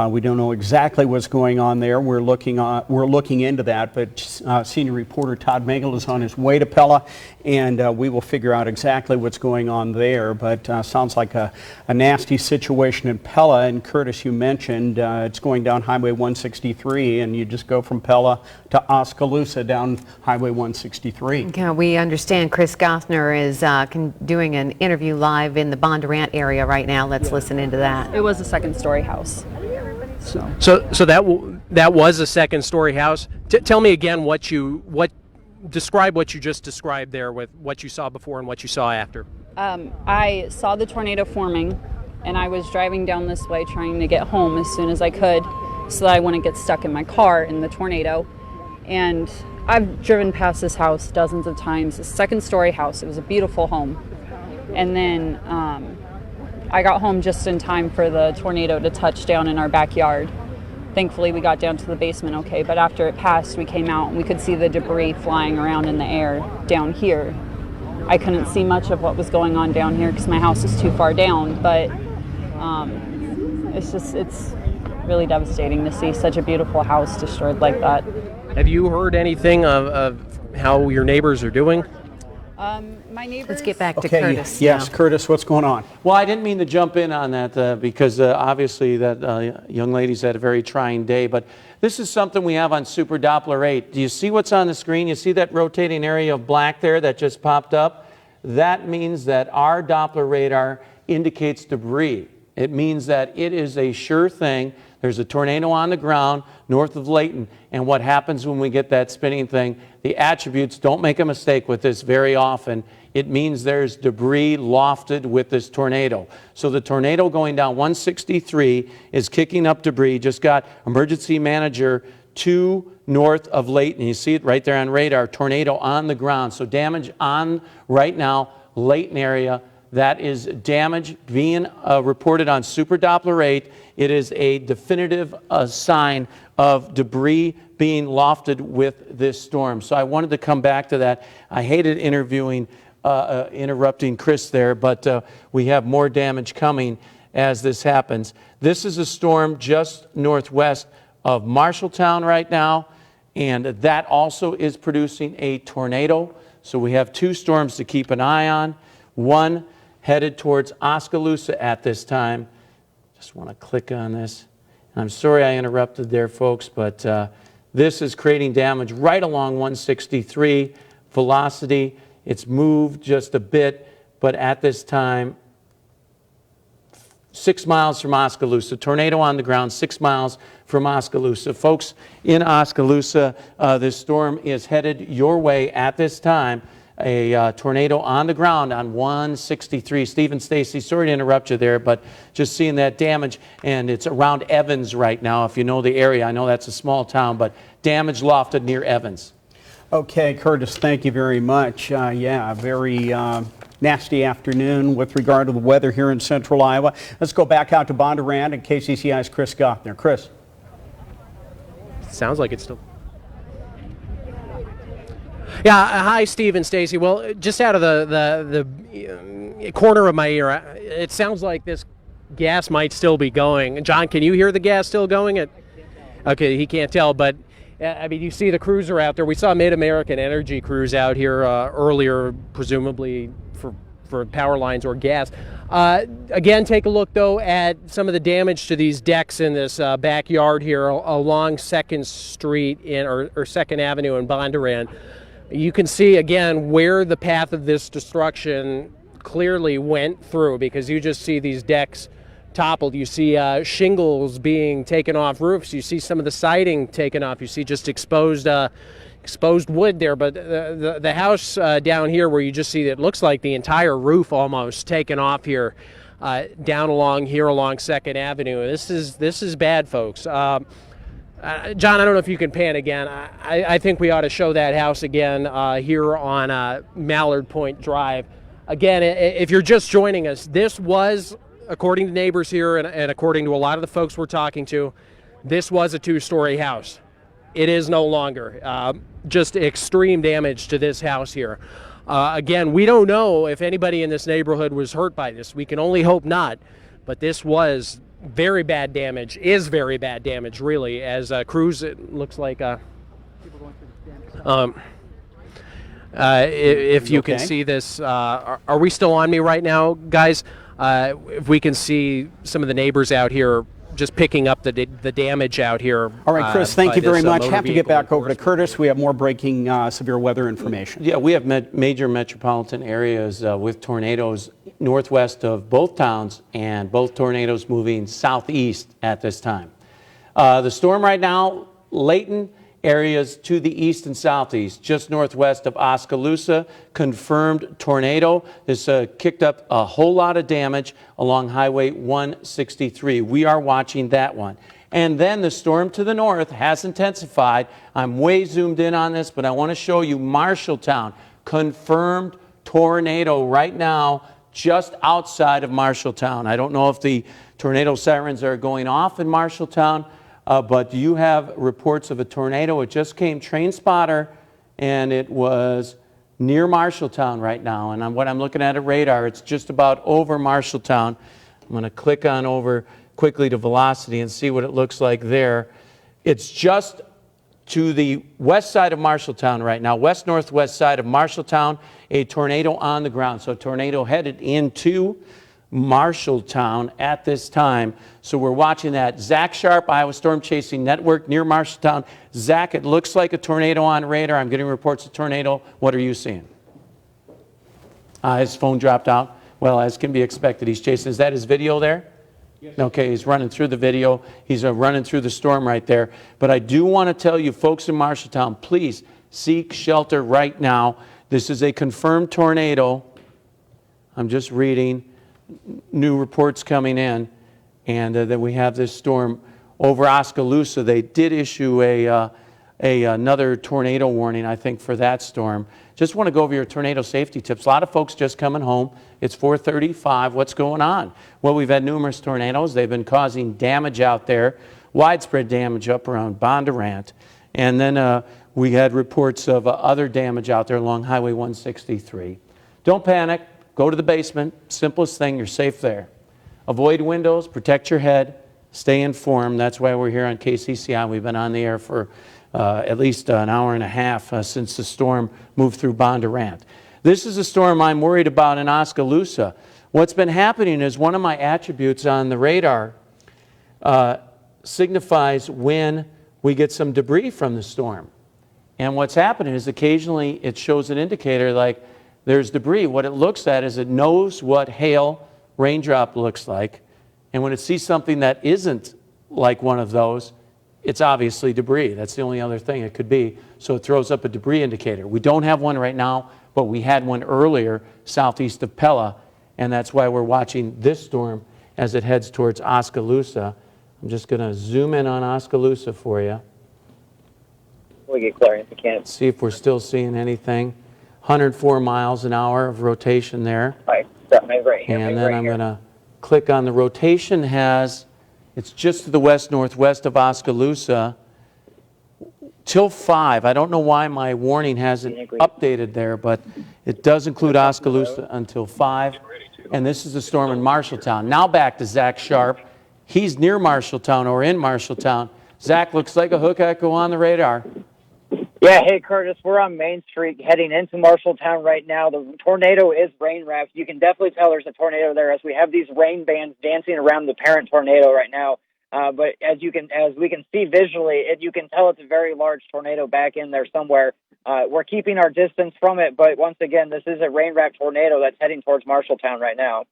We don't know exactly what's going on there. We're looking into that, but senior reporter Todd Magel is on his way to Pella, and we will figure out exactly what's going on there. But sounds like a nasty situation in Pella. And Curtis, you mentioned it's going down Highway 163, and you just go from Pella to Oskaloosa down Highway 163. Yeah, we understand Chris Gothner is doing an interview live in the Bondurant area right now. Let's listen into that. It was a second-story house. So that was a second-story house. Tell me again describe what you just described there with what you saw before and what you saw after. I saw the tornado forming, and I was driving down this way trying to get home as soon as I could so that I wouldn't get stuck in my car in the tornado. And I've driven past this house dozens of times. It's a second-story house. It was a beautiful home. And then I got home just in time for the tornado to touch down in our backyard. Thankfully, we got down to the basement okay, but after it passed, we came out and we could see the debris flying around in the air down here. I couldn't see much of what was going on down here because my house is too far down, but it's really devastating to see such a beautiful house destroyed like that. Have you heard anything of how your neighbors are doing? My neighbors... Let's get back to Okay, Curtis. yes, now. Curtis, what's going on? Well, I didn't mean to jump in on that because obviously that young lady's had a very trying day, but this is something we have on Super Doppler 8. Do you see what's on the screen? You see that rotating area of black there that just popped up? That means that our Doppler radar indicates debris. It means that it is a sure thing. There's a tornado on the ground north of Layton, and what happens when we get that spinning thing, the attributes, don't make a mistake with this very often, it means there's debris lofted with this tornado. So the tornado going down 163 is kicking up debris. Just got emergency manager 2 north of Layton. You see it right there on radar, tornado on the ground. So damage on right now, Layton area. That is damage being reported on Super Doppler 8. It is a definitive sign of debris being lofted with this storm. So I wanted to come back to that. I hated interrupting Chris there, but we have more damage coming as this happens. This is a storm just northwest of Marshalltown right now, and that also is producing a tornado. So we have 2 storms to keep an eye on. One headed towards Oskaloosa at this time. Just want to click on this. And I'm sorry I interrupted there, folks, but this is creating damage right along 163. Velocity, it's moved just a bit, but at this time, 6 miles from Oskaloosa. Tornado on the ground, 6 miles from Oskaloosa. Folks in Oskaloosa, this storm is headed your way at this time. a tornado on the ground on 163. Steve and Stacy, sorry to interrupt you there, but just seeing that damage, and it's around Evans right now. If you know the area, I know that's a small town, but damage lofted near Evans. Okay, Curtis, thank you very much. Yeah, very nasty afternoon with regard to the weather here in central Iowa. Let's go back out to Bondurant and KCCI's Chris Gothner. Chris. Sounds like it's still. Yeah, hi, Steve and Stacy. Well, just out of the corner of my ear, it sounds like this gas might still be going. John, can you hear the gas still going? Okay, he can't tell, but I mean, you see the cruiser out there. We saw Mid-American Energy crews out here earlier, presumably for power lines or gas. Again, take a look, though, at some of the damage to these decks in this backyard here along 2nd Street or 2nd Avenue in Bondurant. You can see, again, where the path of this destruction clearly went through, because you just see these decks toppled. You see shingles being taken off roofs. You see some of the siding taken off. You see just exposed wood there. But the house down here, where you just see it looks like the entire roof almost taken off here, down along 2nd Avenue. This is bad, folks. John, I don't know if you can pan again. I think we ought to show that house again here on Mallard Point Drive. Again, if you're just joining us, this was, according to neighbors here and according to a lot of the folks we're talking to, this was a 2-story house. It is no longer. Just extreme damage to this house here. Again, we don't know if anybody in this neighborhood was hurt by this. We can only hope not. But this was very bad damage, is very bad damage, really, as crews, it looks like, if you can see this, are we still on me right now, guys? If we can see some of the neighbors out here just picking up the damage out here. All right, Chris, thank you very much. Have to get back over to Curtis. We have more breaking severe weather information. Yeah, we have major metropolitan areas with tornadoes northwest of both towns, and both tornadoes moving southeast at this time. The storm right now, Layton, areas to the east and southeast, just northwest of Oskaloosa, confirmed tornado. This kicked up a whole lot of damage along Highway 163. We are watching that one. And then the storm to the north has intensified. I'm way zoomed in on this, but I want to show you Marshalltown. Confirmed tornado right now just outside of Marshalltown. I don't know if the tornado sirens are going off in Marshalltown, but you have reports of a tornado. It just came train spotter, and it was near Marshalltown right now. And what I'm looking at radar, it's just about over Marshalltown. I'm going to click on over quickly to velocity and see what it looks like there. It's just to the west side of Marshalltown right now, west-northwest side of Marshalltown, a tornado on the ground. So a tornado headed into Marshalltown at this time. So we're watching that. Zach Sharp, Iowa Storm Chasing Network near Marshalltown. Zach, it looks like a tornado on radar. I'm getting reports of tornado. What are you seeing? His phone dropped out. Well, as can be expected, he's chasing. Is that his video there? Yes. Okay, he's running through the video. He's running through the storm right there. But I do want to tell you, folks in Marshalltown, please seek shelter right now. This is a confirmed tornado. I'm just reading new reports coming in, and that we have this storm over Oskaloosa. They did issue another tornado warning, I think, for that storm. Just want to go over your tornado safety tips. A lot of folks just coming home. It's 4:35. What's going on? Well, we've had numerous tornadoes. They've been causing damage out there, widespread damage up around Bondurant. And then we had reports of other damage out there along Highway 163. Don't panic. Go to the basement. Simplest thing, you're safe there. Avoid windows, protect your head, stay informed. That's why we're here on KCCI. We've been on the air for at least an hour and a half since the storm moved through Bondurant. This is a storm I'm worried about in Oskaloosa. What's been happening is one of my attributes on the radar signifies when we get some debris from the storm. And what's happening is occasionally it shows an indicator like there's debris. What it looks at is it knows what hail raindrop looks like. And when it sees something that isn't like one of those, it's obviously debris. That's the only other thing it could be. So it throws up a debris indicator. We don't have one right now, but we had one earlier southeast of Pella, and that's why we're watching this storm as it heads towards Oskaloosa. I'm just going to zoom in on Oskaloosa for you. We get clearance, we can't. See if we're still seeing anything. 104 miles an hour of rotation there. Right, that may right here. And then I'm going to click on the rotation it's just to the west-northwest of Oskaloosa till 5. I don't know why my warning hasn't updated there, but it does include Oskaloosa until 5. And this is the storm in Marshalltown. Now back to Zach Sharp. He's near Marshalltown or in Marshalltown. Zach, looks like a hook echo on the radar. Yeah, hey, Curtis, we're on Main Street heading into Marshalltown right now. The tornado is rain wrapped. You can definitely tell there's a tornado there as we have these rain bands dancing around the parent tornado right now. But as we can see visually, you can tell it's a very large tornado back in there somewhere. We're keeping our distance from it, but once again, this is a rain-wrapped tornado that's heading towards Marshalltown right now.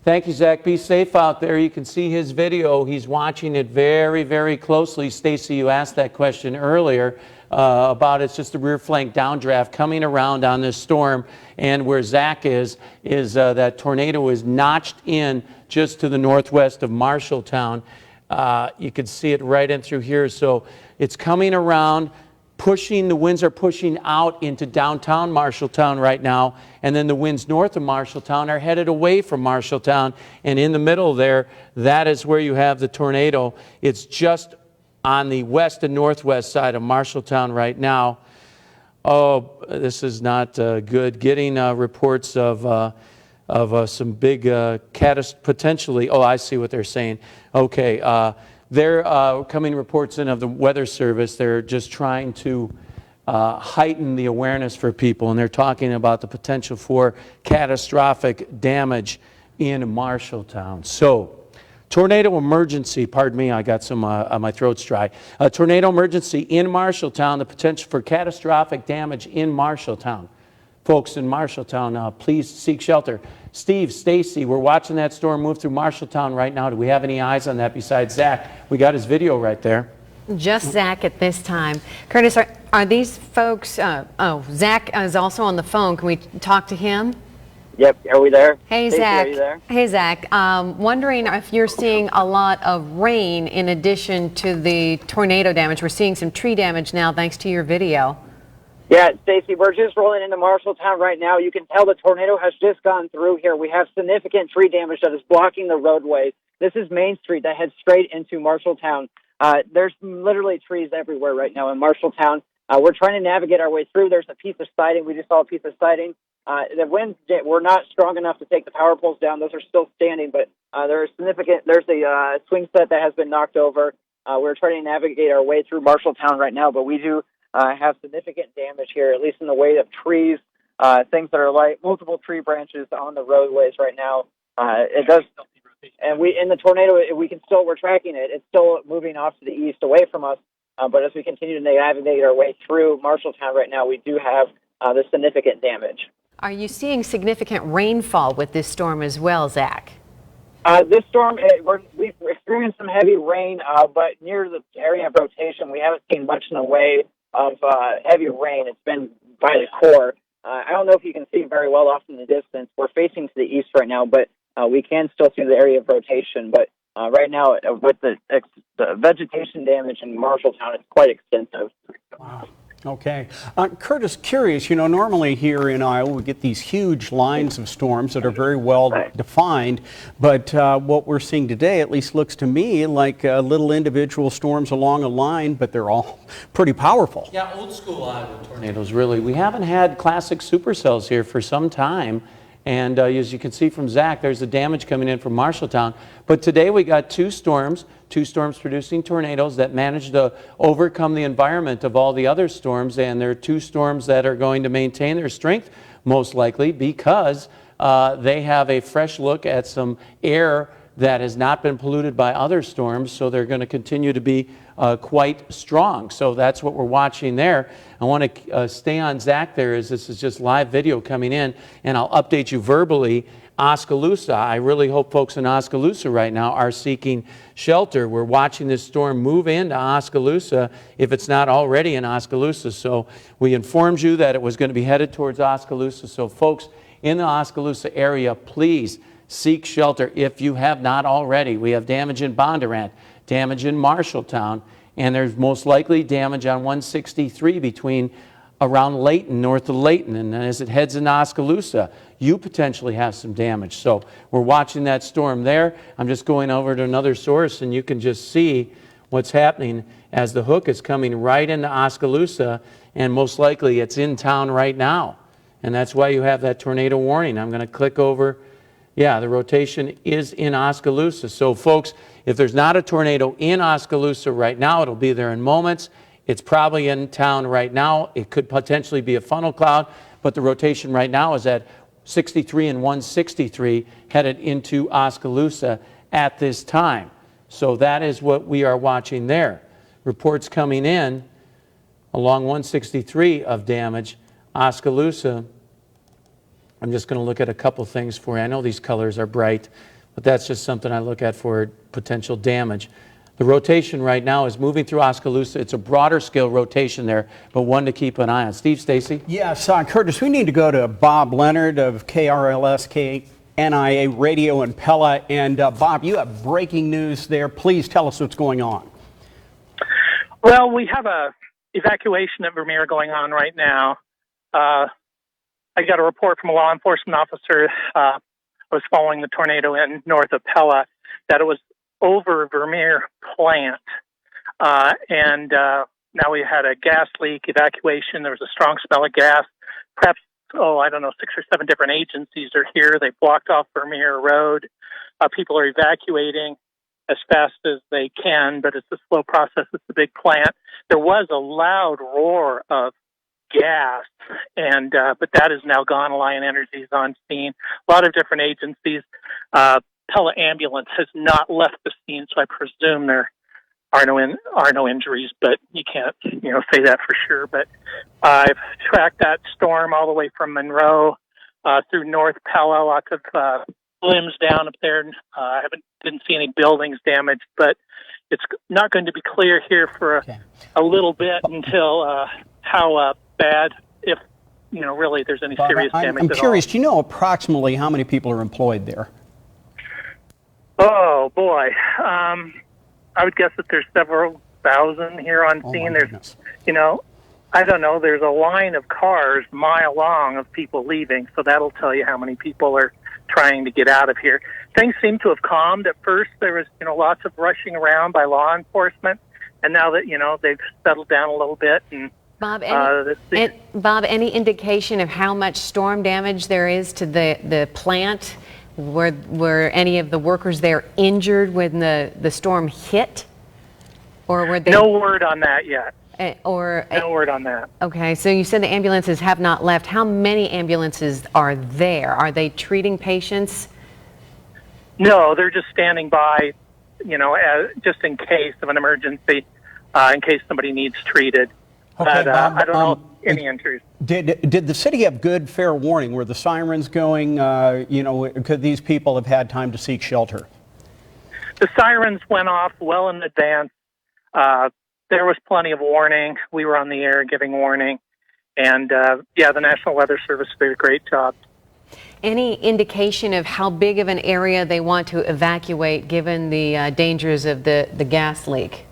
Thank you, Zach. Be safe out there. You can see his video. He's watching it very, very closely. Stacy, you asked that question earlier about it's just a rear flank downdraft coming around on this storm. And where Zach is that tornado is notched in just to the northwest of Marshalltown. You can see it right in through here. So it's coming around. The winds are pushing out into downtown Marshalltown right now, and then the winds north of Marshalltown are headed away from Marshalltown, and in the middle there, that is where you have the tornado. It's just on the west and northwest side of Marshalltown right now. Oh, this is not good. Getting reports of some big potentially, oh, I see what they're saying. Okay, they're coming reports in of the Weather Service. They're just trying to heighten the awareness for people, and they're talking about the potential for catastrophic damage in Marshalltown. So, tornado emergency, pardon me, I got some, my throat's dry. Tornado emergency in Marshalltown, the potential for catastrophic damage in Marshalltown. Folks in Marshalltown, please seek shelter. Steve, Stacy, we're watching that storm move through Marshalltown right now. Do we have any eyes on that besides Zach? We got his video right there. Just Zach at this time. Curtis, are these folks, Zach is also on the phone. Can we talk to him? Yep, are we there? Hey, Stacey, Zach. are you there? Hey, Zach. Wondering if you're seeing a lot of rain in addition to the tornado damage. We're seeing some tree damage now thanks to your video. Yeah, Stacy, we're just rolling into Marshalltown right now. You can tell the tornado has just gone through here. We have significant tree damage that is blocking the roadways. This is Main Street that heads straight into Marshalltown. There's literally trees everywhere right now in Marshalltown. We're trying to navigate our way through. There's a piece of siding. We just saw a piece of siding. The winds were not strong enough to take the power poles down. Those are still standing, but there's a swing set that has been knocked over. We're trying to navigate our way through Marshalltown right now, but we do have significant damage here, at least in the way of trees, things that are like multiple tree branches on the roadways right now. It does, and in the tornado, we're tracking it. It's still moving off to the east away from us, but as we continue to navigate our way through Marshalltown right now, we do have the significant damage. Are you seeing significant rainfall with this storm as well, Zach? This storm, we've experienced some heavy rain, but near the area of rotation, we haven't seen much in the way of heavy rain. It's been by the core. I don't know if you can see very well off in the distance. We're facing to the east right now, but we can still see the area of rotation. But right now, with the vegetation damage in Marshalltown, it's quite extensive. Wow. Okay. Curtis, curious, normally here in Iowa we get these huge lines of storms that are very well defined, but what we're seeing today at least looks to me like little individual storms along a line, but they're all pretty powerful. Yeah, old school Iowa tornadoes, really. We haven't had classic supercells here for some time. And as you can see from Zach, there's the damage coming in from Marshalltown. But today we got two storms producing tornadoes that managed to overcome the environment of all the other storms. And there are two storms that are going to maintain their strength, most likely, because they have a fresh look at some air that has not been polluted by other storms. So they're going to continue to be quite strong. So that's what we're watching there. I want to stay on Zach there, as this is just live video coming in, and I'll update you verbally Oskaloosa. I really hope folks in Oskaloosa right now are seeking shelter. We're watching this storm move into Oskaloosa if it's not already in Oskaloosa. So we informed you that it was going to be headed towards Oskaloosa. So folks in the Oskaloosa area, please seek shelter if you have not already. We have damage in Bondurant, damage in Marshalltown, and there's most likely damage on 163 between around Layton, north of Layton, and then as it heads into Oskaloosa, you potentially have some damage. So we're watching that storm there. I'm just going over to another source, and you can just see what's happening as the hook is coming right into Oskaloosa, and most likely it's in town right now. And that's why you have that tornado warning. I'm going to click over. Yeah, the rotation is in Oskaloosa. So folks, if there's not a tornado in Oskaloosa right now, it'll be there in moments. It's probably in town right now. It could potentially be a funnel cloud, but the rotation right now is at 63 and 163 headed into Oskaloosa at this time. So that is what we are watching there. Reports coming in along 163 of damage. Oskaloosa, I'm just going to look at a couple things for you. I know these colors are bright, but that's just something I look at for potential damage. The rotation right now is moving through Oskaloosa. It's a broader scale rotation there, but one to keep an eye on. Steve, Stacy? Yes, Curtis, we need to go to Bob Leonard of KRLS KNIA Radio in Pella. And Bob, you have breaking news there. Please tell us what's going on. Well, we have a evacuation at Vermeer going on right now. I got a report from a law enforcement officer. I was following the tornado in north of Pella that it was over Vermeer plant. And now we had a gas leak evacuation. There was a strong smell of gas. Perhaps, 6 or 7 different agencies are here. They blocked off Vermeer Road. People are evacuating as fast as they can, but it's a slow process. It's a big plant. There was a loud roar of gas, and but that is now gone. Alliant Energy is on scene. A lot of different agencies. Pella ambulance has not left the scene, so I presume there are no injuries, but you can't say that for sure. But I've tracked that storm all the way from Monroe through North Pella. Lots of limbs down up there. I didn't see any buildings damaged, but it's not going to be clear here for a little bit until how bad, if really there's any serious damage. I'm curious. Do you know approximately how many people are employed there? Oh boy, I would guess that there's several thousand here on scene. There's, I don't know. There's a line of cars mile long of people leaving, so that'll tell you how many people are trying to get out of here. Things seem to have calmed. At first, there was lots of rushing around by law enforcement, and now that they've settled down a little bit. And Bob, any indication of how much storm damage there is to the plant? Were any of the workers there injured when the storm hit? Or were they... No word on that yet. No word on that. Okay, so you said the ambulances have not left. How many ambulances are there? Are they treating patients? No, they're just standing by, just in case of an emergency, in case somebody needs treated. Okay, but Bob, I don't know any injuries. Did the city have good, fair warning? Were the sirens going? Could these people have had time to seek shelter? The sirens went off well in advance. There was plenty of warning. We were on the air giving warning. And, the National Weather Service did a great job. Any indication of how big of an area they want to evacuate given the dangers of the gas leak?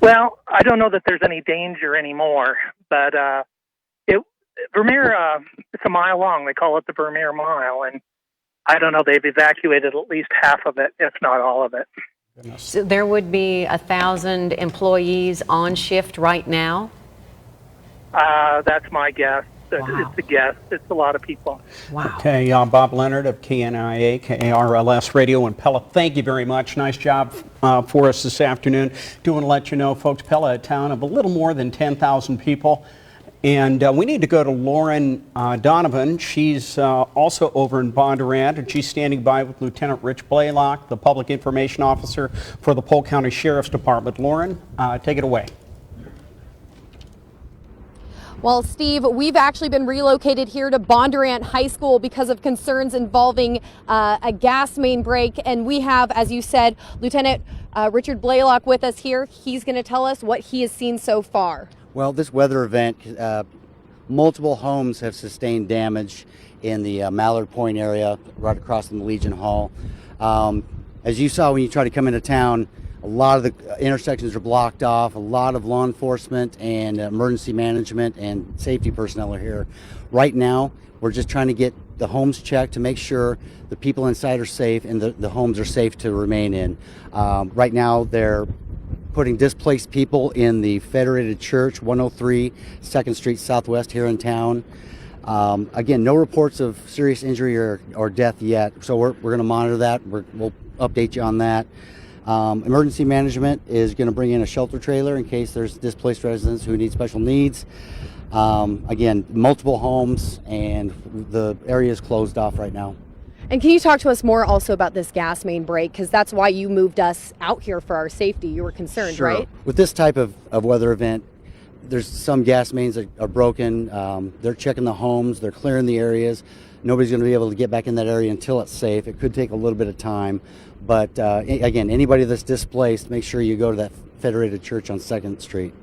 Well, I don't know that there's any danger anymore, but Vermeer, it's a mile long. They call it the Vermeer Mile, and I don't know, they've evacuated at least half of it, if not all of it. So there would be 1,000 employees on shift right now? That's my guess. Wow. It's a guess. It's a lot of people. Wow. Okay, Bob Leonard of KNIA, KRLS Radio in Pella, thank you very much. Nice job for us this afternoon. Do want to let you know, folks, Pella, a town of a little more than 10,000 people. And we need to go to Lauren Donovan. She's also over in Bondurant, and she's standing by with Lieutenant Rich Blaylock, the Public Information Officer for the Polk County Sheriff's Department. Lauren, take it away. Well, Steve, we've actually been relocated here to Bondurant High School because of concerns involving a gas main break. And we have, as you said, Lieutenant Richard Blaylock with us here. He's going to tell us what he has seen so far. Well, this weather event, multiple homes have sustained damage in the Mallard Point area, right across from the Legion Hall. As you saw when you tried to come into town, a lot of the intersections are blocked off. A lot of law enforcement and emergency management and safety personnel are here. Right now, we're just trying to get the homes checked to make sure the people inside are safe and the homes are safe to remain in. Right now, they're putting displaced people in the Federated Church, 103 2nd Street Southwest here in town. Again, no reports of serious injury or death yet, so we're going to monitor that. We'll update you on that. Emergency management is going to bring in a shelter trailer in case there's displaced residents who need special needs. Again, multiple homes, and the area is closed off right now. And can you talk to us more also about this gas main break? Because that's why you moved us out here for our safety. You were concerned, Sure. right? With this type of weather event, there's some gas mains that are broken. They're checking the homes. They're clearing the areas. Nobody's going to be able to get back in that area until it's safe. It could take a little bit of time. But again, anybody that's displaced, make sure you go to that Federated Church on 2nd Street.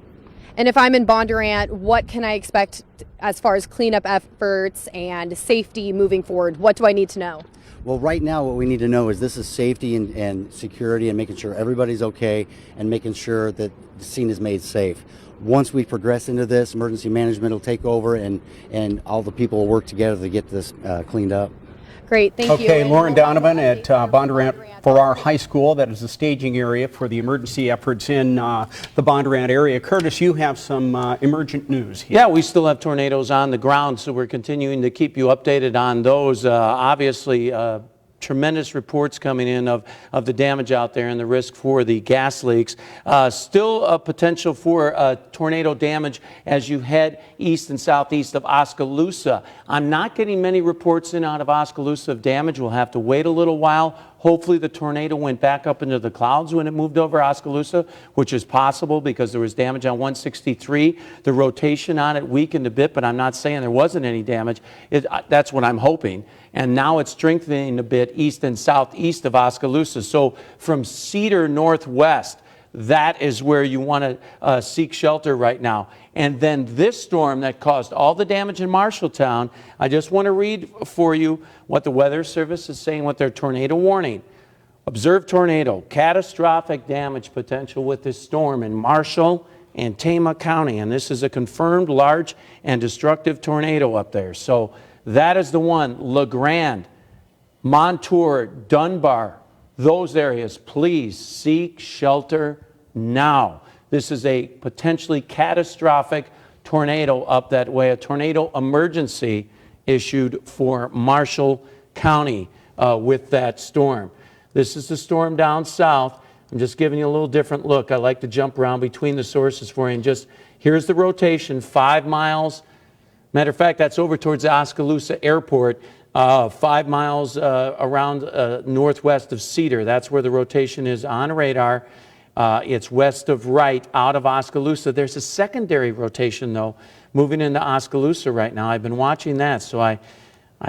And if I'm in Bondurant, what can I expect as far as cleanup efforts and safety moving forward? What do I need to know? Well, right now what we need to know is this is safety and security and making sure everybody's okay and making sure that the scene is made safe. Once we progress into this, emergency management will take over and all the people will work together to get this cleaned up. Great, thank you. Okay, Lauren Donovan at Bondurant for our high school. That is the staging area for the emergency efforts in the Bondurant area. Curtis, you have some emergent news here. Yeah, we still have tornadoes on the ground, so we're continuing to keep you updated on those. Obviously, tremendous reports coming in of the damage out there and the risk for the gas leaks. Still a potential for tornado damage as you head east and southeast of Oskaloosa. I'm not getting many reports in out of Oskaloosa of damage. We'll have to wait a little while. Hopefully the tornado went back up into the clouds when it moved over Oskaloosa, which is possible because there was damage on 163. The rotation on it weakened a bit, but I'm not saying there wasn't any damage. That's what I'm hoping. And now it's strengthening a bit east and southeast of Oskaloosa. So from Cedar northwest, that is where you want to seek shelter right now. And then this storm that caused all the damage in Marshalltown, I just want to read for you what the Weather Service is saying with their tornado warning. Observed tornado, catastrophic damage potential with this storm in Marshall and Tama County. And this is a confirmed large and destructive tornado up there. So that is the one. LeGrand, Montour, Dunbar, those areas, please seek shelter now. This is a potentially catastrophic tornado up that way, a tornado emergency issued for Marshall County with that storm. This is the storm down south. I'm just giving you a little different look. I like to jump around between the sources for you. And just here's the rotation, 5 miles. Matter of fact, that's over towards the Oskaloosa Airport, 5 miles around northwest of Cedar. That's where the rotation is on radar. It's west of Wright, out of Oskaloosa. There's a secondary rotation, though, moving into Oskaloosa right now. I've been watching that, so I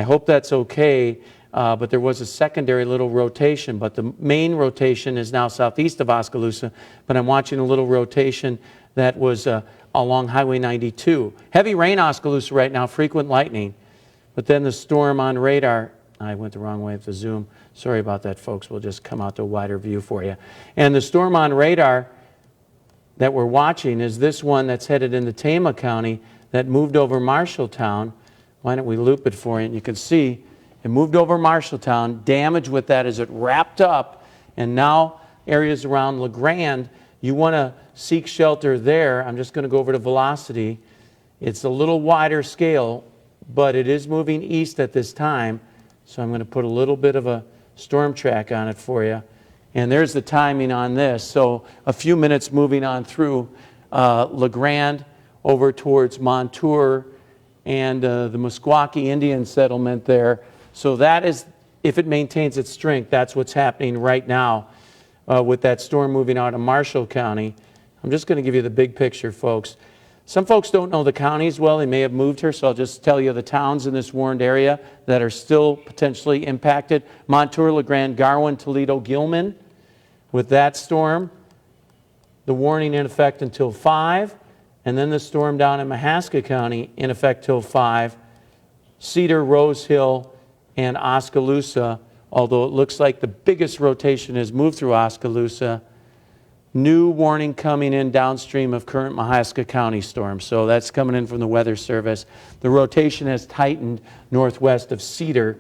hope that's okay. But there was a secondary little rotation. But the main rotation is now southeast of Oskaloosa. But I'm watching a little rotation that was along Highway 92. Heavy rain, Oskaloosa right now, frequent lightning. But then the storm on radar, I went the wrong way with the zoom. Sorry about that, folks. We'll just come out to a wider view for you. And the storm on radar that we're watching is this one that's headed into Tama County that moved over Marshalltown. Why don't we loop it for you? And you can see it moved over Marshalltown. Damage with that as it wrapped up. And now areas around LeGrand, you want to seek shelter there. I'm just going to go over to velocity. It's a little wider scale, but it is moving east at this time. So I'm going to put a little bit of a storm track on it for you. And there's the timing on this. So a few minutes moving on through LeGrand over towards Montour and the Meskwaki Indian settlement there. So that is, if it maintains its strength, that's what's happening right now with that storm moving out of Marshall County. I'm just going to give you the big picture, folks. Some folks don't know the counties well. They may have moved here, so I'll just tell you the towns in this warned area that are still potentially impacted. Montour, LeGrand, Garwin, Toledo, Gilman. With that storm, the warning in effect until 5, and then the storm down in Mahaska County in effect till 5. Cedar, Rose Hill, and Oskaloosa, although it looks like the biggest rotation has moved through Oskaloosa. New warning coming in downstream of current Mahaska County storm. So that's coming in from the Weather Service. The rotation has tightened northwest of Cedar,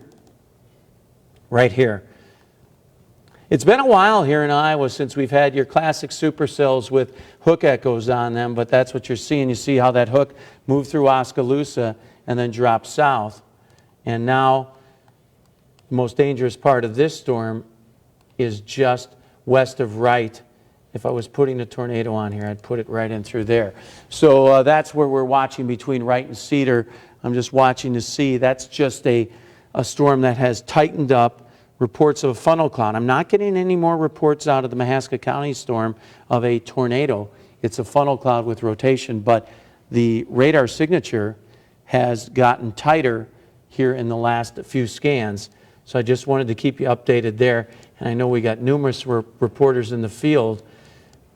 right here. It's been a while here in Iowa since we've had your classic supercells with hook echoes on them, but that's what you're seeing. You see how that hook moved through Oskaloosa and then dropped south. And now the most dangerous part of this storm is just west of Wright. If I was putting a tornado on here, I'd put it right in through there. So that's where we're watching between Wright and Cedar. I'm just watching to see. That's just a storm that has tightened up. Reports of a funnel cloud. I'm not getting any more reports out of the Mahaska County storm of a tornado. It's a funnel cloud with rotation, but the radar signature has gotten tighter here in the last few scans. So I just wanted to keep you updated there. And I know we got numerous reporters in the field.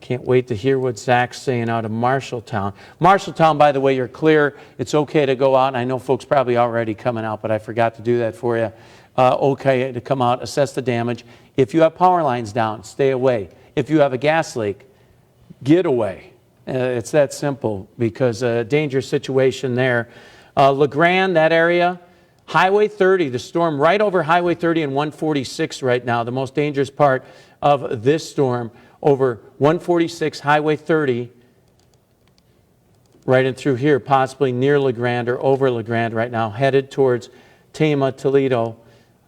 Can't wait to hear what Zach's saying out of Marshalltown. Marshalltown, by the way, you're clear. It's okay to go out. I know folks probably already coming out, but I forgot to do that for you. Okay to come out, assess the damage. If you have power lines down, stay away. If you have a gas leak, get away. It's that simple because a dangerous situation there. LeGrand, that area, Highway 30, the storm right over Highway 30 and 146 right now, the most dangerous part of this storm over 146, Highway 30, right in through here, possibly near LeGrand or over LeGrand right now, headed towards Tama, Toledo.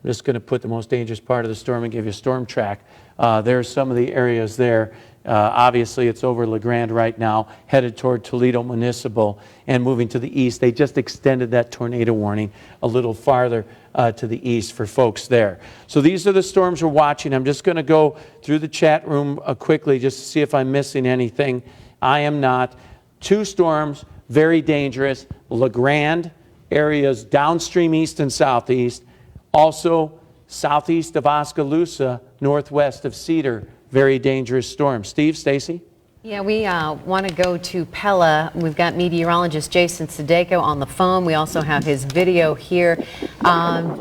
I'm just going to put the most dangerous part of the storm and give you a storm track. There's some of the areas there. Obviously, it's over LeGrand right now, headed toward Toledo Municipal and moving to the east. They just extended that tornado warning a little farther to the east for folks there. So these are the storms we're watching. I'm just going to go through the chat room quickly just to see if I'm missing anything. I am not. 2 storms, very dangerous. LeGrand areas downstream east and southeast. Also southeast of Oskaloosa, northwest of Cedar. Very dangerous storm. Steve, Stacy? Yeah, we want to go to Pella. We've got meteorologist Jason Sudeiko on the phone. We also have his video here.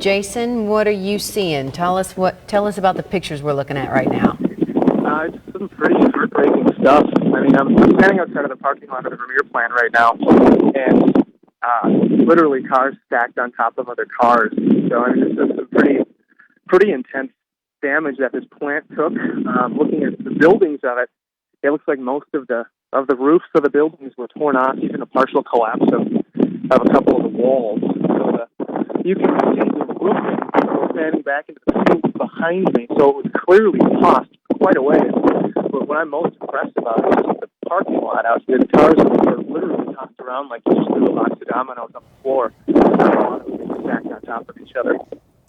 Jason, what are you seeing? Tell us about the pictures we're looking at right now. It's some pretty heartbreaking stuff. I mean, I'm standing outside of the parking lot of the Vermeer plant right now, and literally cars stacked on top of other cars. So I mean, it's just some pretty intense damage that this plant took. Looking at the buildings of it, it looks like most of the roofs of the buildings were torn off, even a partial collapse of a couple of the walls. So you can see the roofing standing back into the field behind me, so it was clearly tossed quite a ways. But what I'm most impressed about is just the parking lot out here. The cars were literally tossed around like you just threw a box of dominoes on the floor. A lot of them stacked on top of each other.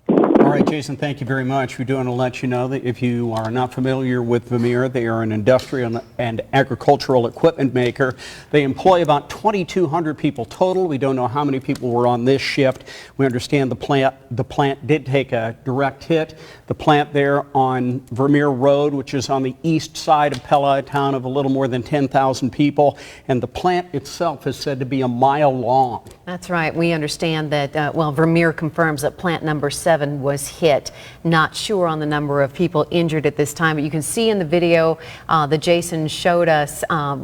All right, Jason, thank you very much. We do want to let you know that if you are not familiar with Vermeer, they are an industrial and agricultural equipment maker. They employ about 2,200 people total. We don't know how many people were on this shift. We understand the plant did take a direct hit. The plant there on Vermeer Road, which is on the east side of Pella, a town of a little more than 10,000 people, and the plant itself is said to be a mile long. That's right. We understand that, Vermeer confirms that plant number 7 was hit. Not sure on the number of people injured at this time, but you can see in the video that Jason showed us,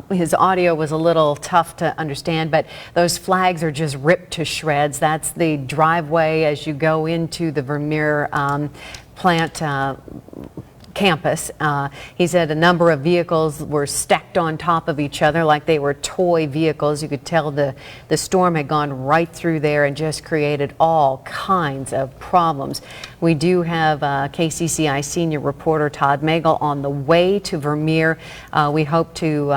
his audio was a little tough to understand, but those flags are just ripped to shreds. That's the driveway as you go into the Vermeer plant campus. He said a number of vehicles were stacked on top of each other like they were toy vehicles. You could tell the storm had gone right through there and just created all kinds of problems. We do have KCCI senior reporter Todd Magel on the way to Vermeer. We hope to,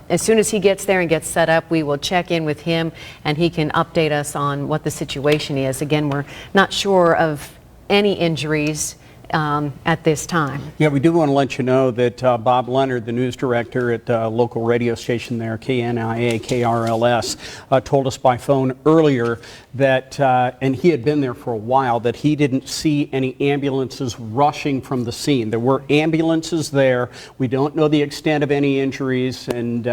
as soon as he gets there and gets set up, we will check in with him and he can update us on what the situation is. Again, we're not sure of any injuries at this time. Yeah, we do want to let you know that Bob Leonard, the news director at local radio station there, KNIA, KRLS, told us by phone earlier that, and he had been there for a while, that he didn't see any ambulances rushing from the scene. There were ambulances there. We don't know the extent of any injuries, and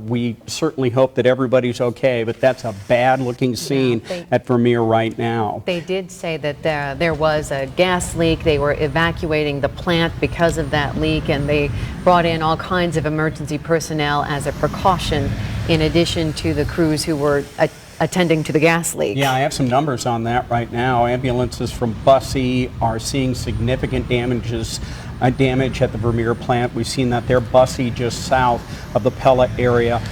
we certainly hope that everybody's okay, but that's a bad-looking scene at Vermeer right now. They did say that there was a gas leak. They were evacuating the plant because of that leak, and they brought in all kinds of emergency personnel as a precaution in addition to the crews who were attending to the gas leak. Yeah, I have some numbers on that right now. Ambulances from Bussey are seeing significant damage at the Vermeer plant. We've seen that there. Bussey just south of the Pella area.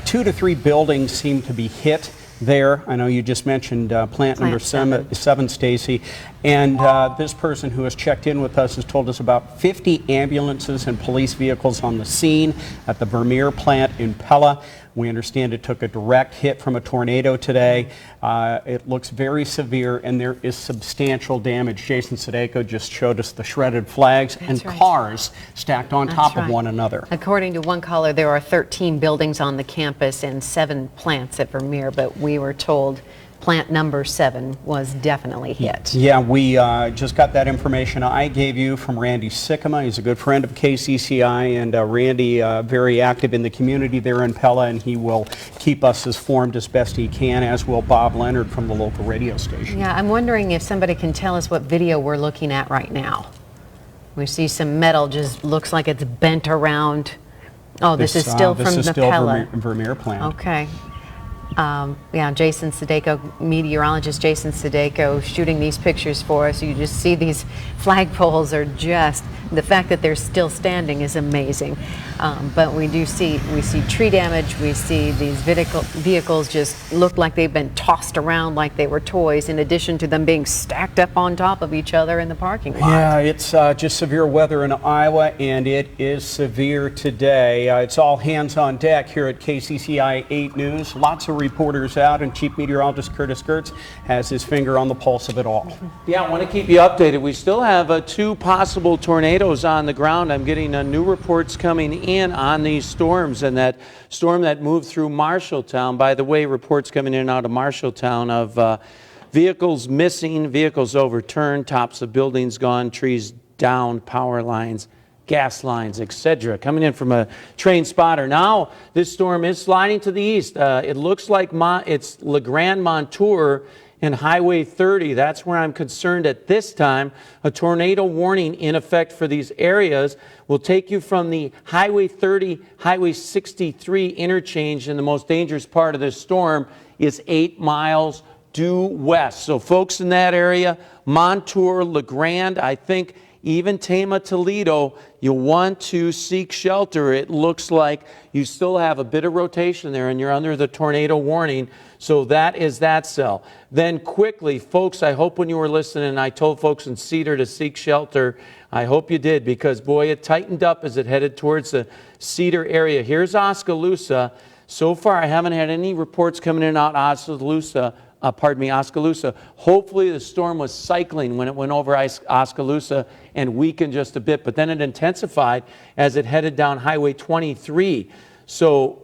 2 to 3 buildings seem to be hit there. I know you just mentioned plant number 7, Stacy. And this person who has checked in with us has told us about 50 ambulances and police vehicles on the scene at the Vermeer plant in Pella. We understand it took a direct hit from a tornado today. It looks very severe, and there is substantial damage. Jason Sudeiko just showed us the shredded flags and cars stacked on top of one another. According to one caller, there are 13 buildings on the campus and 7 plants at Vermeer, but we were told plant number 7 was definitely hit. Yeah, we just got that information I gave you from Randy Sikkema. He's a good friend of KCCI, and Randy very active in the community there in Pella, and he will keep us informed as best he can, as will Bob Leonard from the local radio station. Yeah, I'm wondering if somebody can tell us what video we're looking at right now. We see some metal, just looks like it's bent around. Oh, this is still from the Pella. Vermeer plant. Okay. Yeah, Jason Sudeiko, meteorologist Jason Sudeiko, shooting these pictures for us. You just see these flagpoles are just, the fact that they're still standing is amazing. But we see tree damage. We see these vehicles just look like they've been tossed around like they were toys, in addition to them being stacked up on top of each other in the parking lot. Yeah, it's just severe weather in Iowa, and it is severe today. It's all hands on deck here at KCCI 8 News. Lots of reporters out, and Chief Meteorologist Curtis Gertz has his finger on the pulse of it all. Yeah, I want to keep you updated. We still have 2 possible tornadoes on the ground. I'm getting new reports coming in on these storms, and that storm that moved through Marshalltown. By the way, reports coming in and out of Marshalltown of vehicles missing, vehicles overturned, tops of buildings gone, trees down, power lines, gas lines, etc. Coming in from a train spotter. Now, this storm is sliding to the east. It looks like it's Le Grand Montour and Highway 30. That's where I'm concerned at this time. A tornado warning in effect for these areas will take you from the Highway 30, Highway 63 interchange, and the most dangerous part of this storm is 8 miles due west. So folks in that area, Montour, Le Grand, I think even Tama, Toledo, you want to seek shelter. It looks like you still have a bit of rotation there, and you're under the tornado warning. So that is that cell. Then quickly, folks, I hope when you were listening, I told folks in Cedar to seek shelter. I hope you did, because boy, it tightened up as it headed towards the Cedar area. Here's Oskaloosa. So far, I haven't had any reports coming in and out Oskaloosa. Oskaloosa. Hopefully the storm was cycling when it went over Oskaloosa and weakened just a bit, but then it intensified as it headed down Highway 23. So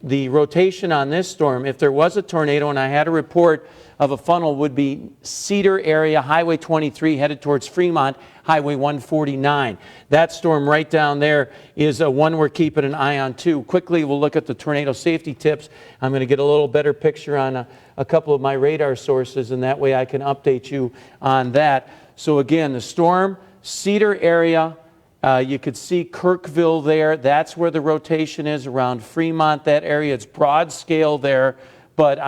the rotation on this storm, if there was a tornado and I had a report of a funnel, would be Cedar area, Highway 23 headed towards Fremont, Highway 149. That storm right down there is one we're keeping an eye on too. Quickly, we'll look at the tornado safety tips. I'm going to get a little better picture on a couple of my radar sources, and that way I can update you on that. So again, the storm, Cedar area, you could see Kirkville there. That's where the rotation is, around Fremont, that area. It's broad scale there, but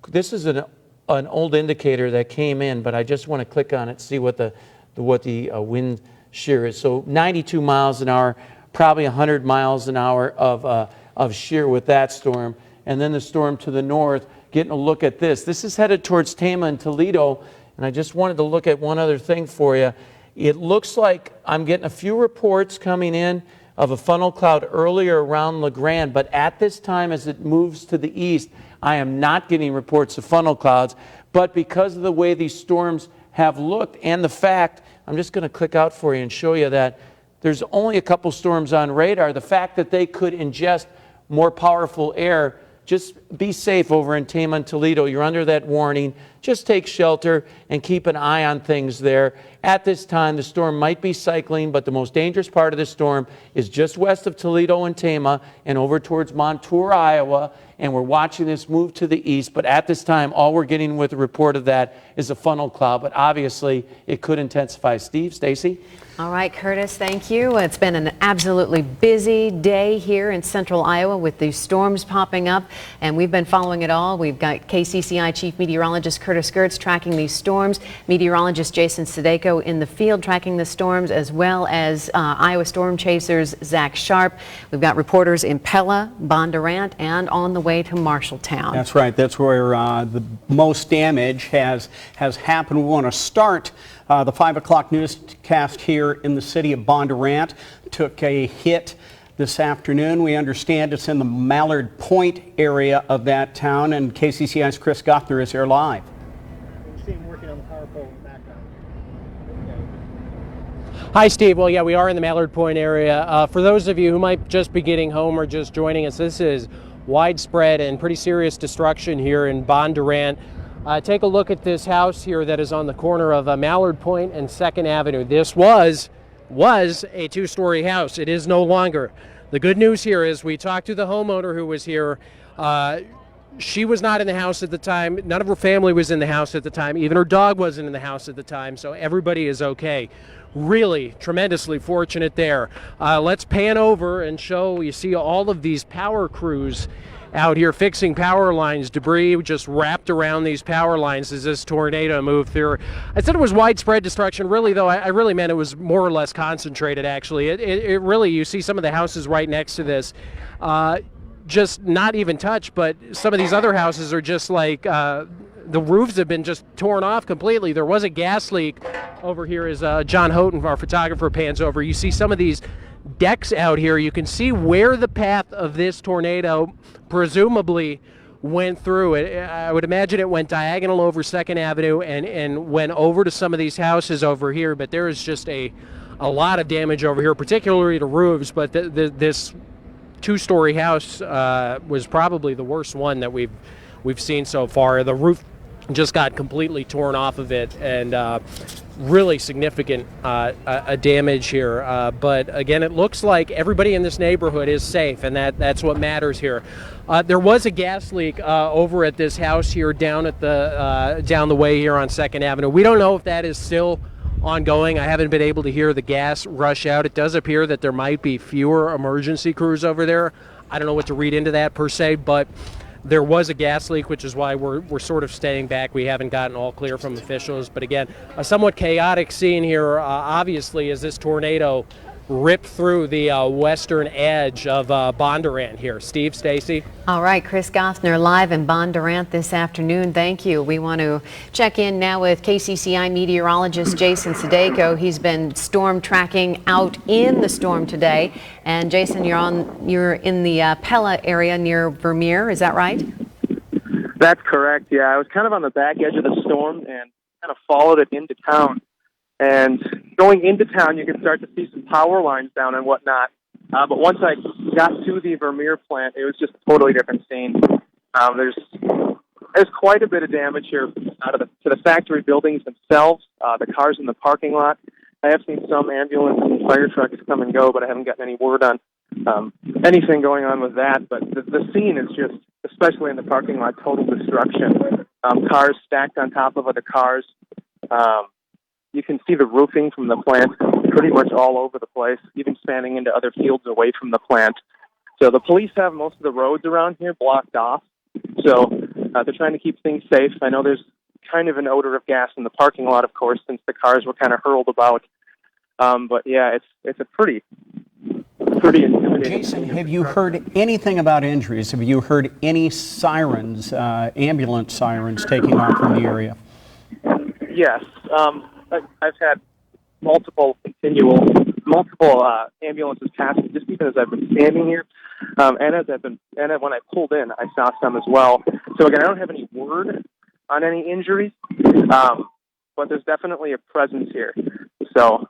this is an old indicator that came in, but I just want to click on it, see what the wind shear is. So 92 miles an hour, probably 100 miles an hour of shear with that storm. And then the storm to the north, getting a look at this. This is headed towards Tama and Toledo, and I just wanted to look at one other thing for you. It looks like I'm getting a few reports coming in of a funnel cloud earlier around Le Grand, but at this time as it moves to the east, I am not getting reports of funnel clouds. But because of the way these storms have looked and the fact I'm just going to click out for you and show you that there's only a couple storms on radar. The fact that they could ingest more powerful air, just be safe over in Tama and Toledo. You're under that warning. Just take shelter and keep an eye on things there. At this time, the storm might be cycling, but the most dangerous part of the storm is just west of Toledo and Tama and over towards Monroe, Iowa. And we're watching this move to the east. But at this time, all we're getting with a report of that is a funnel cloud. But obviously, it could intensify. Steve, Stacy? All right, Curtis, thank you. It's been an absolutely busy day here in central Iowa with these storms popping up, and we've been following it all. We've got KCCI Chief Meteorologist Curtis Gertz tracking these storms, meteorologist Jason Sudeiko in the field tracking the storms, as well as Iowa Storm Chasers Zach Sharp. We've got reporters in Pella, Bondurant, and on the way to Marshalltown. That's right. That's where the most damage has happened. We want to start the 5 o'clock newscast here in the city of Bondurant. Took a hit this afternoon. We understand it's in the Mallard Point area of that town, and KCCI's Chris Gothner is there live. Hi, Steve. Well, yeah, we are in the Mallard Point area. For those of you who might just be getting home or just joining us, this is widespread and pretty serious destruction here in Bondurant. Take a look at this house here that is on the corner of Mallard Point and 2nd Avenue. This was a two-story house. It is no longer. The good news here is we talked to the homeowner who was here. She was not in the house at the time. None of her family was in the house at the time. Even her dog wasn't in the house at the time, so everybody is okay. Really tremendously fortunate there. Let's pan over and show, you see all of these power crews out here fixing power lines. Debris just wrapped around these power lines as this tornado moved through. I said it was widespread destruction. Really, though, I really meant it was more or less concentrated, actually. It really, you see some of the houses right next to this, just not even touched, but some of these other houses are just like, the roofs have been just torn off completely. There was a gas leak over here as John Houghton, our photographer, pans over. You see some of these decks out here. You can see where the path of this tornado presumably went through. I would imagine it went diagonal over 2nd Avenue and went over to some of these houses over here, but there is just a lot of damage over here, particularly the roofs, but this two-story house was probably the worst one that we've seen so far. The roof just got completely torn off of it, and really significant damage here. But again, it looks like everybody in this neighborhood is safe, and that's what matters here. There was a gas leak over at this house here down at down the way here on 2nd Avenue. We don't know if that is still ongoing. I haven't been able to hear the gas rush out. It does appear that there might be fewer emergency crews over there. I don't know what to read into that per se, but there was a gas leak, which is why we're sort of staying back. We haven't gotten all clear from officials. But again, a somewhat chaotic scene here, obviously, as this tornado ripped through the western edge of Bondurant here. Steve, Stacy? All right, Chris Gothner live in Bondurant this afternoon. Thank you. We want to check in now with KCCI meteorologist Jason Sudeiko. He's been storm tracking out in the storm today. And Jason, you're in the Pella area near Vermeer. Is that right? That's correct. Yeah, I was kind of on the back edge of the storm and kind of followed it into town. And going into town, you can start to see some power lines down and whatnot. But once I got to the Vermeer plant, it was just a totally different scene. There's quite a bit of damage here to the factory buildings themselves, the cars in the parking lot. I have seen some ambulance and fire trucks come and go, but I haven't gotten any word on anything going on with that. But the scene is just, especially in the parking lot, total destruction. Cars stacked on top of other cars. You can see the roofing from the plant pretty much all over the place, even spanning into other fields away from the plant. So the police have most of the roads around here blocked off. So they're trying to keep things safe. I know there's kind of an odor of gas in the parking lot, of course, since the cars were kind of hurled about. But yeah, it's a pretty intimidating. Jason, have you heard anything about injuries? Have you heard any sirens, ambulance sirens taking off from the area? Yes. I've had multiple ambulances passing just even as I've been standing here, and when I pulled in, I saw some as well. So again, I don't have any word on any injuries, but there's definitely a presence here. The So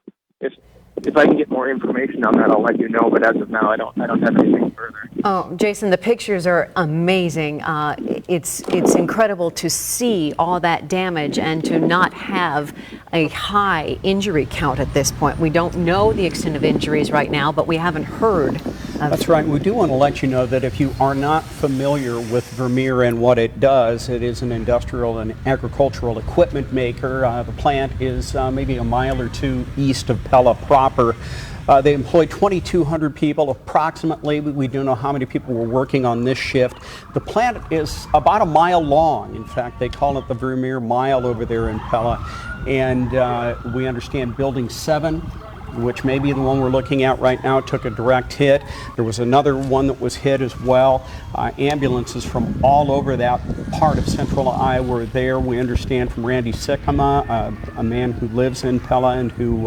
if I can get more information on that, I'll let you know. But as of now, I don't have anything further. Oh, Jason, the pictures are amazing. It's incredible to see all that damage and to not have a high injury count at this point. We don't know the extent of injuries right now, but we haven't heard. That's right. We do want to let you know that if you are not familiar with Vermeer and what it does, it is an industrial and agricultural equipment maker. The plant is maybe a mile or two east of Pella proper. They employ 2,200 people approximately. We don't know how many people were working on this shift. The plant is about a mile long. In fact, they call it the Vermeer Mile over there in Pella. And we understand Building 7, which may be the one we're looking at right now, took a direct hit. There was another one that was hit as well. Ambulances from all over that part of central Iowa were there. We understand from Randy Sikama, a man who lives in Pella and who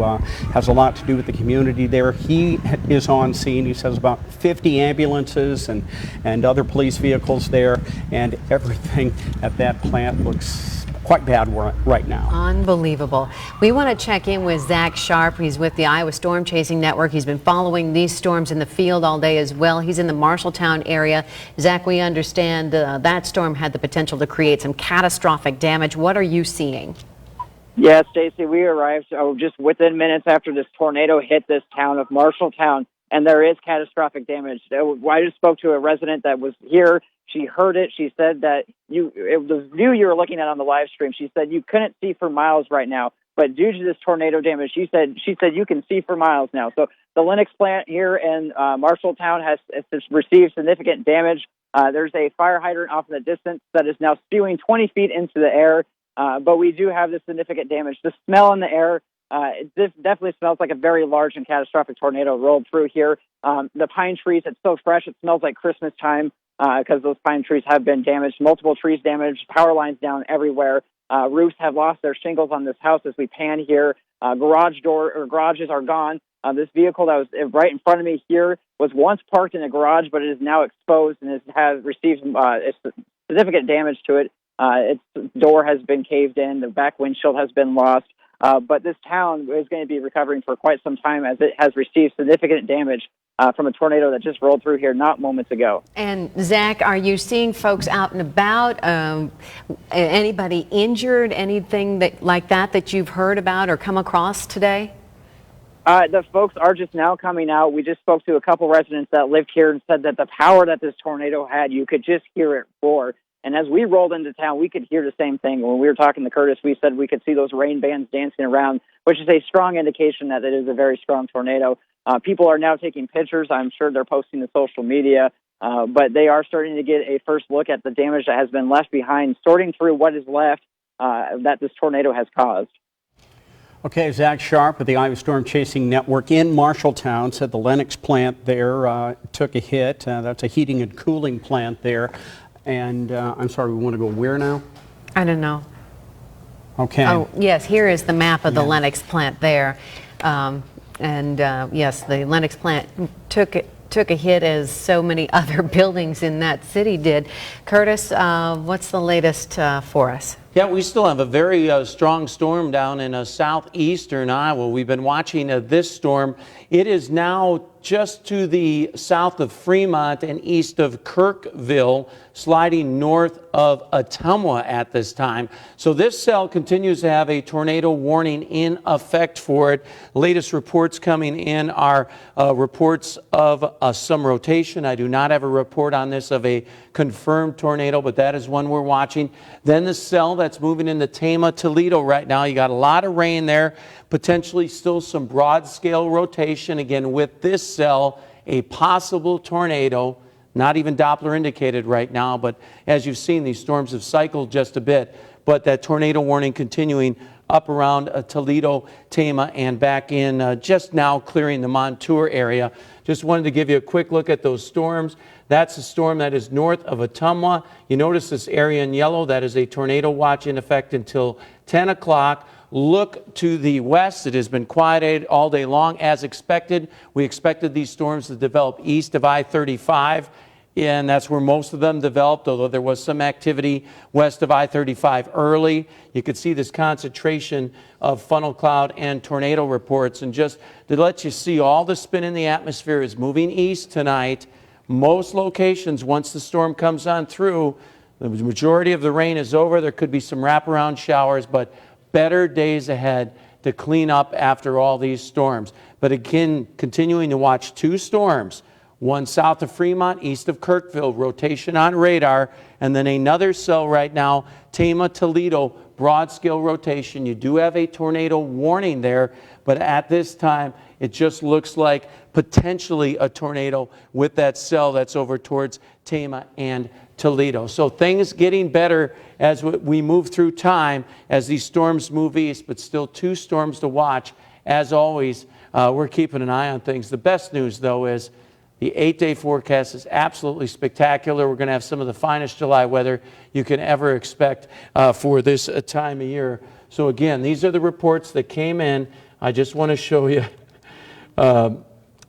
has a lot to do with the community there. He is on scene. He says about 50 ambulances and other police vehicles there, and everything at that plant looks quite bad right now. Unbelievable. We want to check in with Zach Sharp. He's with the Iowa Storm Chasing Network. He's been following these storms in the field all day as well. He's in the Marshalltown area. Zach, we understand that storm had the potential to create some catastrophic damage. What are you seeing? Yeah, Stacy, we arrived just within minutes after this tornado hit this town of Marshalltown, and there is catastrophic damage. I just spoke to a resident that was here. She heard it. She said that the view you were looking at on the live stream, she said you couldn't see for miles right now. But due to this tornado damage, she said you can see for miles now. So the Lennox plant here in Marshalltown has received significant damage. There's a fire hydrant off in the distance that is now spewing 20 feet into the air. But we do have this significant damage. The smell in the air, this definitely smells like a very large and catastrophic tornado rolled through here. The pine trees, it's so fresh, it smells like Christmas time. Because those pine trees have been damaged, multiple trees damaged, power lines down everywhere. Roofs have lost their shingles on this house as we pan here. Garages are gone. This vehicle that was right in front of me here was once parked in a garage, but it is now exposed and has received significant damage to it. Its door has been caved in. The back windshield has been lost. But this town is going to be recovering for quite some time as it has received significant damage from a tornado that just rolled through here not moments ago. And Zach, are you seeing folks out and about? Anybody injured? Anything like that you've heard about or come across today? The folks are just now coming out. We just spoke to a couple residents that lived here and said that the power that this tornado had, you could just hear it roar. And as we rolled into town, we could hear the same thing. When we were talking to Curtis, we said we could see those rain bands dancing around, which is a strong indication that it is a very strong tornado. People are now taking pictures. I'm sure they're posting to social media, but they are starting to get a first look at the damage that has been left behind, sorting through what is left that this tornado has caused. Okay, Zach Sharp of the Iowa Storm Chasing Network in Marshalltown said the Lennox plant there took a hit. That's a heating and cooling plant there. And I'm sorry, we want to go where now? I don't know. Okay. Oh, yes, here is the map of the Lennox plant there. Yes, the Lennox plant took a hit as so many other buildings in that city did. Curtis, what's the latest for us? Yeah, we still have a very strong storm down in southeastern Iowa. We've been watching this storm. It is now just to the south of Fremont and east of Kirkville, sliding north of Ottumwa at this time. So this cell continues to have a tornado warning in effect for it. Latest reports coming in are reports of some rotation. I do not have a report on this of a confirmed tornado, but that is one we're watching. Then the cell that's moving into Tama, Toledo right now. You got a lot of rain there, potentially still some broad scale rotation. Again, with this cell, a possible tornado, not even Doppler indicated right now, but as you've seen, these storms have cycled just a bit, but that tornado warning continuing up around Toledo, Tama, and back in just now clearing the Montour area. Just wanted to give you a quick look at those storms. That's a storm that is north of Ottumwa. You notice this area in yellow, that is a tornado watch in effect until 10 o'clock. Look to the west. It has been quieted all day long as expected. We expected these storms to develop east of I-35. and that's where most of them developed, although there was some activity west of I-35 early. You could see this concentration of funnel cloud and tornado reports. And just to let you see, all the spin in the atmosphere is moving east tonight. Most locations, once the storm comes on through, the majority of the rain is over. There could be some wraparound showers, but better days ahead to clean up after all these storms. But again, continuing to watch two storms, one south of Fremont, east of Kirkville, rotation on radar, and then another cell right now, Tama, Toledo, broad scale rotation. You do have a tornado warning there, but at this time, it just looks like potentially a tornado with that cell that's over towards Tama and Toledo. So things getting better as we move through time as these storms move east, but still two storms to watch. As always, we're keeping an eye on things. The best news, though, is the 8-day forecast is absolutely spectacular. We're going to have some of the finest July weather you can ever expect for this time of year. So again, these are the reports that came in. I just want to show you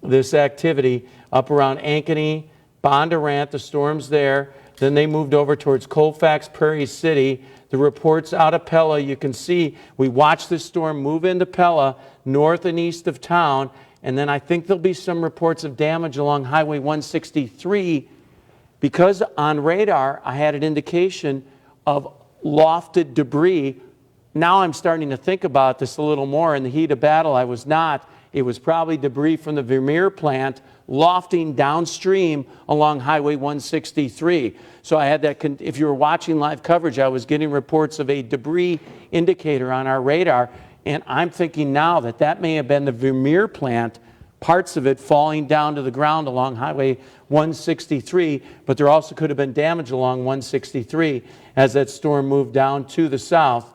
this activity up around Ankeny, Bondurant, the storms there. Then they moved over towards Colfax, Prairie City. The reports out of Pella, you can see we watched this storm move into Pella, north and east of town. And then I think there'll be some reports of damage along Highway 163 because on radar I had an indication of lofted debris. Now I'm starting to think about this a little more. In the heat of battle, I was not. It was probably debris from the Vermeer plant lofting downstream along Highway 163. So I had that, if you were watching live coverage, I was getting reports of a debris indicator on our radar. And I'm thinking now that that may have been the Vermeer plant, parts of it falling down to the ground along Highway 163, but there also could have been damage along 163 as that storm moved down to the south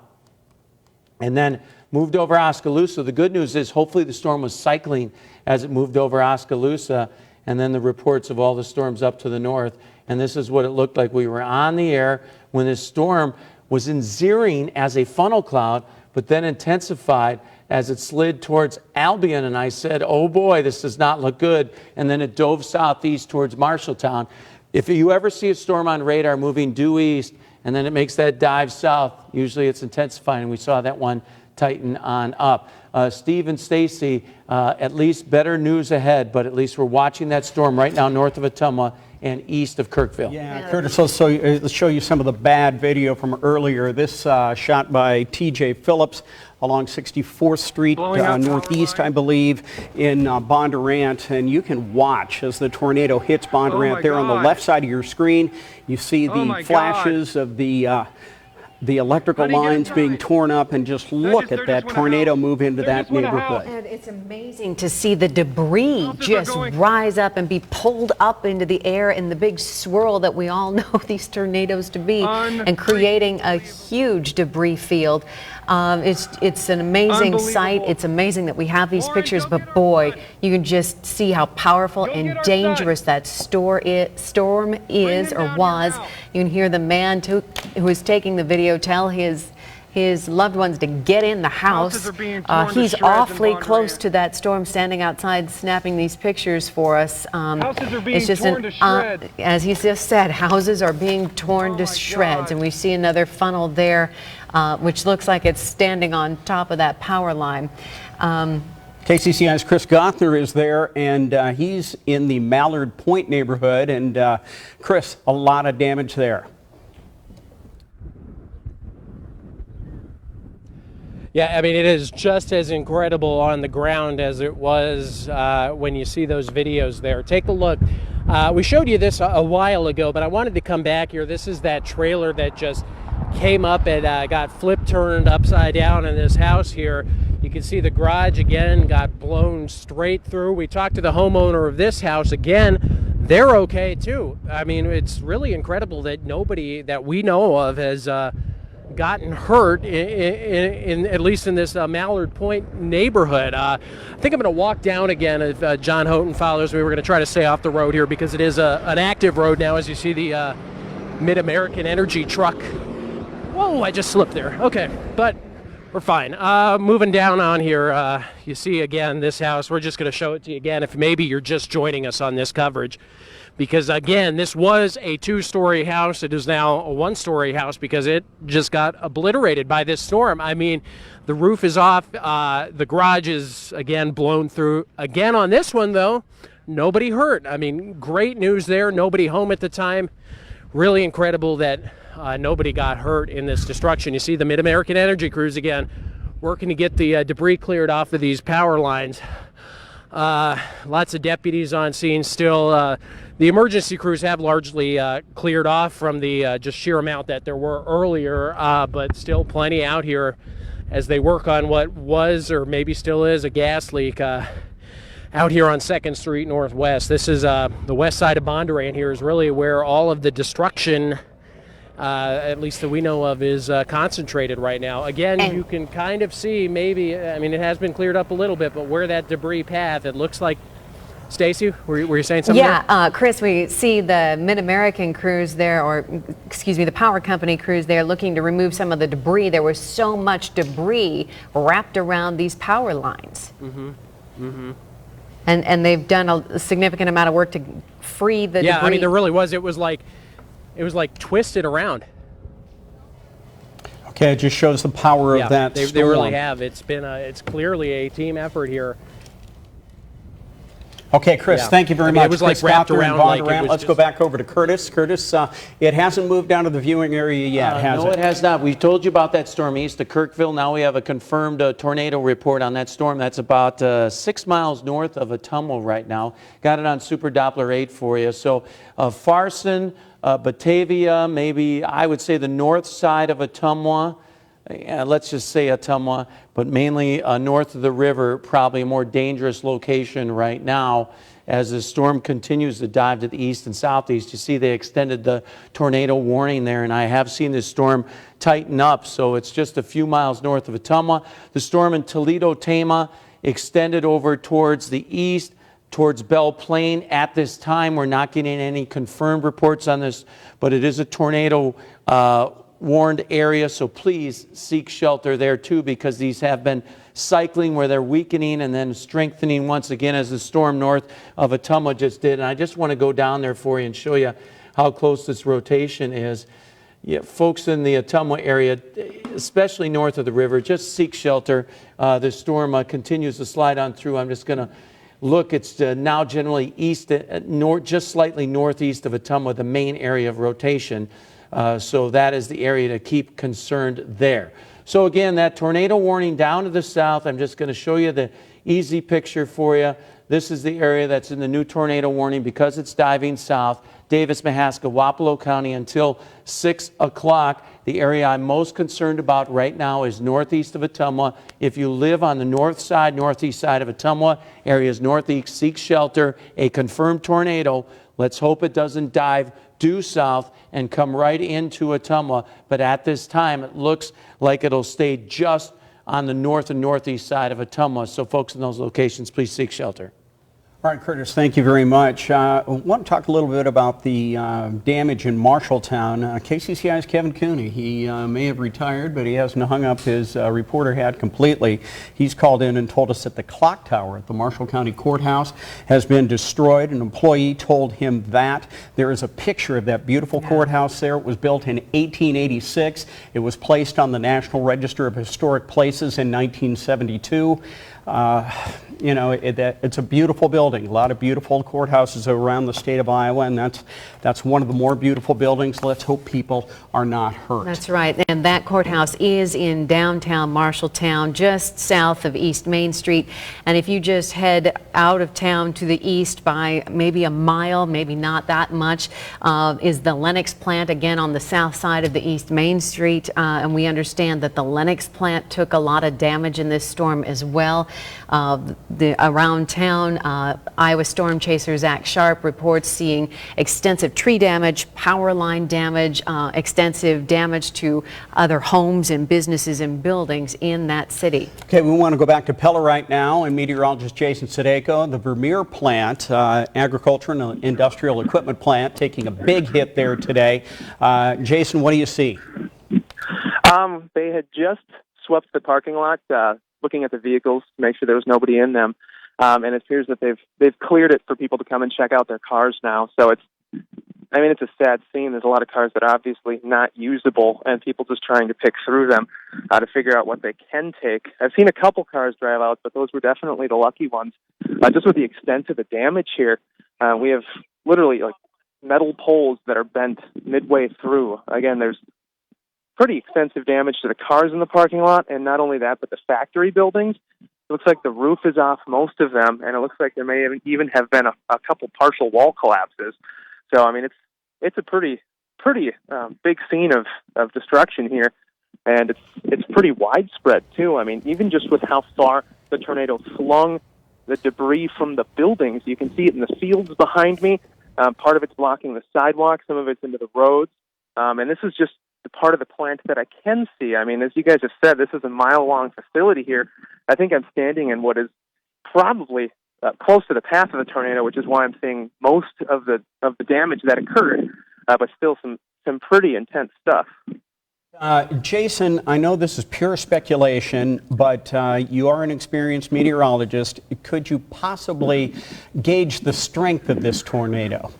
and then moved over Oskaloosa. The good news is hopefully the storm was cycling as it moved over Oskaloosa, and then the reports of all the storms up to the north. And this is what it looked like. We were on the air when this storm was in zeroing as a funnel cloud, but then intensified as it slid towards Albion, and I said, oh boy, this does not look good. And then it dove southeast towards Marshalltown. If you ever see a storm on radar moving due east, and then it makes that dive south, usually it's intensifying, and we saw that one tighten on up. Steve and Stacy, at least better news ahead, but at least we're watching that storm right now north of Ottumwa and east of Kirkville. Yeah, Curtis, let's show you some of the bad video from earlier. This shot by TJ Phillips along 64th Street northeast, I believe, in Bondurant. And you can watch as the tornado hits Bondurant there on the left side of your screen. You see the flashes of the electrical lines being torn up, and just look at that tornado move into that neighborhood. And it's amazing to see the debris just rise up and be pulled up into the air in the big swirl that we all know these tornadoes to be, and creating a huge debris field. It's an amazing sight. It's amazing that we have these pictures, but boy, you can just see how powerful and dangerous that storm is or was. You can hear the man who was taking the video tell his loved ones to get in the house. He's awfully close to that storm, standing outside snapping these pictures for us. Houses are being torn to shreds. As he just said, houses are being torn to shreds. And we see another funnel there, which looks like it's standing on top of that power line. KCCI's Chris Gothner is there, and he's in the Mallard Point neighborhood. And Chris, a lot of damage there. Yeah, I mean, it is just as incredible on the ground as it was when you see those videos there. Take a look. We showed you this a while ago, but I wanted to come back here. This is that trailer that just came up and got turned upside down in this house here. You can see the garage again got blown straight through. We talked to the homeowner of this house again. They're okay too. I mean, it's really incredible that nobody that we know of has gotten hurt in at least in this Mallard Point neighborhood. I think I'm going to walk down again if John Houghton follows me. We're going to try to stay off the road here because it is an active road now, as you see the Mid-American Energy truck. Whoa, I just slipped there. Okay, but We're fine. Moving down on here, you see again this house. We're just going to show it to you again if maybe you're just joining us on this coverage. Because again, this was a 2-story house. It is now a 1-story house because it just got obliterated by this storm. I mean, the roof is off. The garage is, again, blown through. Again, on this one, though, nobody hurt. I mean, great news there. Nobody home at the time. Really incredible that nobody got hurt in this destruction. You see the Mid-American Energy crews, again, working to get the debris cleared off of these power lines. Lots of deputies on scene still. The emergency crews have largely cleared off from the just sheer amount that there were earlier, but still plenty out here as they work on what was or maybe still is a gas leak out here on 2nd Street Northwest. This is the west side of Bondurant. Here is really where all of the destruction, at least that we know of, is concentrated right now. Again, you can kind of see maybe, I mean, it has been cleared up a little bit, but where that debris path, it looks like, Stacy, were you saying something? Yeah, Chris, we see the Mid-American crews there, or excuse me, the power company crews there looking to remove some of the debris. There was so much debris wrapped around these power lines. And they've done a significant amount of work to free the debris. Yeah, I mean, there really was. It was like twisted around. Okay, it just shows the power of that storm. They really have. It's clearly a team effort here. Okay, Chris, thank you very much. It was like wrapped around. Let's go back over to Curtis. Curtis, it hasn't moved down to the viewing area yet, has it? No, it has not. We told you about that storm east of Kirkville. Now we have a confirmed tornado report on that storm. That's about 6 miles north of Ottumwa right now. Got it on Super Doppler 8 for you. So Farson, Batavia, maybe I would say the north side of Ottumwa. Let's just say Ottumwa, but mainly north of the river, probably a more dangerous location right now as the storm continues to dive to the east and southeast. You see they extended the tornado warning there, and I have seen this storm tighten up, so it's just a few miles north of Ottumwa. The storm in Toledo, Tama, extended over towards the east, towards Belle Plaine. At this time, we're not getting any confirmed reports on this, but it is a tornado warned area, so please seek shelter there too, because these have been cycling where they're weakening and then strengthening once again as the storm north of Ottumwa just did. And I just want to go down there for you and show you how close this rotation is. Yeah, folks in the Ottumwa area, especially north of the river, just seek shelter. The storm continues to slide on through. I'm just going to look. It's now generally east, just slightly northeast of Ottumwa, the main area of rotation. So that is the area to keep concerned there. So again, that tornado warning down to the south, I'm just going to show you the easy picture for you. This is the area that's in the new tornado warning because it's diving south. Davis, Mahaska, Wapello County until 6 o'clock. The area I'm most concerned about right now is northeast of Ottumwa. If you live on the north side, northeast side of Ottumwa, areas northeast, seek shelter. A confirmed tornado. Let's hope it doesn't dive due south and come right into Ottumwa, but at this time it looks like it'll stay just on the north and northeast side of Ottumwa. So folks in those locations, please seek shelter. All right, Curtis, thank you very much. I want to talk a little bit about the damage in Marshalltown. KCCI's Kevin Cooney, he may have retired, but he hasn't hung up his reporter hat completely. He's called in and told us that the clock tower at the Marshall County Courthouse has been destroyed. An employee told him that. There is a picture of that beautiful courthouse there. It was built in 1886. It was placed on the National Register of Historic Places in 1972. You know, it's a beautiful building. A lot of beautiful courthouses around the state of Iowa, and that's one of the more beautiful buildings. Let's hope people are not hurt. That's right, and that courthouse is in downtown Marshalltown, just south of East Main Street. And if you just head out of town to the east by maybe a mile, maybe not that much, is the Lennox plant, again on the south side of the East Main Street. And we understand that the Lennox plant took a lot of damage in this storm as well. Around town, Iowa Storm Chaser Zach Sharp reports seeing extensive tree damage, power line damage, extensive damage to other homes and businesses and buildings in that city. Okay, we want to go back to Pella right now, and meteorologist Jason Sadeko, the Vermeer plant, agriculture and industrial equipment plant, taking a big hit there today. Jason, what do you see? They had just swept the parking lot, looking at the vehicles to make sure there was nobody in them. And it appears that they've cleared it for people to come and check out their cars now. So it's a sad scene. There's a lot of cars that are obviously not usable, and people just trying to pick through them to figure out what they can take. I've seen a couple cars drive out, but those were definitely the lucky ones. Just with the extent of the damage here, we have literally like metal poles that are bent midway through. Again, there's pretty extensive damage to the cars in the parking lot, and not only that, but the factory buildings. It looks like the roof is off most of them, and it looks like there may even have been a couple partial wall collapses. So, I mean, it's a pretty big scene of destruction here, and it's pretty widespread too. I mean, even just with how far the tornado flung the debris from the buildings, you can see it in the fields behind me. Part of it's blocking the sidewalk, some of it's into the roads, and this is just the part of the plant that I can see. I mean, as you guys have said, this is a mile-long facility here. I think I'm standing in what is probably close to the path of the tornado, which is why I'm seeing most of the damage that occurred, but still some pretty intense stuff. Jason, I know this is pure speculation, but you are an experienced meteorologist. Could you possibly gauge the strength of this tornado?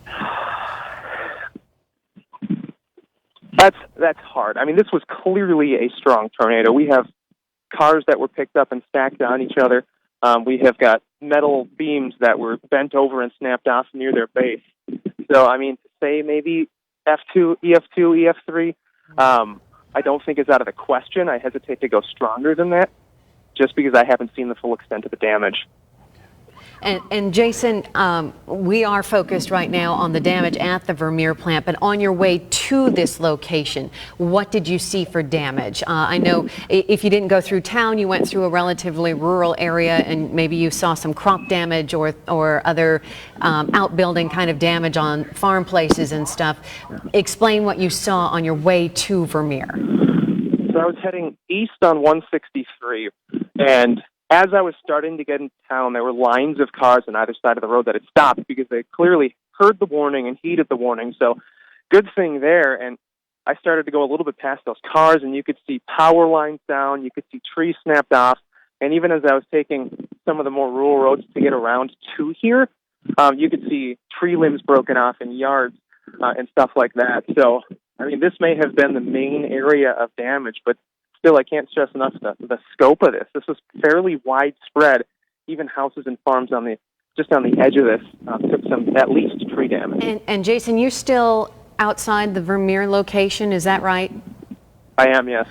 That's hard. I mean, this was clearly a strong tornado. We have cars that were picked up and stacked on each other. We have got metal beams that were bent over and snapped off near their base. So, I mean, to say maybe F2, EF2, EF3, I don't think is out of the question. I hesitate to go stronger than that, just because I haven't seen the full extent of the damage. And Jason, we are focused right now on the damage at the Vermeer plant, but on your way to this location, what did you see for damage? I know if you didn't go through town, you went through a relatively rural area, and maybe you saw some crop damage or other outbuilding kind of damage on farm places and stuff. Explain what you saw on your way to Vermeer. So I was heading east on 163, and as I was starting to get into town, there were lines of cars on either side of the road that had stopped because they clearly heard the warning and heeded the warning. So good thing there. And I started to go a little bit past those cars, and you could see power lines down. You could see trees snapped off. And even as I was taking some of the more rural roads to get around to here, you could see tree limbs broken off in yards and stuff like that. So, I mean, this may have been the main area of damage, but still, I can't stress enough the scope of this. This was fairly widespread. Even houses and farms just on the edge of this took some, at least, tree damage. And Jason, you're still outside the Vermeer location, is that right? I am, yes.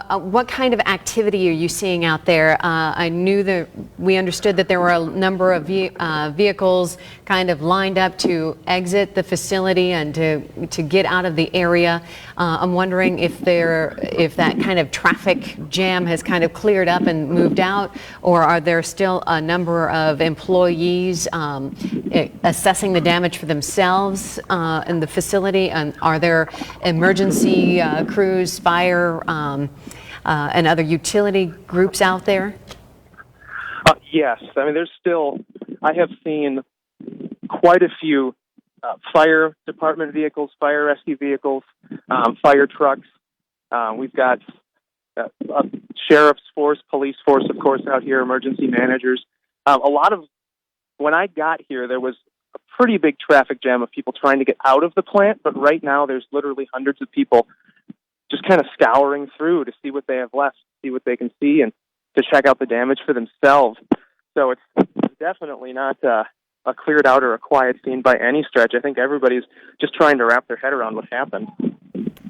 What kind of activity are you seeing out there? I knew that we understood that there were a number of vehicles kind of lined up to exit the facility and to get out of the area. I'm wondering if that kind of traffic jam has kind of cleared up and moved out, or are there still a number of employees assessing the damage for themselves in the facility? And are there emergency crews, spire, and other utility groups out there? Yes. I mean, I have seen quite a few fire department vehicles, fire rescue vehicles, fire trucks. We've got a sheriff's force, police force, of course, out here, emergency managers. When I got here, there was a pretty big traffic jam of people trying to get out of the plant, but right now there's literally hundreds of people just kind of scouring through to see what they have left, see what they can see, and to check out the damage for themselves. So it's definitely not a cleared out or a quiet scene by any stretch. I think everybody's just trying to wrap their head around what happened.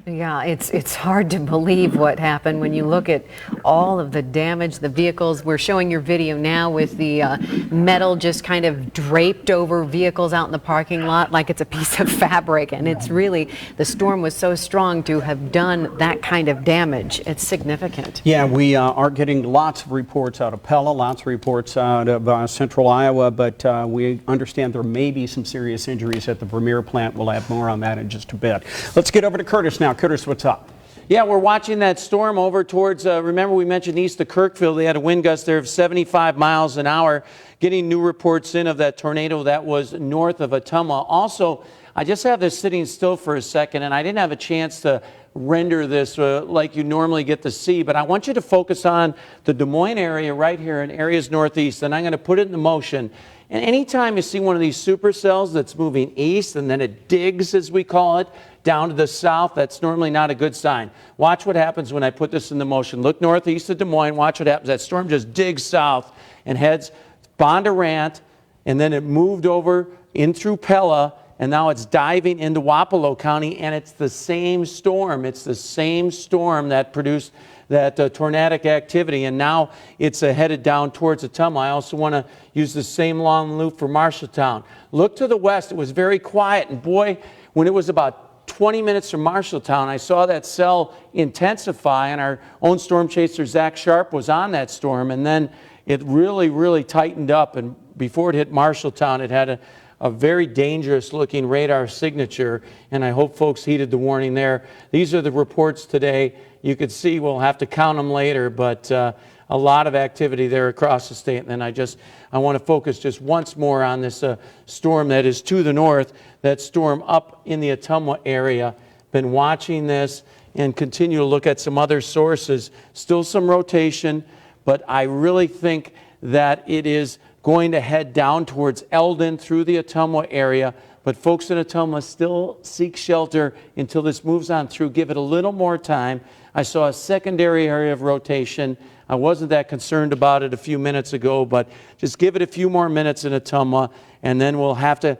Yeah, it's hard to believe what happened when you look at all of the damage, the vehicles. We're showing your video now with the metal just kind of draped over vehicles out in the parking lot like it's a piece of fabric. And it's really, the storm was so strong to have done that kind of damage. It's significant. Yeah, we are getting lots of reports out of Pella, lots of reports out of central Iowa, but we understand there may be some serious injuries at the Vermeer plant. We'll have more on that in just a bit. Let's get over to Curtis now. Curtis, what's up? Yeah, we're watching that storm over towards, remember we mentioned east of Kirkville. They had a wind gust there of 75 miles an hour. Getting new reports in of that tornado that was north of Ottumwa. Also, I just have this sitting still for a second, and I didn't have a chance to render this like you normally get to see, but I want you to focus on the Des Moines area right here in areas northeast, and I'm going to put it into motion. And anytime you see one of these supercells that's moving east and then it digs, as we call it, down to the south, that's normally not a good sign. Watch what happens when I put this into motion. Look northeast of Des Moines. Watch what happens. That storm just digs south and heads Bondurant, and then it moved over in through Pella, and now it's diving into Wapello County, and it's the same storm. It's the same storm that produced that tornadic activity, and now it's headed down towards Ottumwa. I also want to use the same long loop for Marshalltown. Look to the west. It was very quiet, and boy, when it was about 20 minutes from Marshalltown, I saw that cell intensify, and our own storm chaser, Zach Sharp, was on that storm, and then it really, really tightened up, and before it hit Marshalltown, it had a very dangerous looking radar signature, and I hope folks heeded the warning there. These are the reports today. You could see, we'll have to count them later, but a lot of activity there across the state. And then I want to focus just once more on this storm that is to the north, that storm up in the Ottumwa area. Been watching this and continue to look at some other sources. Still some rotation, but I really think that it is going to head down towards Eldon through the Ottumwa area. But folks in Ottumwa still seek shelter until this moves on through. Give it a little more time. I saw a secondary area of rotation. I wasn't that concerned about it a few minutes ago, but just give it a few more minutes in Ottumwa, and then we'll have to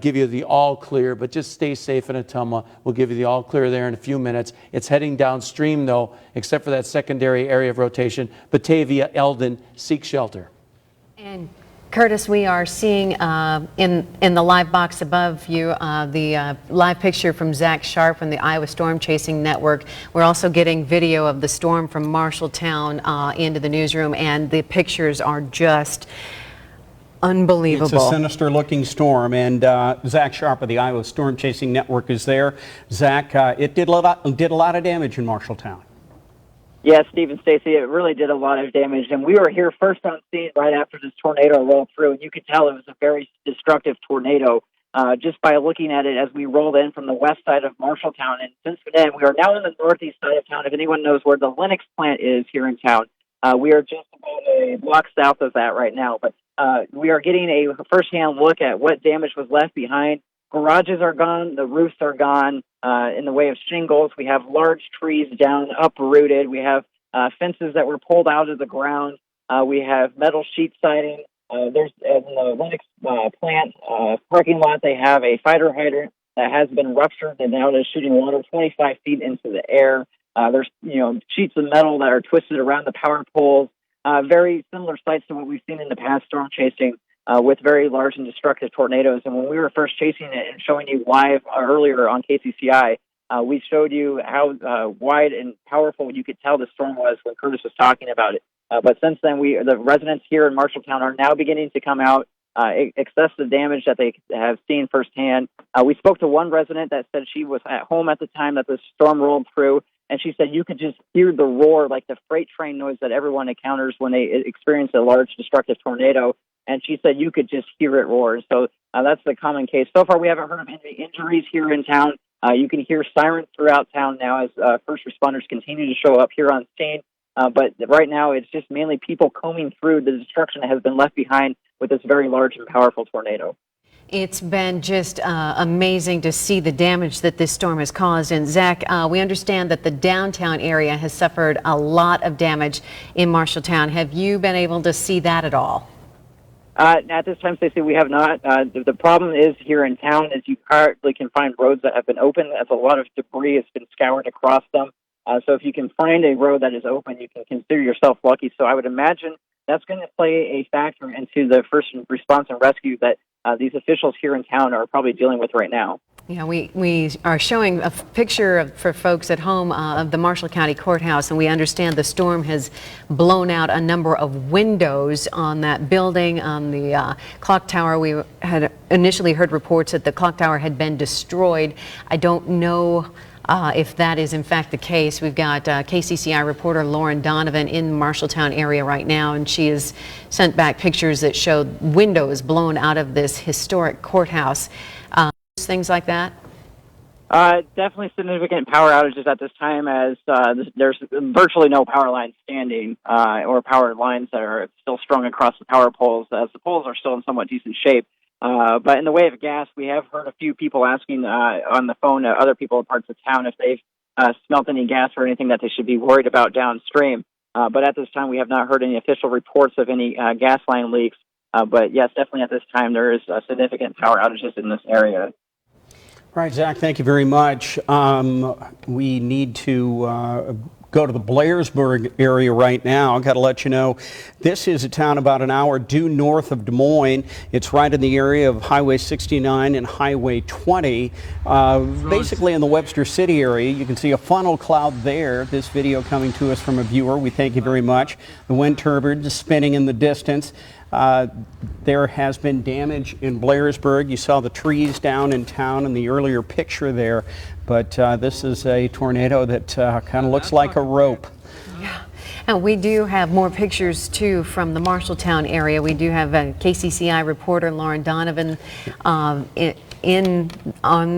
give you the all clear. But just stay safe in Ottumwa. We'll give you the all clear there in a few minutes. It's heading downstream, though, except for that secondary area of rotation. Batavia, Eldon, seek shelter. And Curtis, we are seeing in the live box above you the live picture from Zach Sharp from the Iowa Storm Chasing Network. We're also getting video of the storm from Marshalltown into the newsroom, and the pictures are just unbelievable. It's a sinister looking storm, and Zach Sharp of the Iowa Storm Chasing Network is there. Zach, it did a lot of damage in Marshalltown. Yeah, Steve and Stacy, it really did a lot of damage, and we were here first on scene right after this tornado rolled through, and you could tell it was a very destructive tornado just by looking at it as we rolled in from the west side of Marshalltown. And since then, we are now in the northeast side of town. If anyone knows where the Lennox plant is here in town, we are just about a block south of that right now, but we are getting a first-hand look at what damage was left behind. Garages are gone, the roofs are gone in the way of shingles. We have large trees down, uprooted. We have fences that were pulled out of the ground. We have metal sheet siding. There's in the Lennox plant parking lot, they have a fire hydrant that has been ruptured and now is shooting water 25 feet into the air. There's sheets of metal that are twisted around the power poles. Very similar sites to what we've seen in the past storm chasing. With very large and destructive tornadoes. And when we were first chasing it and showing you live earlier on KCCI, we showed you how wide and powerful you could tell the storm was when Curtis was talking about it. But since then, the residents here in Marshalltown are now beginning to come out, assess the damage that they have seen firsthand. We spoke to one resident that said she was at home at the time that the storm rolled through, and she said you could just hear the roar, like the freight train noise that everyone encounters when they experience a large destructive tornado. And she said you could just hear it roar. So that's the common case. So far, we haven't heard of any injuries here in town. You can hear sirens throughout town now as first responders continue to show up here on scene. But right now, it's just mainly people combing through the destruction that has been left behind with this very large and powerful tornado. It's been just amazing to see the damage that this storm has caused. And Zach, we understand that the downtown area has suffered a lot of damage in Marshalltown. Have you been able to see that at all? At this time, Stacey, we have not. The problem is here in town is you hardly can find roads that have been open, as a lot of debris has been scoured across them. So if you can find a road that is open, you can consider yourself lucky. So I would imagine that's going to play a factor into the first response and rescue that these officials here in town are probably dealing with right now. Yeah, we are showing a picture for folks at home of the Marshall County Courthouse, and we understand the storm has blown out a number of windows on that building. On the clock tower, we had initially heard reports that the clock tower had been destroyed. I don't know if that is in fact the case. We've got KCCI reporter Lauren Donovan in the Marshalltown area right now, and she has sent back pictures that show windows blown out of this historic courthouse. things like that? Definitely significant power outages at this time, as there's virtually no power lines standing or power lines that are still strung across the power poles, as the poles are still in somewhat decent shape. But in the way of gas, we have heard a few people asking on the phone to other people in parts of town if they've smelt any gas or anything that they should be worried about downstream. But at this time, we have not heard any official reports of any gas line leaks. But yes, definitely at this time, there is significant power outages in this area. All right, Zach, thank you very much. We need to go to the Blairsburg area right now. I've got to let you know, this is a town about an hour due north of Des Moines. It's right in the area of Highway 69 and Highway 20. Basically in the Webster City area. You can see a funnel cloud there. This video coming to us from a viewer. We thank you very much. The wind turbine spinning in the distance. There has been damage in Blairsburg. You saw the trees down in town in the earlier picture there, but this is a tornado that kind of looks like a rope. Yeah. And we do have more pictures too from the Marshalltown area. We do have a KCCI reporter, Lauren Donovan, on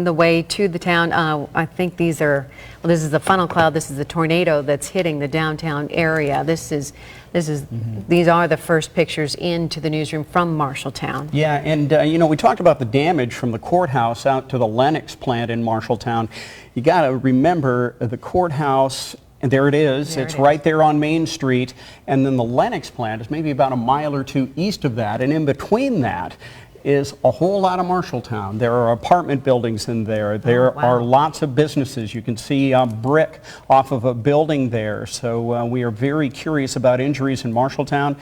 the way to the town. I think these are, well, this is the funnel cloud. This is the tornado that's hitting the downtown area. These are the first pictures into the newsroom from Marshalltown. Yeah, and you know, we talked about the damage from the courthouse out to the Lennox plant in Marshalltown. You got to remember the courthouse. And there it is. It's right there on Main Street. And then the Lennox plant is maybe about a mile or two east of that. And in between that is a whole lot of Marshalltown. There are apartment buildings in there. There are lots of businesses. You can see brick off of a building there. So we are very curious about injuries in Marshalltown.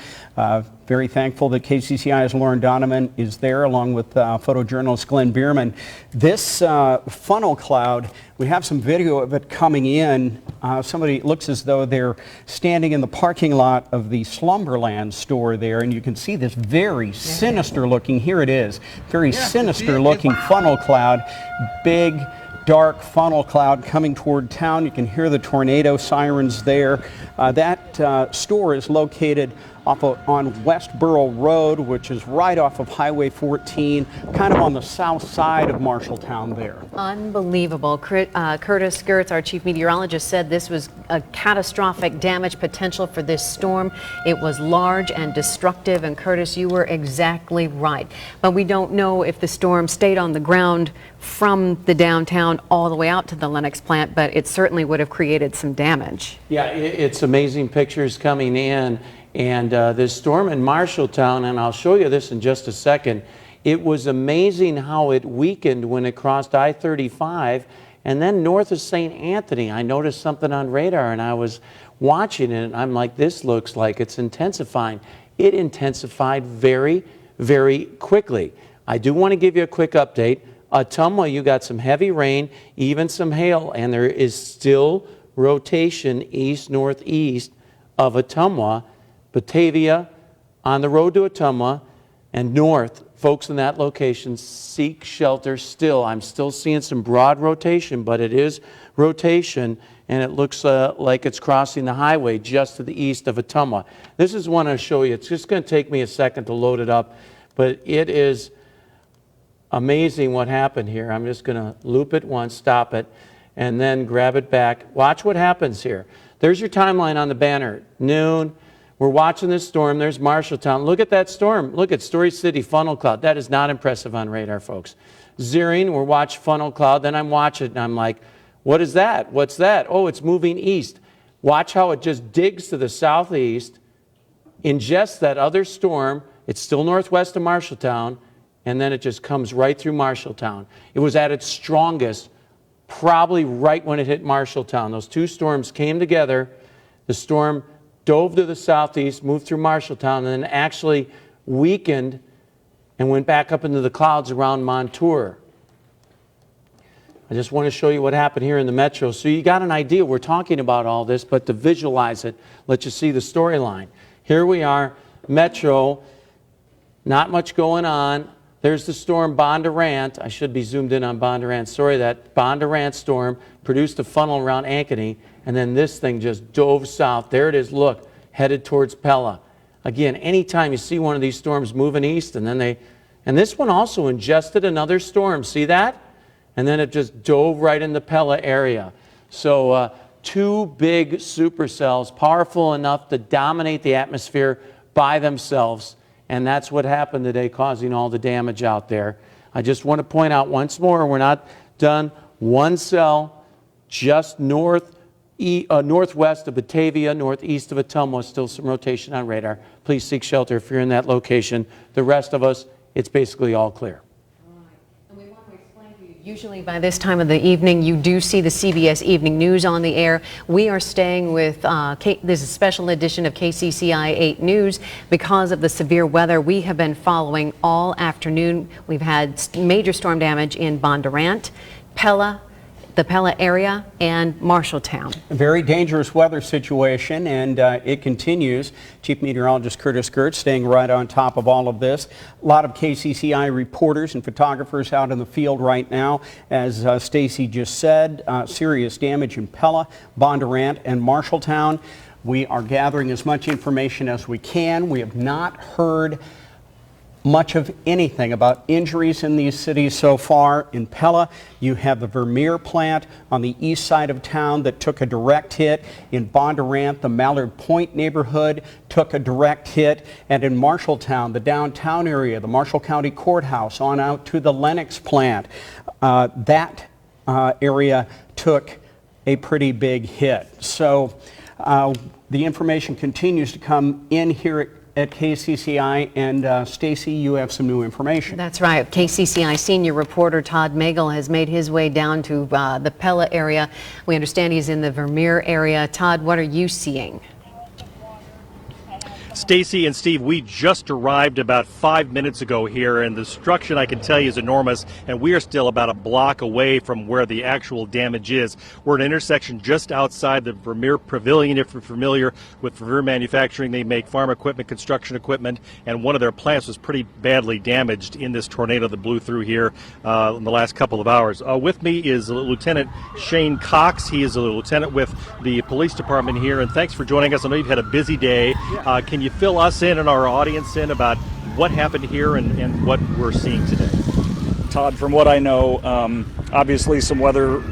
Very thankful that KCCI's Lauren Donovan is there, along with photojournalist Glenn Bierman. This funnel cloud, we have some video of it coming in. Somebody looks as though they're standing in the parking lot of the Slumberland store there, and you can see this very sinister looking, here it is, very sinister looking funnel cloud. Big, dark funnel cloud coming toward town. You can hear the tornado sirens there. That store is located on Westboro Road, which is right off of Highway 14, kind of on the south side of Marshalltown there. Unbelievable. Curtis Gertz, our chief meteorologist, said this was a catastrophic damage potential for this storm. It was large and destructive, and Curtis, you were exactly right. But we don't know if the storm stayed on the ground from the downtown all the way out to the Lennox plant, but it certainly would have created some damage. Yeah, it's amazing pictures coming in. And this storm in Marshalltown, and I'll show you this in just a second, it was amazing how it weakened when it crossed I-35 and then north of St. Anthony. I noticed something on radar and I was watching it and I'm like, this looks like it's intensifying. It intensified very, very quickly. I do want to give you a quick update. Ottumwa, you got some heavy rain, even some hail, and there is still rotation east-northeast of Ottumwa. Batavia, on the road to Ottumwa, and north. Folks in that location seek shelter still. I'm still seeing some broad rotation, but it is rotation, and it looks like it's crossing the highway just to the east of Ottumwa. This is one I'll show you. It's just going to take me a second to load it up, but it is amazing what happened here. I'm just going to loop it once, stop it, and then grab it back. Watch what happens here. There's your timeline on the banner. Noon. We're watching this storm. There's Marshalltown. Look at that storm. Look at Story City funnel cloud. That is not impressive on radar, folks. Zeering, we're watching funnel cloud. Then I'm watching and I'm like, what is that? What's that? Oh, it's moving east. Watch how it just digs to the southeast, ingests that other storm. It's still northwest of Marshalltown, and then it just comes right through Marshalltown. It was at its strongest probably right when it hit Marshalltown. Those two storms came together. The storm dove to the southeast, moved through Marshalltown, and then actually weakened and went back up into the clouds around Montour. I just want to show you what happened here in the metro. So you got an idea. We're talking about all this, but to visualize it, let you see the storyline. Here we are, metro, not much going on. There's the storm Bondurant. I should be zoomed in on Bondurant. Sorry, that Bondurant storm produced a funnel around Ankeny, and then this thing just dove south. There it is, look, headed towards Pella. Again, anytime you see one of these storms moving east, and then this one also ingested another storm. See that? and then it just dove right in the Pella area. So two big supercells, powerful enough to dominate the atmosphere by themselves, and that's what happened today, causing all the damage out there. I just want to point out once more, we're not done. One cell just northwest of Batavia, northeast of Ottumwa, still some rotation on radar. Please seek shelter if you're in that location. The rest of us, it's basically all clear. Usually by this time of the evening, you do see the CBS Evening News on the air. We are staying with, this is a special edition of KCCI 8 News. Because of the severe weather we have been following all afternoon, we've had major storm damage in Bondurant, Pella, the Pella area, and Marshalltown. A very dangerous weather situation, and it continues. Chief Meteorologist Curtis Gertz staying right on top of all of this. A lot of KCCI reporters and photographers out in the field right now. As Stacy just said, serious damage in Pella, Bondurant, and Marshalltown. We are gathering as much information as we can. We have not heard much of anything about injuries in these cities so far. In Pella, you have the Vermeer plant on the east side of town that took a direct hit. In Bondurant, the Mallard Point neighborhood took a direct hit. And in Marshalltown, the downtown area, the Marshall County Courthouse on out to the Lennox plant, that area took a pretty big hit. So the information continues to come in here at KCCI, and Stacy, you have some new information. That's right. KCCI senior reporter Todd Magel has made his way down to the Pella area. We understand he's in the Vermeer area. Todd, what are you seeing? Stacy and Steve, we just arrived about 5 minutes ago here, and the destruction, I can tell you, is enormous, and we are still about a block away from where the actual damage is. We're at an intersection just outside the Vermeer Pavilion. If you're familiar with Vermeer Manufacturing, they make farm equipment, construction equipment, and one of their plants was pretty badly damaged in this tornado that blew through here in the last couple of hours. With me is Lieutenant Shane Cox. He is a lieutenant with the police department here, and thanks for joining us. I know you've had a busy day. Can you fill us in and our audience in about what happened here and what we're seeing today? Todd, from what I know, obviously some weather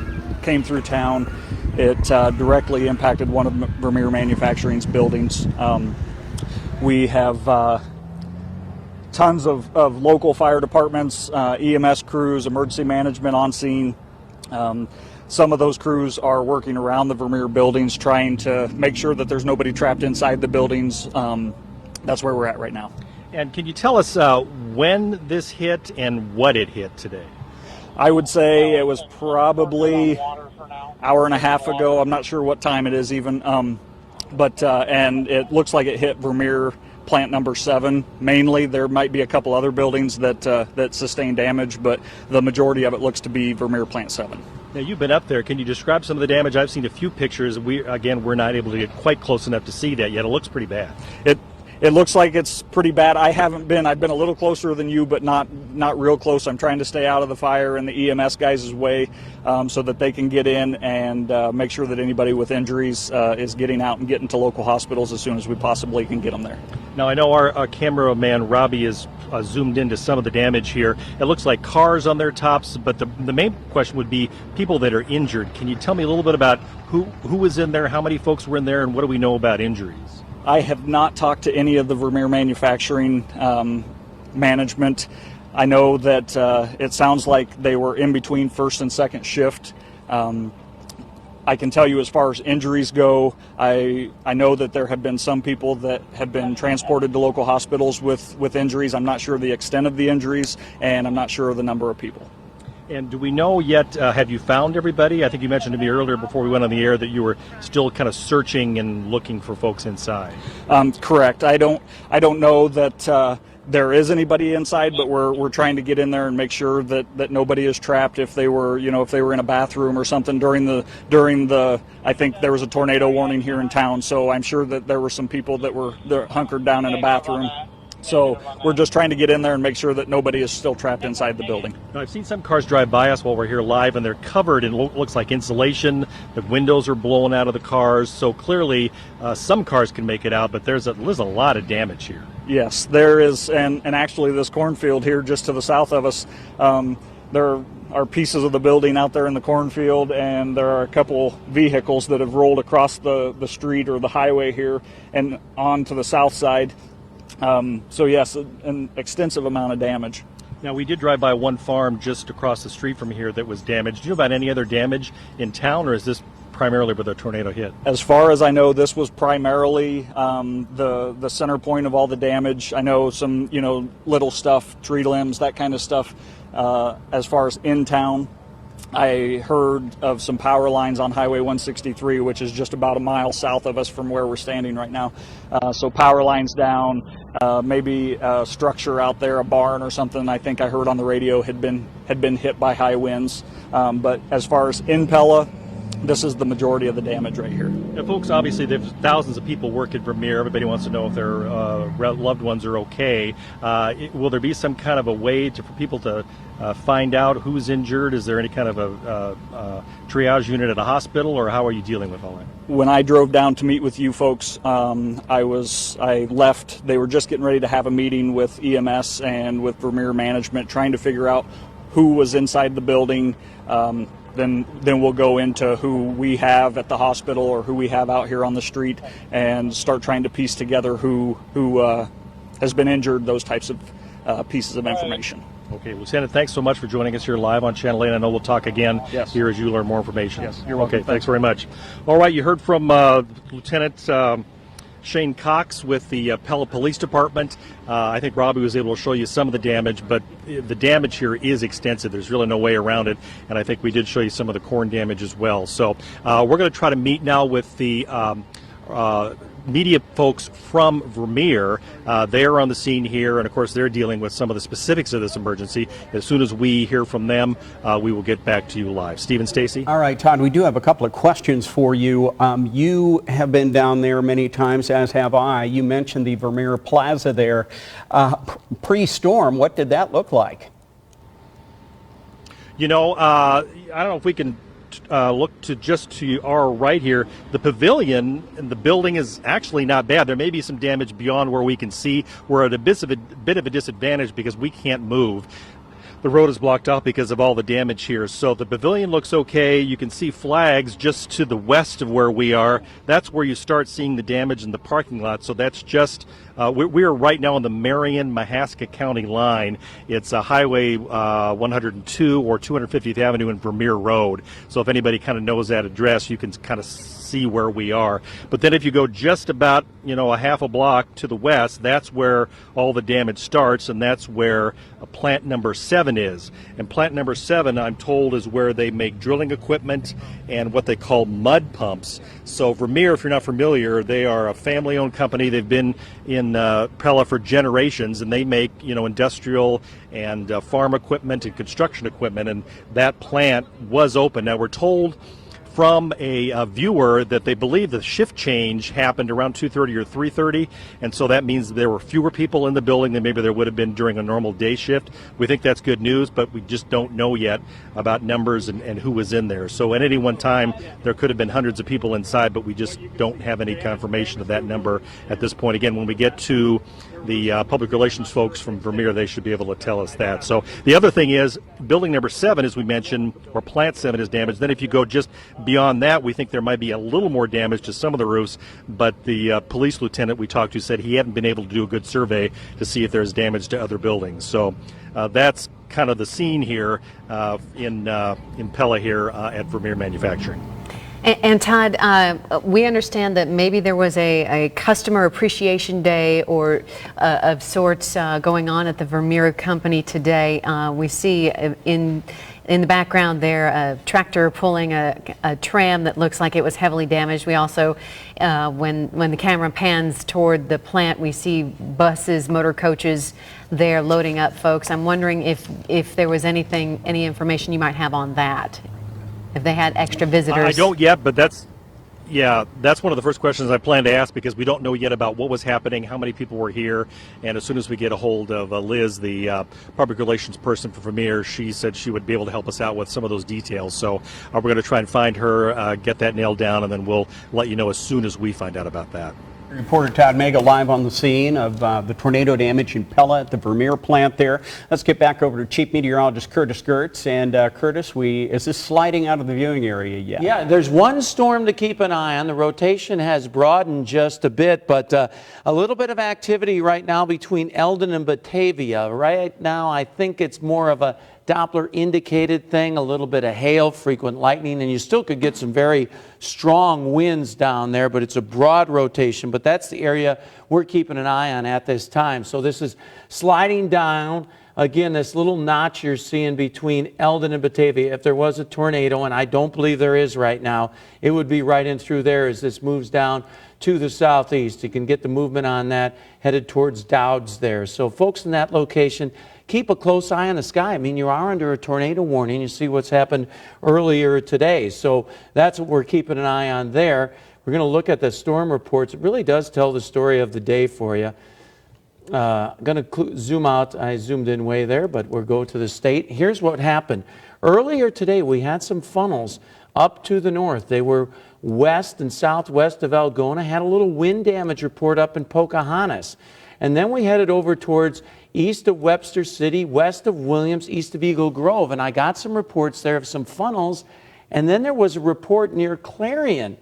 came through town. It directly impacted one of Vermeer Manufacturing's buildings. We have tons of local fire departments, EMS crews, emergency management on scene. Some of those crews are working around the Vermeer buildings, trying to make sure that there's nobody trapped inside the buildings. That's where we're at right now. And can you tell us when this hit and what it hit today? I would say it was probably hour and a half ago. I'm not sure what time it is even. And it looks like it hit Vermeer plant number 7 mainly. There might be a couple other buildings that sustained damage, but the majority of it looks to be Vermeer plant 7. Now, you've been up there. Can you describe some of the damage? I've seen a few pictures. We're not able to get quite close enough to see that yet. It looks pretty bad. It looks like it's pretty bad. I've been a little closer than you, but not real close. I'm trying to stay out of the fire and the EMS guys' way so that they can get in and make sure that anybody with injuries is getting out and getting to local hospitals as soon as we possibly can get them there. Now, I know our cameraman Robbie is zoomed into some of the damage here. It looks like cars on their tops, but the main question would be people that are injured. Can you tell me a little bit about who was in there, how many folks were in there, and what do we know about injuries? I have not talked to any of the Vermeer Manufacturing management. I know that it sounds like they were in between first and second shift. I can tell you as far as injuries go, I know that there have been some people that have been transported to local hospitals with injuries. I'm not sure of the extent of the injuries, and I'm not sure of the number of people. And do we know yet, have you found everybody? I think you mentioned to me earlier before we went on the air that you were still kind of searching and looking for folks inside. Correct. I don't know that there is anybody inside, but we're trying to get in there and make sure that nobody is trapped. If they were in a bathroom or something during the I think there was a tornado warning here in town, so I'm sure that there were some people that were hunkered down in a bathroom. So we're just trying to get in there and make sure that nobody is still trapped inside the building. Now, I've seen some cars drive by us while we're here live, and they're covered in looks like insulation. The windows are blown out of the cars, so clearly some cars can make it out, but there's a lot of damage here. Yes, there is, and actually this cornfield here just to the south of us, there are pieces of the building out there in the cornfield, and there are a couple vehicles that have rolled across the street or the highway here and on to the south side. So yes, an extensive amount of damage. Now, we did drive by one farm just across the street from here that was damaged. Do you know about any other damage in town, or is this primarily where the tornado hit? As far as I know, this was primarily the center point of all the damage. I know some, little stuff, tree limbs, that kind of stuff. As far as in town, I heard of some power lines on Highway 163, which is just about a mile south of us from where we're standing right now. So power lines down, maybe a structure out there, a barn or something. I think I heard on the radio had been hit by high winds. But as far as in Pella, this is the majority of the damage right here. Now, folks, obviously there's thousands of people work at Vermeer. Everybody wants to know if their loved ones are okay. Will there be some kind of a way for people to find out who's injured? Is there any kind of a triage unit at a hospital, or how are you dealing with all that? When I drove down to meet with you folks, I left. They were just getting ready to have a meeting with EMS and with Vermeer management, trying to figure out who was inside the building. Then we'll go into who we have at the hospital or who we have out here on the street and start trying to piece together who has been injured, those types of pieces of information. Okay, Lieutenant, thanks so much for joining us here live on Channel 8. I know we'll talk again here as you learn more information. Yes, you're welcome. Okay, thanks very much. All right, you heard from Lieutenant Shane Cox with the Pella Police Department. I think Robbie was able to show you some of the damage, but the damage here is extensive. There's really no way around it, and I think we did show you some of the corn damage as well. So we're going to try to meet now with the media folks from Vermeer. They are on the scene here, and of course they're dealing with some of the specifics of this emergency. As soon as we hear from them, we will get back to you live. Steve and Stacy? All right, Todd, we do have a couple of questions for you. You have been down there many times, as have I. You mentioned the Vermeer Plaza there. Pre-storm, what did that look like? I don't know if we can look to our right here. The pavilion and the building is actually not bad. There may be some damage beyond where we can see. We're at a bit of a disadvantage because we can't move. The road is blocked off because of all the damage here. So the pavilion looks okay. You can see flags just to the west of where we are. That's where you start seeing the damage in the parking lot. So that's just, we are right now on the Marion-Mahaska County line. It's Highway 102 or 250th Avenue and Vermeer Road. So if anybody kind of knows that address, you can kind of see where we are. But then if you go just about, a half a block to the west, that's where all the damage starts, and that's where plant number 7 is. And plant number 7, I'm told, is where they make drilling equipment and what they call mud pumps. So Vermeer, if you're not familiar, they are a family-owned company. They've been in Pella for generations, and they make, industrial and farm equipment and construction equipment, and that plant was open. Now, we're told from a viewer that they believe the shift change happened around 2:30 or 3:30, and so that means there were fewer people in the building than maybe there would have been during a normal day shift. We think that's good news, but we just don't know yet about numbers and who was in there. So at any one time, there could have been hundreds of people inside, but we just don't have any confirmation of that number at this point. Again, when we get to the public relations folks from Vermeer, they should be able to tell us that. So the other thing is, building number 7, as we mentioned, or plant 7 is damaged. Then if you go just beyond that, we think there might be a little more damage to some of the roofs, but the police lieutenant we talked to said he hadn't been able to do a good survey to see if there's damage to other buildings. So that's kind of the scene here in Pella here at Vermeer Manufacturing. And Todd, we understand that maybe there was a customer appreciation day or of sorts going on at the Vermeer company today. We see in the background there a tractor pulling a tram that looks like it was heavily damaged. We also, when the camera pans toward the plant, we see buses, motor coaches there loading up folks. I'm wondering if there was any information you might have on that. If they had extra visitors. I don't yet, but that's one of the first questions I plan to ask, because we don't know yet about what was happening, how many people were here, and as soon as we get a hold of Liz, the public relations person for Vermeer, she said she would be able to help us out with some of those details. So we're going to try and find her, get that nailed down, and then we'll let you know as soon as we find out about that. Reporter Todd Mega live on the scene of the tornado damage in Pella at the Vermeer plant there. Let's get back over to Chief Meteorologist Curtis Gertz. And Curtis, is this sliding out of the viewing area yet? Yeah, there's one storm to keep an eye on. The rotation has broadened just a bit, but a little bit of activity right now between Eldon and Batavia. Right now, I think it's more of a Doppler indicated thing, a little bit of hail, frequent lightning, and you still could get some very strong winds down there, but it's a broad rotation. But that's the area we're keeping an eye on at this time. So this is sliding down. Again, this little notch you're seeing between Eldon and Batavia. If there was a tornado, and I don't believe there is right now, it would be right in through there as this moves down to the southeast. You can get the movement on that headed towards Dowds there. So folks in that location, keep a close eye on the sky. I mean, you are under a tornado warning. You see what's happened earlier today. So that's what we're keeping an eye on there. We're going to look at the storm reports. It really does tell the story of the day for you. Going to zoom out. I zoomed in way there, but we'll go to the state. Here's what happened. Earlier today, we had some funnels up to the north. They were west and southwest of Algona. Had a little wind damage report up in Pocahontas. And then we headed over towards east of Webster City, west of Williams, east of Eagle Grove. And I got some reports there of some funnels. And then there was a report near Clarion,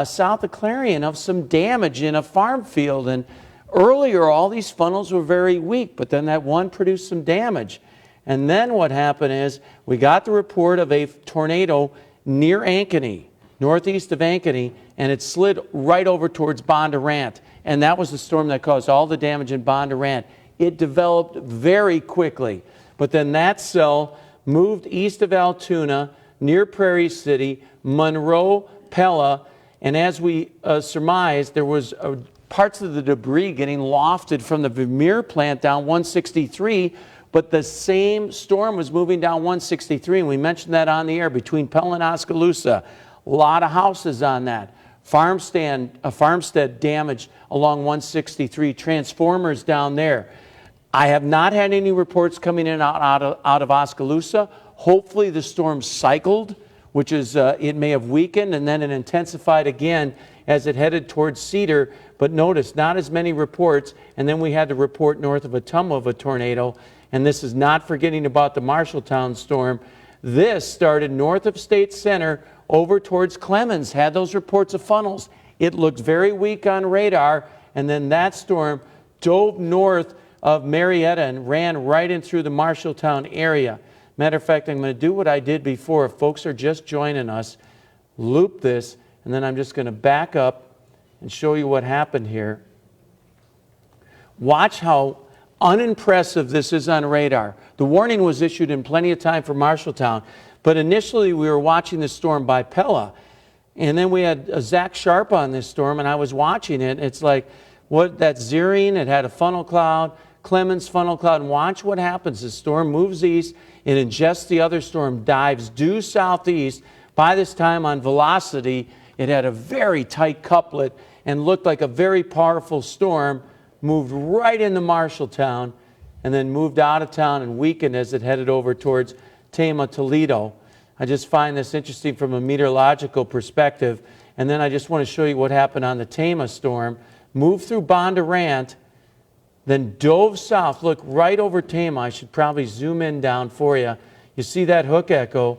south of Clarion, of some damage in a farm field. And earlier, all these funnels were very weak, but then that one produced some damage. And then what happened is we got the report of a tornado near Ankeny, northeast of Ankeny, and it slid right over towards Bondurant. And that was the storm that caused all the damage in Bondurant. It developed very quickly, but then that cell moved east of Altoona, near Prairie City, Monroe, Pella, and as we surmised, there was parts of the debris getting lofted from the Vermeer plant down 163, but the same storm was moving down 163, and we mentioned that on the air between Pella and Oskaloosa. A lot of houses on that. Farmstead damaged along 163, transformers down there. I have not had any reports coming in out of Oskaloosa. Hopefully the storm cycled, which is it may have weakened, and then it intensified again as it headed towards Cedar. But notice, not as many reports. And then we had the report north of Ottumwa of a tornado. And this is not forgetting about the Marshalltown storm. This started north of State Center over towards Clemens, had those reports of funnels. It looked very weak on radar, and then that storm dove north of Marietta and ran right in through the Marshalltown area. Matter of fact, I'm going to do what I did before. If folks are just joining us, loop this, and then I'm just going to back up and show you what happened here. Watch how unimpressive this is on radar. The warning was issued in plenty of time for Marshalltown, but initially we were watching the storm by Pella, and then we had Zach Sharp on this storm, and I was watching it. It's like, what, that's zeroing, it had a funnel cloud, Clemens funnel cloud, and watch what happens. The storm moves east, it ingests the other storm, dives due southeast. By this time on velocity, it had a very tight couplet and looked like a very powerful storm, moved right into Marshalltown, and then moved out of town and weakened as it headed over towards Tama, Toledo. I just find this interesting from a meteorological perspective. And then I just want to show you what happened on the Tama storm. Moved through Bondurant, then dove south. Look, right over Tama. I should probably zoom in down for you. You see that hook echo,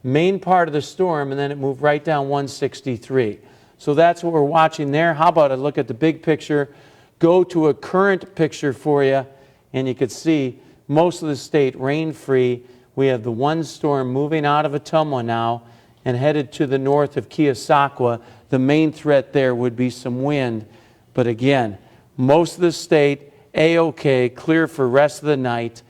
main part of the storm, and then it moved right down 163. So that's what we're watching there. How about a look at the big picture? Go to a current picture for you, and you could see most of the state rain-free. We have the one storm moving out of Ottumwa now and headed to the north of Keosauqua. The main threat there would be some wind. But again, most of the state, A-OK, clear for rest of the night.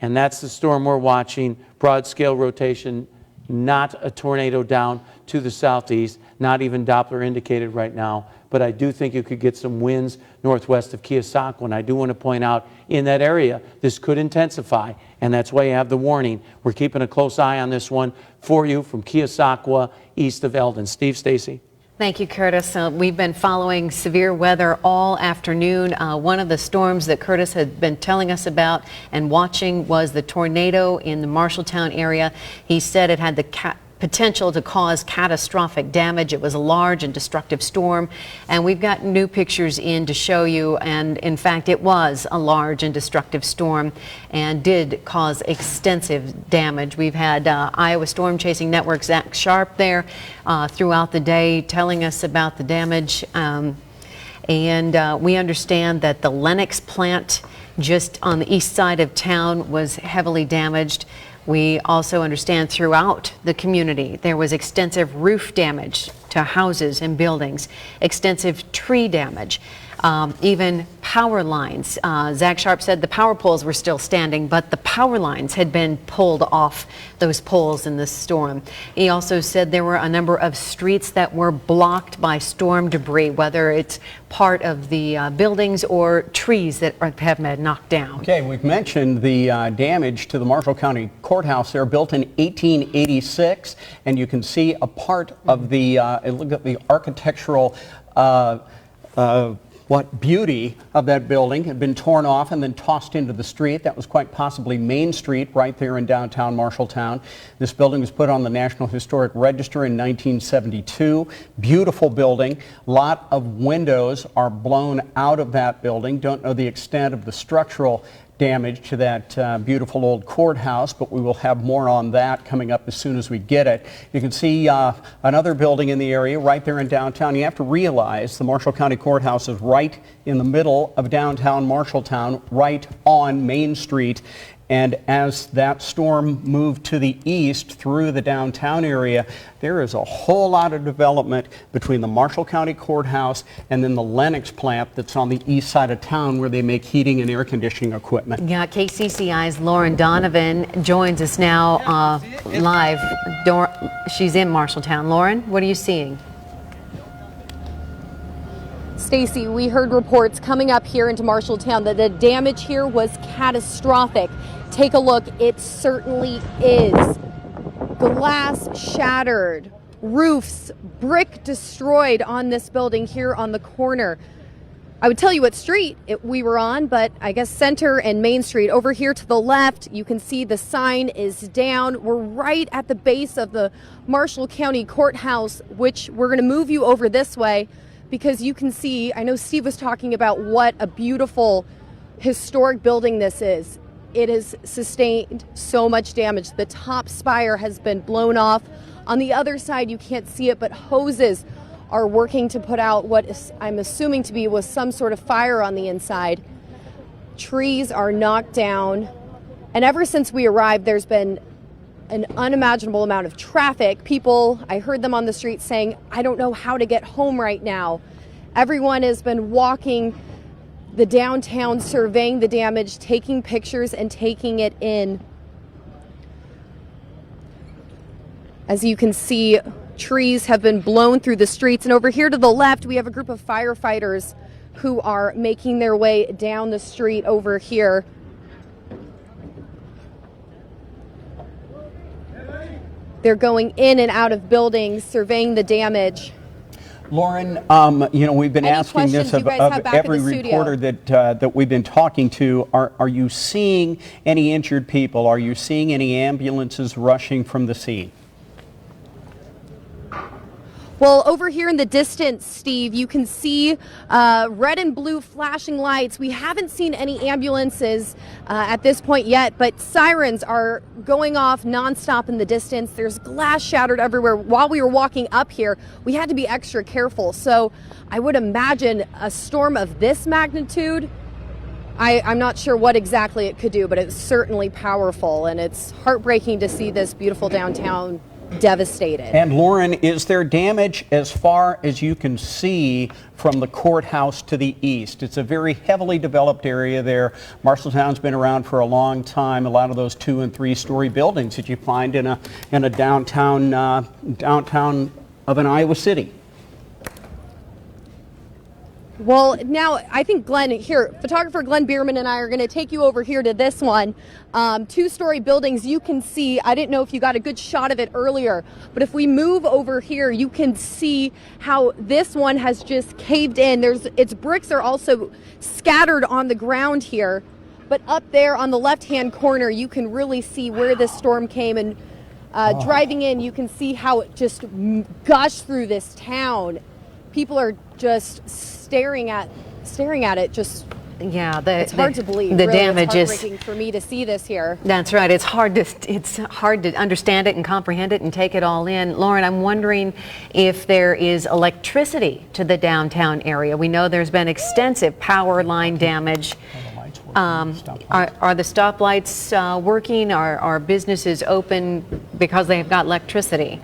And that's the storm we're watching. Broad scale rotation, not a tornado down to the southeast, not even Doppler indicated right now. But I do think you could get some winds northwest of Keosauqua. And I do want to point out, in that area, this could intensify. And that's why you have the warning. We're keeping a close eye on this one for you from Keosauqua, east of Eldon. Steve, Stacy. Thank you, Curtis. We've been following severe weather all afternoon. One of the storms that Curtis had been telling us about and watching was the tornado in the Marshalltown area. He said it had the potential to cause catastrophic damage. It was a large and destructive storm, and we've got new pictures in to show you, and in fact it was a large and destructive storm and did cause extensive damage. We've had Iowa Storm Chasing Network Zach Sharp there throughout the day telling us about the damage, and we understand that the Lennox plant just on the east side of town was heavily damaged. We also understand throughout the community there was extensive roof damage to houses and buildings, extensive tree damage, even power lines. Zach Sharp said the power poles were still standing, but the power lines had been pulled off those poles in this storm. He also said there were a number of streets that were blocked by storm debris, whether it's part of the buildings or trees that have been knocked down. Okay, we've mentioned the damage to the Marshall County Courthouse there, built in 1886, and you can see a part of the, look at the architectural beauty of that building had been torn off and then tossed into the street. That was quite possibly Main Street right there in downtown Marshalltown. This building was put on the National Historic Register in 1972. Beautiful building. A lot of windows are blown out of that building. Don't know the extent of the structural damage to that beautiful old courthouse, but we will have more on that coming up as soon as we get it. You can see another building in the area right there in downtown. You have to realize the Marshall County Courthouse is right in the middle of downtown Marshalltown, right on Main Street. And as that storm moved to the east through the downtown area, there is a whole lot of development between the Marshall County Courthouse and then the Lennox plant that's on the east side of town where they make heating and air conditioning equipment. Yeah, KCCI's Lauren Donovan joins us now live. She's in Marshalltown. Lauren, what are you seeing? Stacy, we heard reports coming up here into Marshalltown that the damage here was catastrophic. Take a look, it certainly is. Glass shattered, roofs, brick destroyed on this building here on the corner. I would tell you what street we were on, but I guess Center and Main Street. Over here to the left, you can see the sign is down. We're right at the base of the Marshall County Courthouse, which we're going to move you over this way because you can see, I know Steve was talking about what a beautiful historic building this is. It has sustained so much damage. The top spire has been blown off. On the other side, you can't see it, but hoses are working to put out what is, I'm assuming to be was some sort of fire on the inside. Trees are knocked down. And ever since we arrived, there's been an unimaginable amount of traffic. People, I heard them on the street saying, I don't know how to get home right now. Everyone has been walking the downtown, surveying the damage, taking pictures and taking it in. As you can see, trees have been blown through the streets. And over here to the left, we have a group of firefighters who are making their way down the street over here. They're going in and out of buildings, surveying the damage. Lauren, you know, we've been asking this of every reporter that we've been talking to. Are you seeing any injured people? Are you seeing any ambulances rushing from the scene? Well, over here in the distance, Steve, you can see red and blue flashing lights. We haven't seen any ambulances at this point yet, but sirens are going off nonstop in the distance. There's glass shattered everywhere. While we were walking up here, we had to be extra careful. So I would imagine a storm of this magnitude, I'm not sure what exactly it could do, but it's certainly powerful, and it's heartbreaking to see this beautiful downtown devastated. And Lauren, is there damage as far as you can see from the courthouse to the east? It's a very heavily developed area there. Marshalltown's been around for a long time. A lot of those 2- and 3-story buildings that you find in a downtown of an Iowa city. Well, now I think Glenn, here, photographer Glenn Bierman and I are going to take you over here to this one. 2-story buildings, you can see, I didn't know if you got a good shot of it earlier, but if we move over here, you can see how this one has just caved in. Its bricks are also scattered on the ground here, but up there on the left-hand corner, you can really see where this storm came, and Driving in, you can see how it just gushed through this town. People are just staring at it. Just it's hard to believe. The really. damage it's is heartbreaking for me to see this here. That's right. It's hard to understand it and comprehend it and take it all in. Lauren, I'm wondering if there is electricity to the downtown area. We know there's been extensive power line damage. Are the stoplights working? Are businesses open because they've got electricity?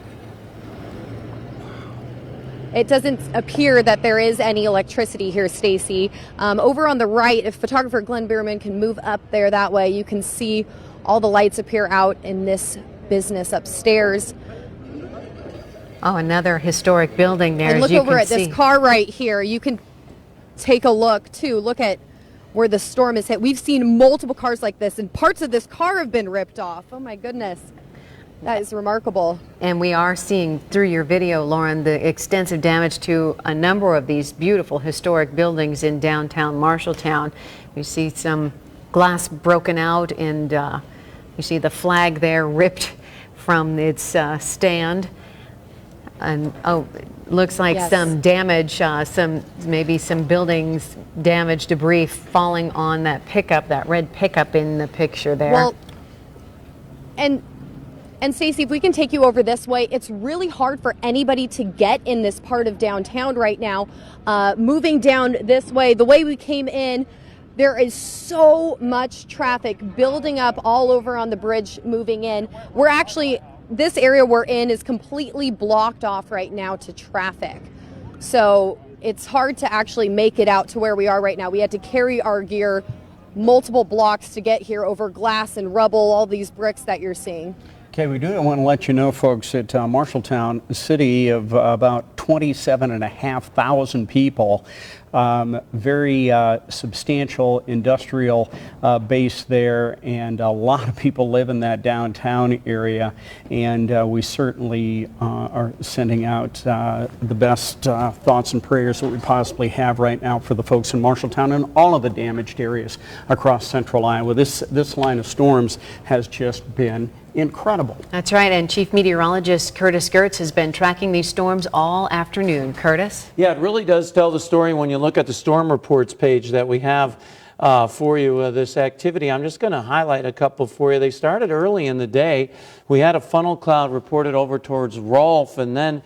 It doesn't appear that there is any electricity here, Stacy. Over on the right, if photographer Glenn Bierman can move up there that way, you can see all the lights appear out in this business upstairs. Oh, another historic building there. And look over at this car right here. You can take a look, too. Look at where the storm has hit. We've seen multiple cars like this, and parts of this car have been ripped off. Oh, my goodness. That is remarkable. And we are seeing through your video, Lauren, the extensive damage to a number of these beautiful historic buildings in downtown Marshalltown. You see some glass broken out, and you see the flag there ripped from its stand. And looks like some damage, maybe some buildings damage, debris falling on that pickup, that red pickup in the picture there. Well, and Stacey, if we can take you over this way, it's really hard for anybody to get in this part of downtown right now. Moving down this way, the way we came in, there is so much traffic building up all over on the bridge moving in. This area we're in is completely blocked off right now to traffic. So it's hard to actually make it out to where we are right now. We had to carry our gear multiple blocks to get here over glass and rubble, all these bricks that you're seeing. Okay, we do want to let you know, folks, that Marshalltown, a city of about 27,500 people, very substantial industrial base there, and a lot of people live in that downtown area, and we certainly are sending out the best thoughts and prayers that we possibly have right now for the folks in Marshalltown and all of the damaged areas across central Iowa. This line of storms has just been incredible. That's right, and Chief Meteorologist Curtis Gertz has been tracking these storms all afternoon. Curtis? Yeah, it really does tell the story when you look at the storm reports page that we have for you, this activity. I'm just going to highlight a couple for you. They started early in the day. We had a funnel cloud reported over towards Rolfe, and then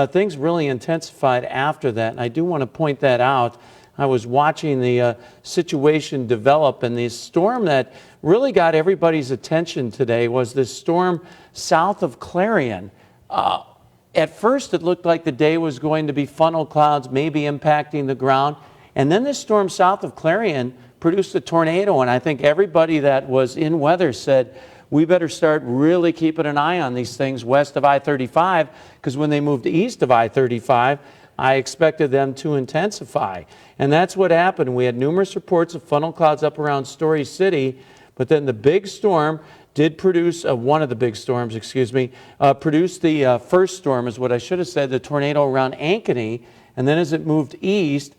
things really intensified after that, and I do want to point that out. I was watching the situation develop, and the storm that really got everybody's attention today was this storm south of Clarion. At first, it looked like the day was going to be funnel clouds, maybe impacting the ground. And then this storm south of Clarion produced a tornado, and I think everybody that was in weather said, we better start really keeping an eye on these things west of I-35, because when they moved east of I-35, I expected them to intensify. And that's what happened. We had numerous reports of funnel clouds up around Story City, but then the big storm did produce, one of the big storms, produced the first storm, is what I should have said, the tornado around Ankeny, and then as it moved east,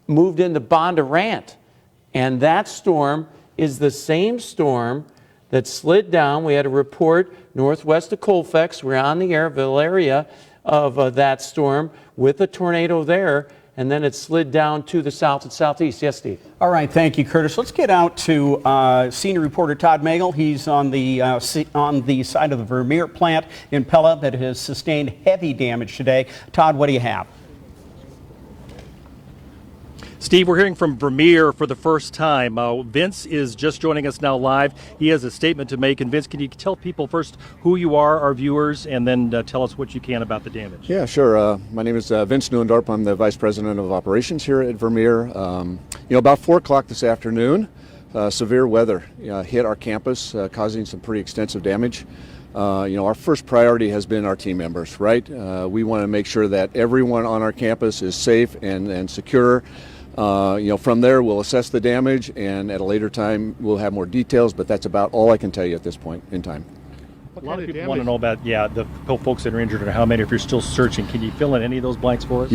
moved into Bondurant. And that storm is the same storm that slid down. We had a report northwest of Colfax. We're on the airville area of that storm with a tornado there, and then it slid down to the south and southeast. Yes, Steve? All right, thank you, Curtis. Let's get out to senior reporter Todd Magel. He's on the side of the Vermeer plant in Pella that has sustained heavy damage today. Todd, what do you have? Steve, we're hearing from Vermeer for the first time. Vince is just joining us now live. He has a statement to make. And Vince, can you tell people first who you are, our viewers, and then tell us what you can about the damage? Yeah, sure. My name is Vince Neuendorp. I'm the Vice President of Operations here at Vermeer. About 4 o'clock this afternoon, severe weather hit our campus, causing some pretty extensive damage. Our first priority has been our team members, right? We want to make sure that everyone on our campus is safe and secure. From there, we'll assess the damage, and at a later time, we'll have more details, but that's about all I can tell you at this point in time. A lot of people want to know about, the folks that are injured and how many, if you're still searching. Can you fill in any of those blanks for us?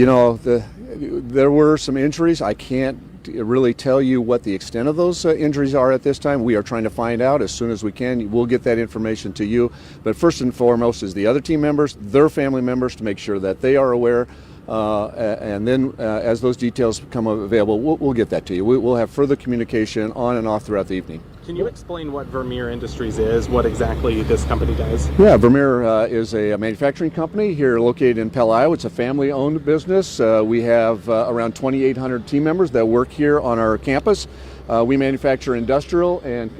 There were some injuries. I can't really tell you what the extent of those injuries are at this time. We are trying to find out as soon as we can. We'll get that information to you. But first and foremost is the other team members, their family members, to make sure that they are aware. And then as those details become available, we'll get that to you. We'll have further communication on and off throughout the evening. Can you explain what Vermeer Industries is, what exactly this company does? Yeah, Vermeer is a manufacturing company here located in Pella, Iowa. It's a family-owned business. We have around 2,800 team members that work here on our campus. We manufacture industrial and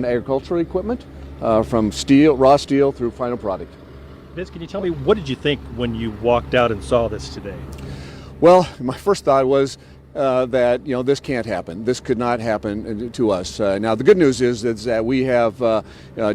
agricultural equipment from steel, raw steel, through final product. Vince, can you tell me, what did you think when you walked out and saw this today? Well, my first thought was that this can't happen. This could not happen to us. Now, the good news is that we have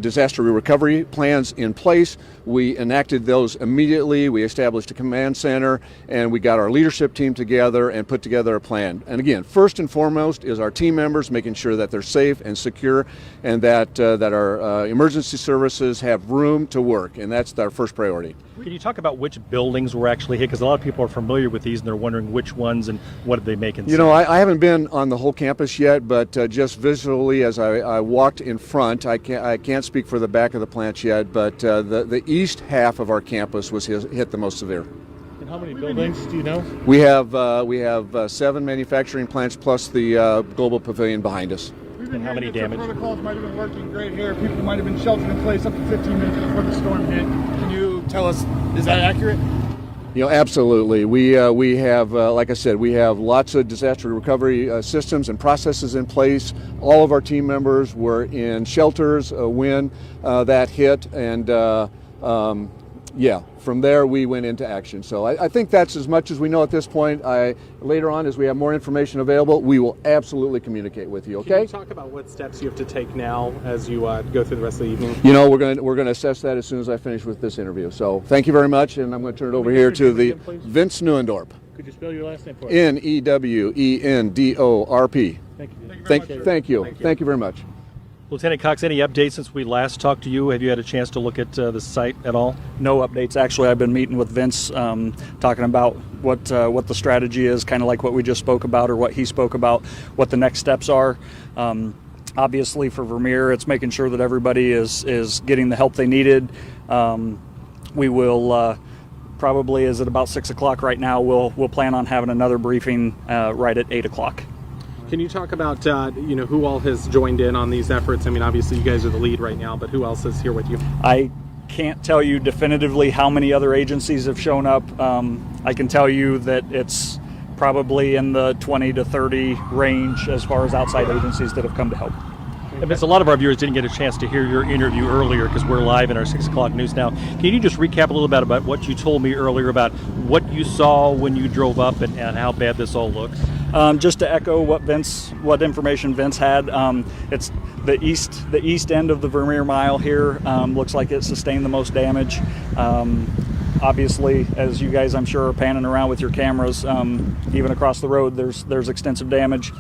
disaster recovery plans in place. We enacted those immediately. We established a command center, and we got our leadership team together and put together a plan. And again, first and foremost is our team members, making sure that they're safe and secure, and that our emergency services have room to work, and that's our first priority. Can you talk about which buildings were actually hit? Because a lot of people are familiar with these and they're wondering which ones and what did they make inside. You know, I haven't been on the whole campus yet, but just visually as I walked in front, I can't speak for the back of the plant yet, but the east half of our campus was hit the most severe. And how many buildings do you know? We have 7 manufacturing plants plus the global pavilion behind us. And how many damage? Protocols might have been working great here. People might have been sheltered in place up to 15 minutes before the storm hit. Can you tell us, is that accurate? You know, absolutely. We have, like I said, we have lots of disaster recovery systems and processes in place. All of our team members were in shelters when that hit, and yeah, from there we went into action. So I think that's as much as we know at this point. Later on, as we have more information available, we will absolutely communicate with you. Okay? Can you talk about what steps you have to take now as you go through the rest of the evening? You know, we're going to assess that as soon as I finish with this interview. So thank you very much, and I'm going to turn it over here to the Vince Neuendorp. Could you spell your last name for us? Neuendorp. Thank you. Thank you. Thank you very much. Lieutenant Cox, any updates since we last talked to you? Have you had a chance to look at the site at all? No updates. Actually, I've been meeting with Vince, talking about what the strategy is, kind of like what we just spoke about or what he spoke about, what the next steps are. Obviously, for Vermeer, it's making sure that everybody is getting the help they needed. We will probably, is it about 6 o'clock right now? We'll plan on having another briefing right at 8 o'clock. Can you talk about who all has joined in on these efforts? I mean, obviously you guys are the lead right now, but who else is here with you? I can't tell you definitively how many other agencies have shown up. I can tell you that it's probably in the 20 to 30 range as far as outside agencies that have come to help. And Vince, a lot of our viewers didn't get a chance to hear your interview earlier because we're live in our 6 o'clock news now. Can you just recap a little bit about what you told me earlier about what you saw when you drove up and how bad this all looks? Just to echo what information Vince had, it's the east end of the Vermeer Mile here. Looks like it sustained the most damage. Obviously, as you guys I'm sure are panning around with your cameras, even across the road there's extensive damage.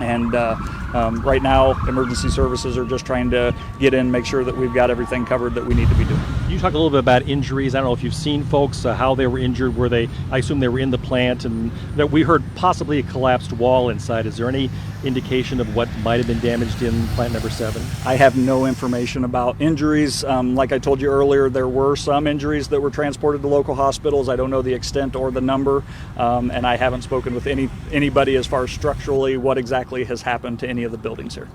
And right now, emergency services are just trying to get in, make sure that we've got everything covered that we need to be doing. Can you talk a little bit about injuries? I don't know if you've seen folks, how they were injured. Were they, I assume they were in the plant, and that we heard possibly a collapsed wall inside. Is there any indication of what might have been damaged in plant number 7? I have no information about injuries. Like I told you earlier, there were some injuries that were transported to local hospitals. I don't know the extent or the number, and I haven't spoken with anybody as far as structurally what exactly has happened to any of the buildings here.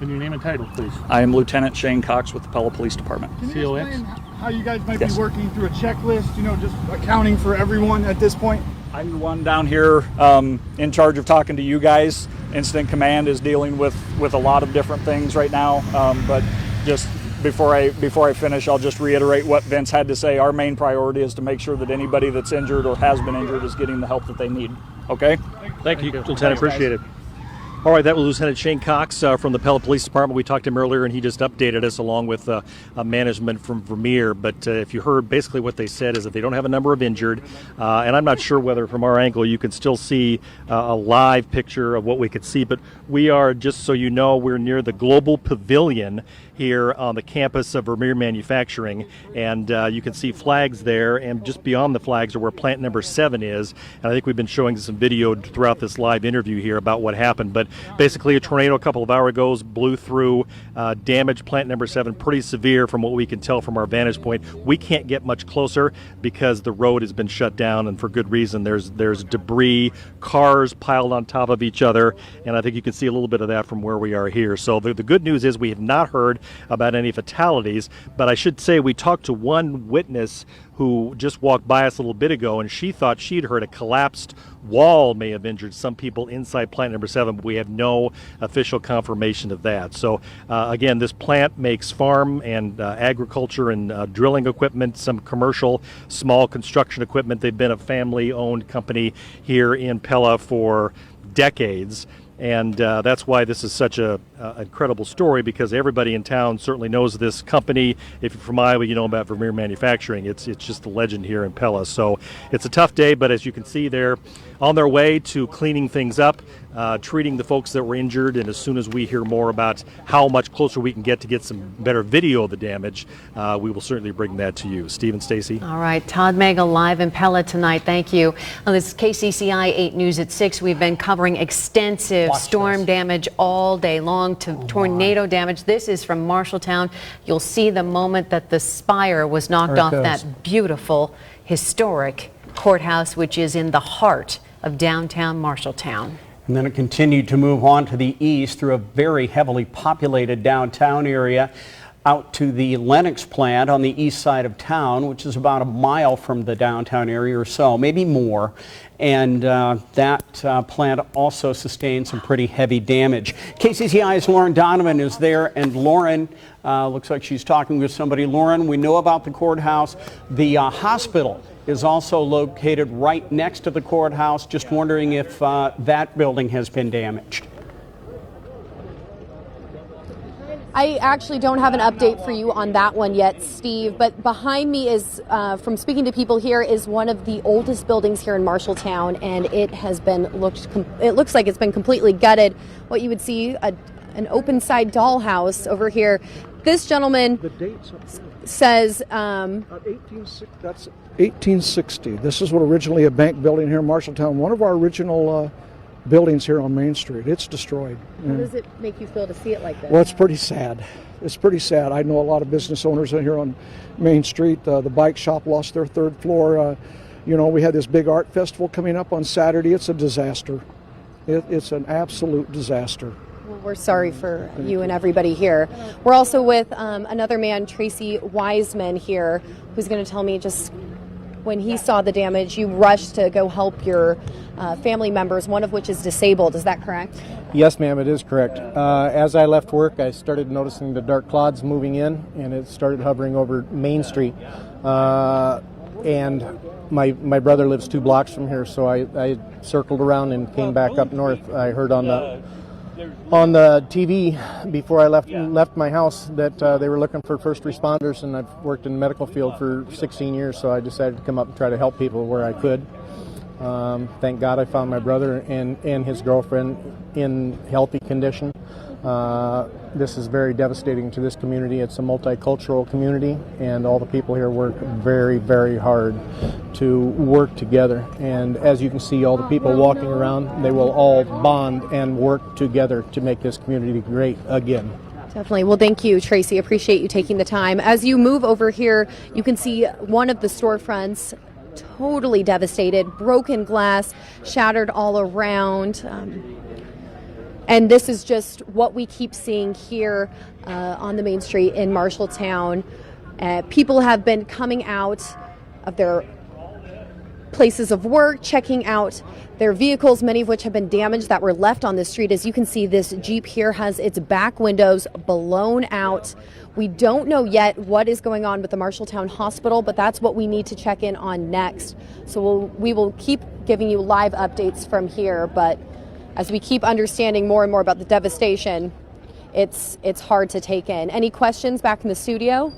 And your name and title, please. I am Lieutenant Shane Cox with the Pella Police Department. Can you explain how you guys might be working through a checklist, just accounting for everyone at this point? I'm the one down here in charge of talking to you guys. Incident Command is dealing with a lot of different things right now, but just before I finish, I'll just reiterate what Vince had to say. Our main priority is to make sure that anybody that's injured or has been injured is getting the help that they need. Okay? Thank you, Lieutenant. Appreciate it. All right, that was Lieutenant Shane Cox from the Pella Police Department. We talked to him earlier, and he just updated us along with management from Vermeer. But if you heard, basically what they said is that they don't have a number of injured. And I'm not sure whether from our angle you can still see a live picture of what we could see. But we are, just so you know, we're near the Global Pavilion. here on the campus of Vermeer Manufacturing, and you can see flags there, and just beyond the flags are where plant number 7 is. And I think we've been showing some video throughout this live interview here about what happened. But basically, a tornado a couple of hours ago blew through, damaged plant number 7 pretty severe from what we can tell from our vantage point. We can't get much closer because the road has been shut down, and for good reason. There's debris, cars piled on top of each other, and I think you can see a little bit of that from where we are here. So the good news is we have not heard about any fatalities, but I should say we talked to one witness who just walked by us a little bit ago, and she thought she'd heard a collapsed wall may have injured some people inside plant number 7, but we have no official confirmation of that. So again, this plant makes farm and agriculture and drilling equipment, some commercial small construction equipment. They've been a family-owned company here in Pella for decades. And that's why this is such a incredible story, because everybody in town certainly knows this company. If you're from Iowa, you know about Vermeer Manufacturing. It's just a legend here in Pella. So it's a tough day, but as you can see, they're on their way to cleaning things up, treating the folks that were injured, and as soon as we hear more about how much closer we can get to get some better video of the damage, we will certainly bring that to you. Steve and Stacy. All right, Todd Magel live in Pella tonight. Thank you. This is KCCI 8 News at 6. We've been covering extensive storm damage all day long to tornado damage. This is from Marshalltown. You'll see the moment that the spire was knocked off that beautiful, historic courthouse, which is in the heart of downtown Marshalltown. And then it continued to move on to the east through a very heavily populated downtown area out to the Lennox plant on the east side of town, which is about a mile from the downtown area or so, maybe more. And that plant also sustained some pretty heavy damage. KCCI's Lauren Donovan is there, and Lauren looks like she's talking with somebody. Lauren, we know about the courthouse. The hospital is also located right next to the courthouse. Just wondering if that building has been damaged. I actually don't have an update for you on that one yet, Steve, but behind me is, from speaking to people here, is one of the oldest buildings here in Marshalltown, and it has been it looks like it's been completely gutted. What you would see, an open side dollhouse over here. This gentleman says that's 1860. This is what originally a bank building here in Marshalltown. One of our original buildings here on Main Street. It's destroyed. How does it make you feel to see it like this? Well, it's pretty sad. It's pretty sad. I know a lot of business owners here on Main Street. The bike shop lost their 3rd floor. You know, we had this big art festival coming up on Saturday. It's a disaster. It's an absolute disaster. Well, we're sorry for you and everybody here. We're also with another man, Tracy Wiseman here, who's going to tell me just when he saw the damage, you rushed to go help your family members, one of which is disabled. Is that correct? Yes, ma'am, it is correct. As I left work, I started noticing the dark clouds moving in, and it started hovering over Main Street. And my brother lives 2 blocks from here, so I circled around and came back up north. I heard on the TV before I left my house that they were looking for first responders, and I've worked in the medical field for 16 years, so I decided to come up and try to help people where I could. Thank God I found my brother and his girlfriend in healthy condition. This is very devastating to this community. It's a multicultural community, and all the people here work very, very hard to work together. And as you can see, all the people walking around, they will all bond and work together to make this community great again. Definitely. Well, thank you, Tracy. Appreciate you taking the time. As you move over here, you can see one of the storefronts totally devastated, broken glass, shattered all around. And this is just what we keep seeing here on the main street in Marshalltown. People have been coming out of their places of work, checking out their vehicles, many of which have been damaged that were left on the street. As you can see, this Jeep here has its back windows blown out. We don't know yet what is going on with the Marshalltown Hospital, but that's what we need to check in on next. So we will keep giving you live updates from here, but as we keep understanding more and more about the devastation, it's hard to take in. Any questions back in the studio?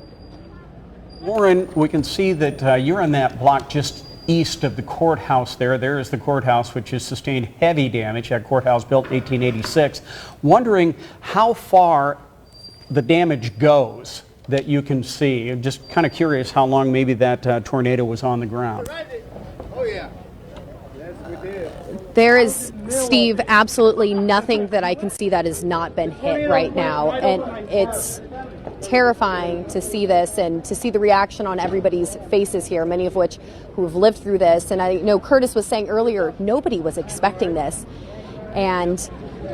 Lauren, we can see that you're in that block just east of the courthouse there. There is the courthouse, which has sustained heavy damage. That courthouse built in 1886. Wondering how far the damage goes that you can see. I'm just kind of curious how long maybe that tornado was on the ground. Oh, yeah. Yes, we did. There is, Steve, absolutely nothing that I can see that has not been hit right now. And it's terrifying to see this and to see the reaction on everybody's faces here, many of which who have lived through this. And I know Curtis was saying earlier, nobody was expecting this. And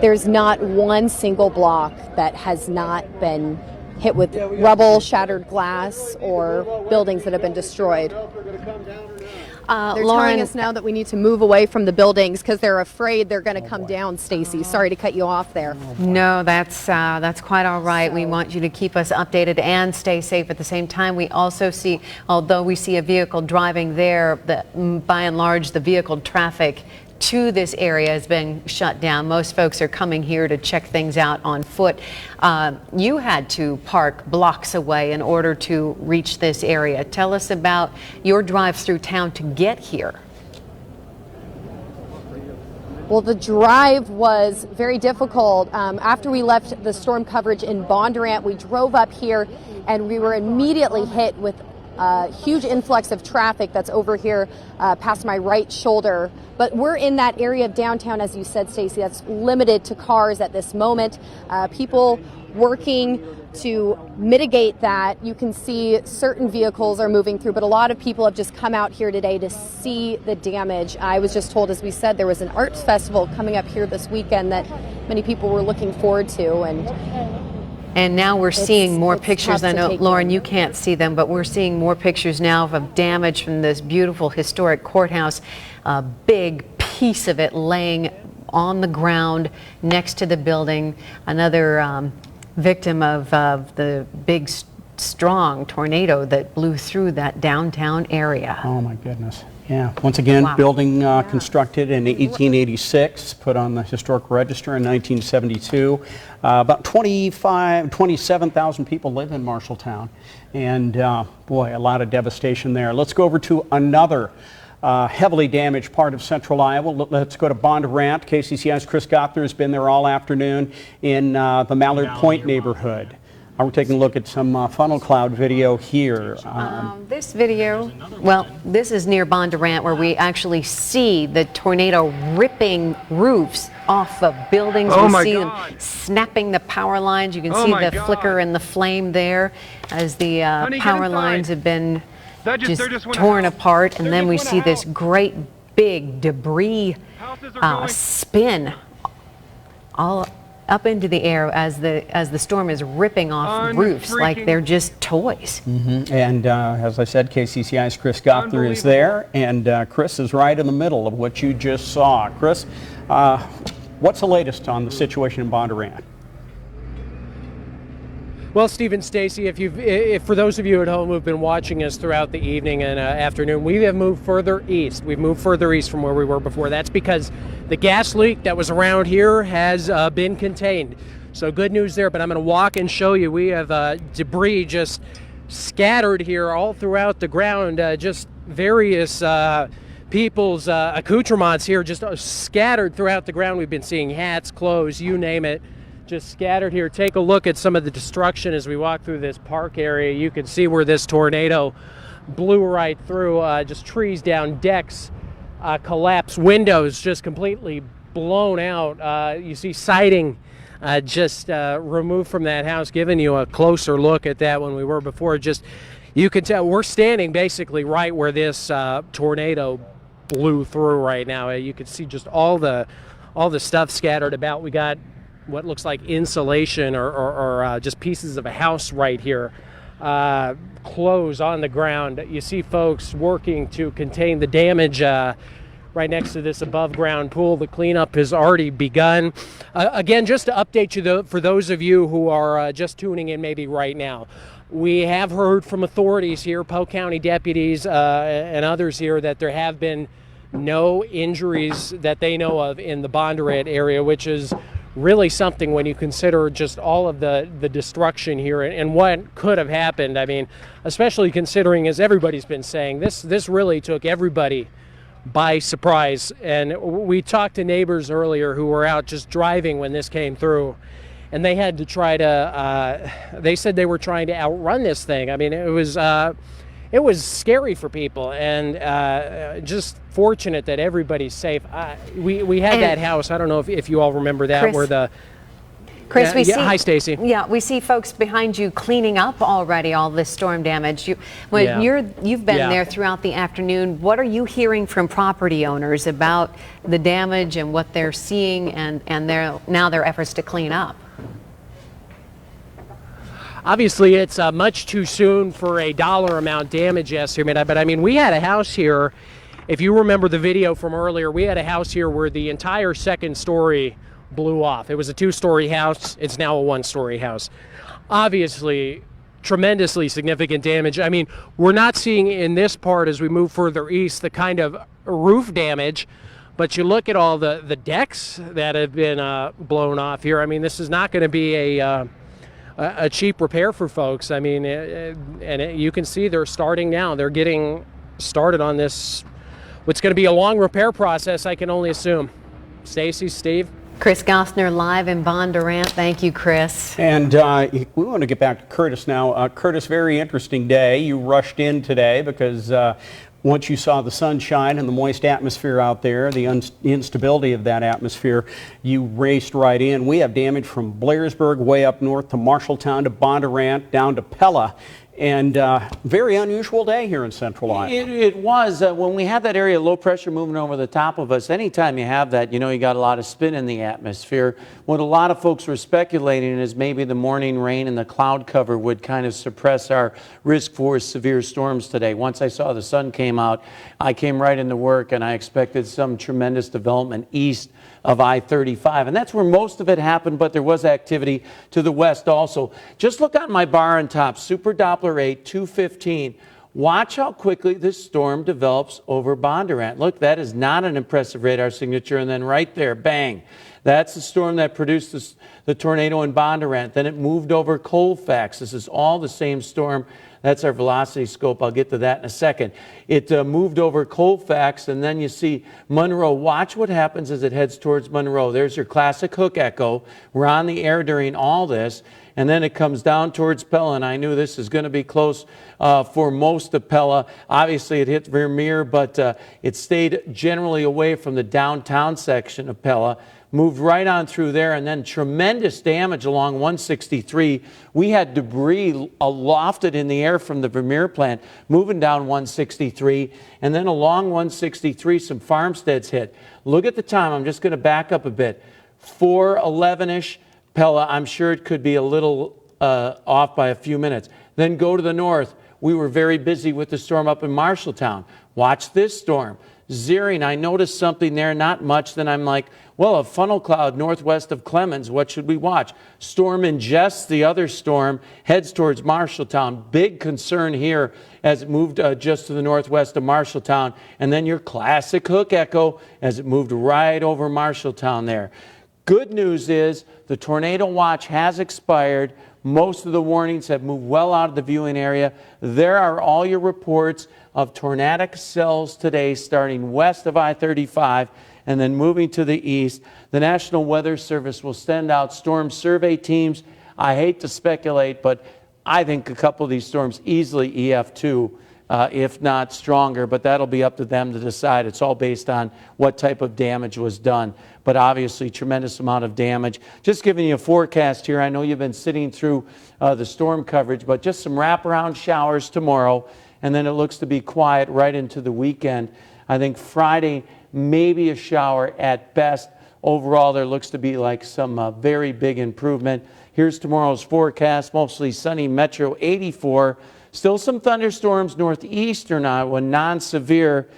there's not one single block that has not been hit with rubble, shattered glass, or buildings that have been destroyed. They're telling us now that we need to move away from the buildings because they're afraid they're going to come down, Stacy. Sorry to cut you off there. No, that's quite all right. We want you to keep us updated and stay safe at the same time. We also see, although we see a vehicle driving there, by and large, the vehicle traffic to this area has been shut down. Most folks are coming here to check things out on foot. You had to park blocks away in order to reach this area. Tell us about your drive through town to get here. Well, the drive was very difficult. After we left the storm coverage in Bondurant, we drove up here and we were immediately hit with a huge influx of traffic that's over here past my right shoulder. But we're in that area of downtown, as you said, Stacey, that's limited to cars at this moment. People working to mitigate that. You can see certain vehicles are moving through, but a lot of people have just come out here today to see the damage. I was just told, as we said, there was an arts festival coming up here this weekend that many people were looking forward to. And now we're seeing more pictures. I know, Lauren, you can't see them, but we're seeing more pictures now of damage from this beautiful historic courthouse. A big piece of it laying on the ground next to the building. Another victim of the big, strong tornado that blew through that downtown area. Oh, my goodness. Yeah. Once again, building constructed in 1886, put on the historic register in 1972. About 27,000 people live in Marshalltown. And boy, a lot of devastation there. Let's go over to another heavily damaged part of central Iowa. Let's go to Bondurant. KCCI's Chris Gothner has been there all afternoon in the Mallard Point neighborhood. We're taking a look at some funnel cloud video here. This video, well, this is near Bondurant where we actually see the tornado ripping roofs off of buildings. We see them snapping the power lines. You can see the flicker and the flame there as the power lines have been just torn apart. And then we see this great big debris spin all up into the air as the storm is ripping off roofs like they're just toys. And as I said, KCCI's Chris Gothner is there, and Chris is right in the middle of what you just saw. Chris, what's the latest on the situation in Bondurant? Well, Steve and Stacy, if for those of you at home who've been watching us throughout the evening and afternoon, we have moved further east. We've moved further east from where we were before. That's because the gas leak that was around here has been contained. So good news there, but I'm going to walk and show you. We have debris just scattered here all throughout the ground, just various people's accoutrements here just scattered throughout the ground. We've been seeing hats, clothes, you name it, just scattered here. Take a look at some of the destruction as we walk through this park area. You can see where this tornado blew right through, just trees down, decks collapsed, windows just completely blown out. You see siding just removed from that house, giving you a closer look at that when we were before. Just, you can tell we're standing basically right where this tornado blew through right now. You can see just all the stuff scattered about. We got what looks like insulation or just pieces of a house right here, clothes on the ground. You see folks working to contain the damage right next to this above ground pool. The cleanup has already begun. Again, just to update you, for those of you who are just tuning in maybe right now, we have heard from authorities here, Polk County deputies and others here, that there have been no injuries that they know of in the Bondurant area, which is really something when you consider just all of the destruction here and what could have happened. I mean, especially considering, as everybody's been saying, this really took everybody by surprise. And we talked to neighbors earlier who were out just driving when this came through, and they had to try to, they said they were trying to outrun this thing. I mean, it was scary for people, and just fortunate that everybody's safe. We had that house, I don't know if you all remember that, Chris, where the... Chris, we see. Hi, Stacy. Yeah, we see folks behind you cleaning up already all this storm damage. You've been there throughout the afternoon. What are you hearing from property owners about the damage and what they're seeing and their efforts to clean up? Obviously, it's much too soon for a dollar amount damage estimate, but I mean, we had a house here. If you remember the video from earlier, we had a house here where the entire second story blew off. It was a two-story house. It's now a one-story house. Obviously, tremendously significant damage. I mean, we're not seeing in this part as we move further east the kind of roof damage, but you look at all the decks that have been blown off here. I mean, this is not going to be a cheap repair for folks. I mean, you can see they're starting now. They're getting started on this. What's going to be a long repair process, I can only assume. Stacy, Steve? Chris Gossner live in Bondurant. Thank you, Chris. And we want to get back to Curtis now. Curtis, very interesting day. You rushed in today because once you saw the sunshine and the moist atmosphere out there, the instability of that atmosphere, you raced right in. We have damage from Blairsburg way up north to Marshalltown to Bondurant down to Pella. And very unusual day here in Central Iowa. It was. When we had that area of low pressure moving over the top of us, anytime you have that, you know you got a lot of spin in the atmosphere. What a lot of folks were speculating is maybe the morning rain and the cloud cover would kind of suppress our risk for severe storms today. Once I saw the sun came out, I came right into work and I expected some tremendous development east of I-35. And that's where most of it happened, but there was activity to the west also. Just look on my bar on top, Super Doppler 8, 215. Watch how quickly this storm develops over Bondurant. Look, that is not an impressive radar signature. And then right there, bang. That's the storm that produced the tornado in Bondurant. Then it moved over Colfax. This is all the same storm. That's our velocity scope. I'll get to that in a second. It moved over Colfax, and then you see Monroe. Watch what happens as it heads towards Monroe. There's your classic hook echo. We're on the air during all this, and then it comes down towards Pella, and I knew this is going to be close for most of Pella. Obviously, it hit Vermeer, but it stayed generally away from the downtown section of Pella. Moved right on through there, and then tremendous damage along 163. We had debris lofted in the air from the Vermeer plant moving down 163, and then along 163 some farmsteads hit. Look at the time. I'm just going to back up a bit. 4:11ish Pella. I'm sure it could be a little off by a few minutes. Then go to the north. We were very busy with the storm up in Marshalltown. Watch this storm. Zeering, I noticed something there, not much. Then I'm like, well, a funnel cloud northwest of Clemens, what should we watch? Storm ingests the other storm, heads towards Marshalltown. Big concern here as it moved just to the northwest of Marshalltown. And then your classic hook echo as it moved right over Marshalltown there. Good news is the tornado watch has expired. Most of the warnings have moved well out of the viewing area. There are all your reports of tornadic cells today starting west of I-35 and then moving to the east. The National Weather Service will send out storm survey teams. I hate to speculate, but I think a couple of these storms easily EF2, if not stronger, but that'll be up to them to decide. It's all based on what type of damage was done. But obviously, tremendous amount of damage. Just giving you a forecast here. I know you've been sitting through the storm coverage, but just some wraparound showers tomorrow, and then it looks to be quiet right into the weekend. I think Friday, maybe a shower at best. Overall, there looks to be like some very big improvement. Here's tomorrow's forecast. Mostly sunny, Metro 84. Still some thunderstorms northeastern Iowa, non-severe.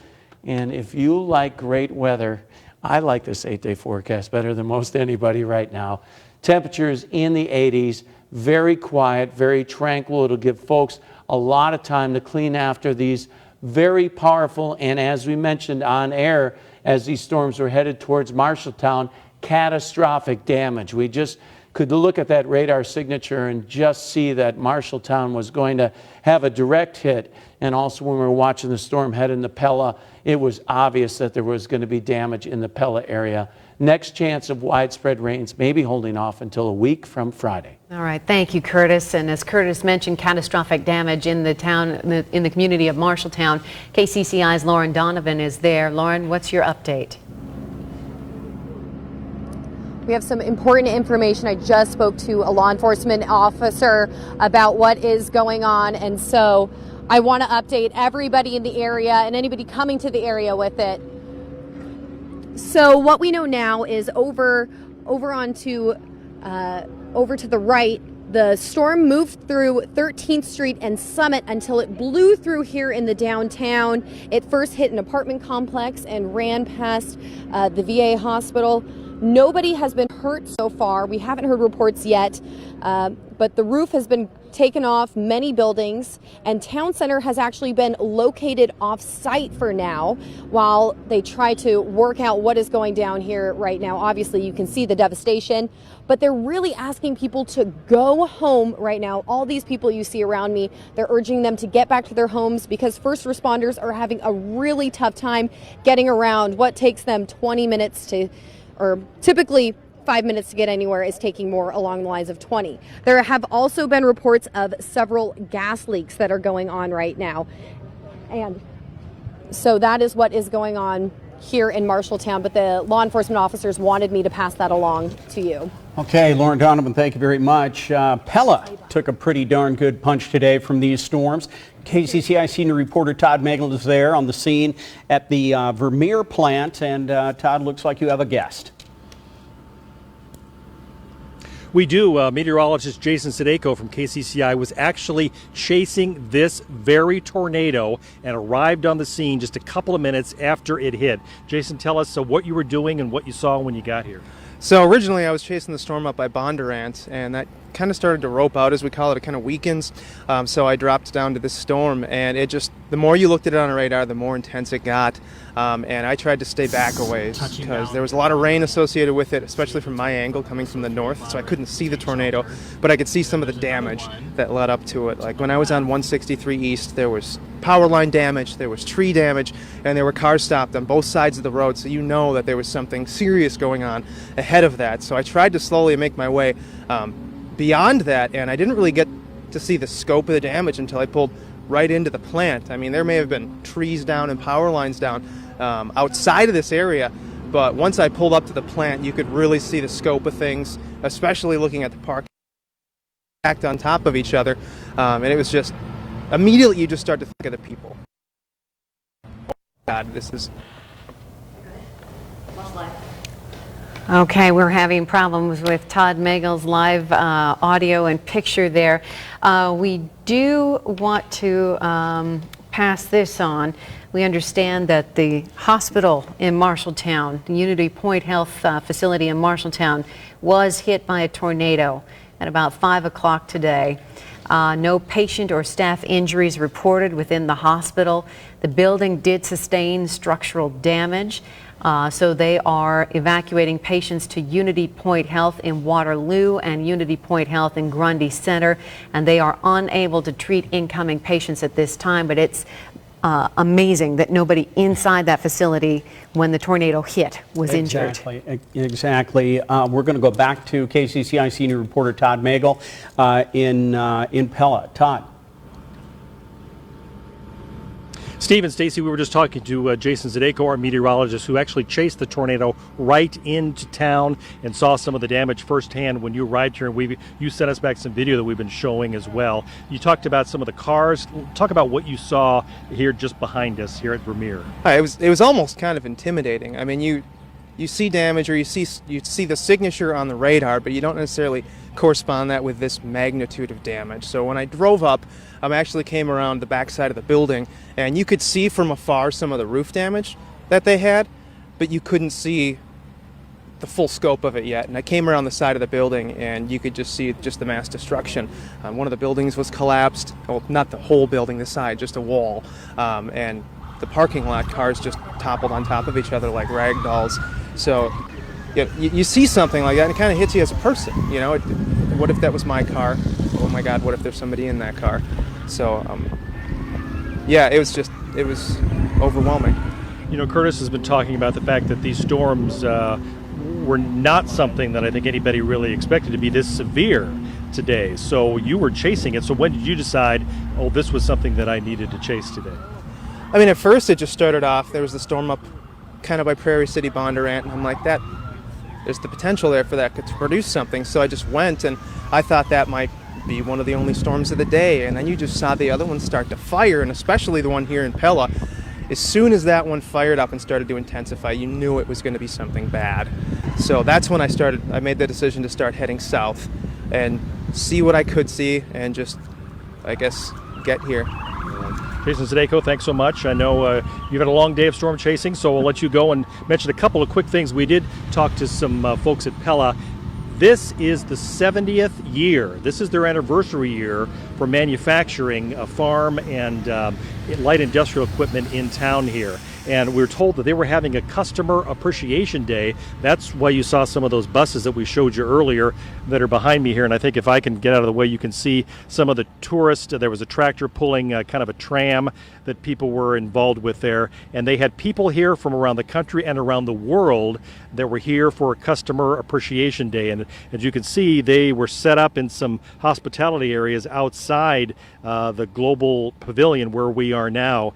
And if you like great weather, I like this 8-day forecast better than most anybody right now. Temperatures in the 80s, very quiet, very tranquil. It'll give folks a lot of time to clean after these very powerful, and as we mentioned on air, as these storms were headed towards Marshalltown, catastrophic damage. We just could look at that radar signature and just see that Marshalltown was going to have a direct hit. And also when we were watching the storm head into Pella, it was obvious that there was going to be damage in the Pella area. next chance of widespread rains may be holding off until a week from Friday. All right, thank you, Curtis. And as Curtis mentioned, catastrophic damage in the town, in the community of Marshalltown. KCCI's Lauren Donovan is there. Lauren, what's your update? We have some important information. I just spoke to a law enforcement officer about what is going on, and so I want to update everybody in the area and anybody coming to the area with it. So what we know now is over to the right, the storm moved through 13th Street and Summit until it blew through here in the downtown. It first hit an apartment complex and ran past the VA hospital. Nobody has been hurt so far. We haven't heard reports yet, but the roof has been taken off many buildings, and Town Center has actually been located off-site for now while they try to work out what is going down here right now. Obviously, you can see the devastation, but they're really asking people to go home right now. All these people you see around me, they're urging them to get back to their homes because first responders are having a really tough time getting around. What takes them 20 minutes to, or typically 5 minutes to get anywhere, is taking more along the lines of 20. There have also been reports of several gas leaks that are going on right now. And so that is what is going on here in Marshalltown, but the law enforcement officers wanted me to pass that along to you. Okay, Lauren Donovan, thank you very much. Pella took a pretty darn good punch today from these storms. KCCI senior reporter Todd Magel is there on the scene at the Vermeer plant, and Todd, looks like you have a guest. We do. Meteorologist Jason Sadeko from KCCI was actually chasing this very tornado and arrived on the scene just a couple of minutes after it hit. Jason, tell us what you were doing and what you saw when you got here. So originally I was chasing the storm up by Bondurant, and that kind of started to rope out, as we call it. It kind of weakens. So I dropped down to this storm, and it just, the more you looked at it on a radar, the more intense it got. And I tried to stay back a ways because there was a lot of rain associated with it, especially from my angle coming from the north, so I couldn't see the tornado, but I could see some of the damage that led up to it. Like when I was on 163 East, there was power line damage, there was tree damage, and there were cars stopped on both sides of the road, so you know that there was something serious going on ahead of that. So I tried to slowly make my way beyond that, and I didn't really get to see the scope of the damage until I pulled right into the plant. I mean, there may have been trees down and power lines down outside of this area, but once I pulled up to the plant, you could really see the scope of things, especially looking at the park stacked on top of each other, and it was just, immediately you just start to think of the people. Oh God, this is... Okay, we're having problems with Todd Magel's live audio and picture there. We do want to pass this on. We understand that the hospital in Marshalltown, the Unity Point Health facility in Marshalltown, was hit by a tornado at about 5 o'clock today. No patient or staff injuries reported within the hospital. The building did sustain structural damage. So they are evacuating patients to Unity Point Health in Waterloo and Unity Point Health in Grundy Center, and they are unable to treat incoming patients at this time, but it's amazing that nobody inside that facility when the tornado hit was injured. Exactly. We're going to go back to KCCI senior reporter Todd Magel in Pella. Todd. Steve and Stacy, we were just talking to Jason Zadeko, our meteorologist, who actually chased the tornado right into town and saw some of the damage firsthand when you arrived here. And you sent us back some video that we've been showing as well. You talked about some of the cars. Talk about what you saw here just behind us here at Vermeer. It was almost kind of intimidating. I mean, you see damage, or you see the signature on the radar, but you don't necessarily correspond that with this magnitude of damage. So when I drove up, I actually came around the back side of the building, and you could see from afar some of the roof damage that they had, but you couldn't see the full scope of it yet. And I came around the side of the building, and you could just see just the mass destruction. One of the buildings was collapsed. Well, not the whole building, the side, just a wall. And the parking lot cars just toppled on top of each other like rag dolls. So you see something like that, and it kind of hits you as a person. You know, what if that was my car? Oh my God, what if there's somebody in that car? So, yeah, it was overwhelming. You know, Curtis has been talking about the fact that these storms were not something that I think anybody really expected to be this severe today. So you were chasing it. So when did you decide, oh, this was something that I needed to chase today? I mean, at first it just started off, there was the storm up kind of by Prairie City, Bondurant, and I'm like, there's the potential there for that to produce something. So I just went, and I thought that might be one of the only storms of the day. And then you just saw the other ones start to fire, and especially the one here in Pella. As soon as that one fired up and started to intensify, you knew it was going to be something bad. So that's when I made the decision to start heading south and see what I could see and just, I guess, get here. Jason Sadeko, thanks so much. I know you've had a long day of storm chasing, so we'll let you go and mention a couple of quick things. We did talk to some folks at Pella. This is the 70th year. This is their anniversary year for manufacturing farm and light industrial equipment in town here. And we were told that they were having a customer appreciation day. That's why you saw some of those buses that we showed you earlier that are behind me here. And I think if I can get out of the way, you can see some of the tourists. There was a tractor pulling kind of a tram that people were involved with there. And they had people here from around the country and around the world that were here for a customer appreciation day. And as you can see, they were set up in some hospitality areas outside the global pavilion where we are now.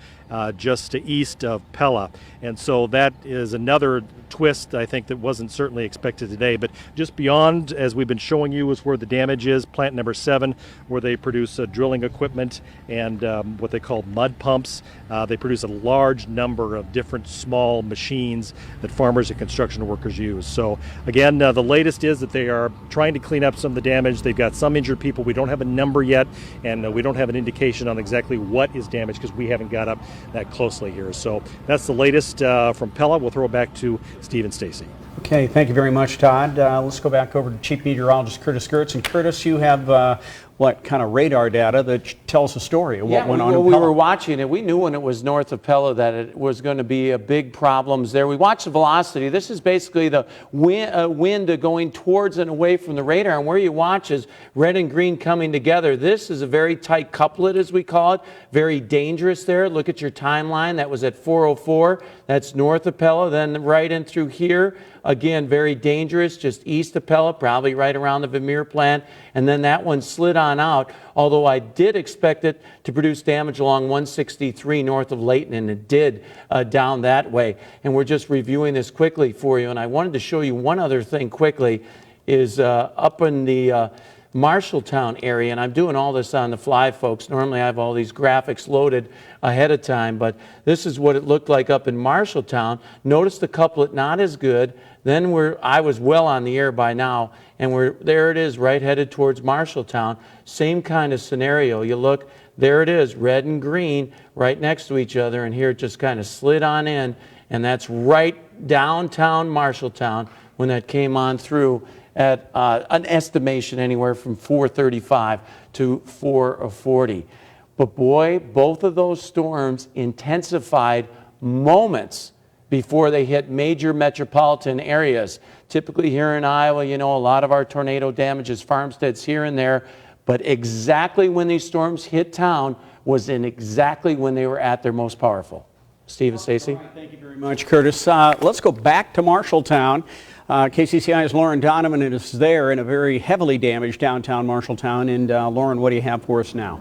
Just east of Pella. And so that is another twist, I think, that wasn't certainly expected today. But just beyond, as we've been showing you, is where the damage is, plant number 7, where they produce drilling equipment and what they call mud pumps. They produce a large number of different small machines that farmers and construction workers use. So again, the latest is that they are trying to clean up some of the damage. They've got some injured people. We don't have a number yet, and we don't have an indication on exactly what is damaged because we haven't got up that closely here. So that's the latest from Pella. We'll throw it back to Steve and Stacy. Okay, thank you very much, Todd. Let's go back over to Chief Meteorologist Curtis Gertz. And Curtis, you have what kind of radar data that tells a story of what went on in we Pella? were watching it. We knew when it was north of Pella that it was going to be a big problems there. We watched the velocity. This is basically the wind going towards and away from the radar. And where you watch is red and green coming together. This is a very tight couplet, as we call it. Very dangerous there. Look at your timeline. That was at 4:04. That's north of Pella. Then right in through here. Again, very dangerous, just east of Pella, probably right around the Vermeer plant. And then that one slid on out, although I did expect it to produce damage along 163 north of Layton, and it did down that way. And we're just reviewing this quickly for you. And I wanted to show you one other thing quickly, is up in the Marshalltown area, and I'm doing all this on the fly, folks. Normally I have all these graphics loaded ahead of time, but this is what it looked like up in Marshalltown. Notice the couplet not as good. Then I was well on the air by now, and there it is, right headed towards Marshalltown. Same kind of scenario. You look, there it is, red and green, right next to each other, and here it just kind of slid on in, and that's right downtown Marshalltown when that came on through at an estimation anywhere from 435 to 440. But boy, both of those storms intensified moments before they hit major metropolitan areas. Typically here in Iowa, you know, a lot of our tornado damage is farmsteads here and there, but exactly when these storms hit town was in exactly when they were at their most powerful. Steve and Stacy? Right, thank you very much, Curtis. Let's go back to Marshalltown. KCCI's Lauren Donovan is there in a very heavily damaged downtown Marshalltown. And Lauren, what do you have for us now?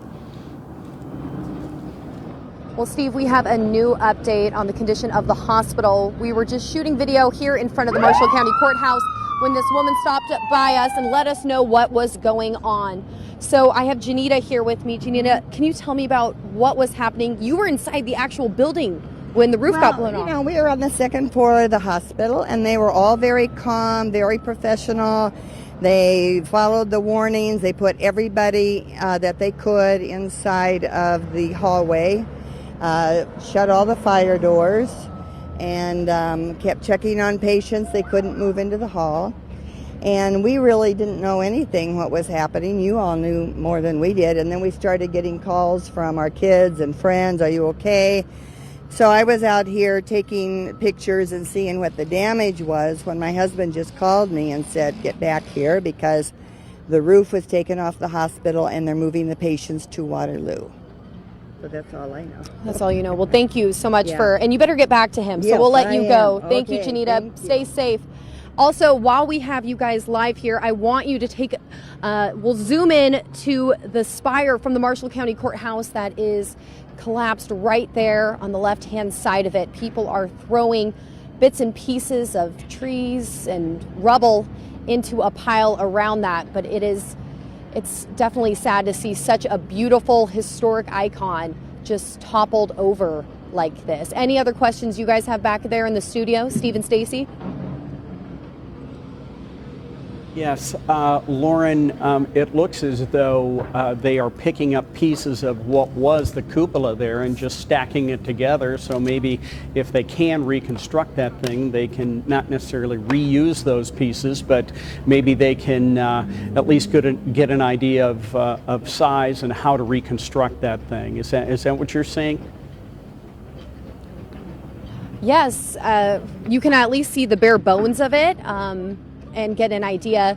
Well, Steve, we have a new update on the condition of the hospital. We were just shooting video here in front of the Marshall County Courthouse when this woman stopped by us and let us know what was going on. So I have Janita here with me. Janita, can you tell me about what was happening? You were inside the actual building when the roof got blown off. You know, we were on the second floor of the hospital, and they were all very calm, very professional. They followed the warnings. They put everybody that they could inside of the hallway, shut all the fire doors, and kept checking on patients. They couldn't move into the hall. And we really didn't know anything what was happening. You all knew more than we did. And then we started getting calls from our kids and friends, "Are you okay?" So I was out here taking pictures and seeing what the damage was when my husband just called me and said, "Get back here," because the roof was taken off the hospital and they're moving the patients to Waterloo. So that's all I know. That's all you know. Well, thank you so much Yeah. and you better get back to him. So Yes, we'll let I you go. am. Thank you, Okay, Janita. thank Stay you. safe. Also, while we have you guys live here, I want you to take, we'll zoom in to the spire from the Marshall County Courthouse that is collapsed right there on the left-hand side of it. People are throwing bits and pieces of trees and rubble into a pile around that, but it's definitely sad to see such a beautiful historic icon just toppled over like this. Any other questions you guys have back there in the studio, Steve and Stacy? Yes, Lauren, it looks as though they are picking up pieces of what was the cupola there and just stacking it together. So maybe if they can reconstruct that thing, they can not necessarily reuse those pieces, but maybe they can at least get an idea of size and how to reconstruct that thing. Is that what you're saying? Yes, you can at least see the bare bones of it. And get an idea.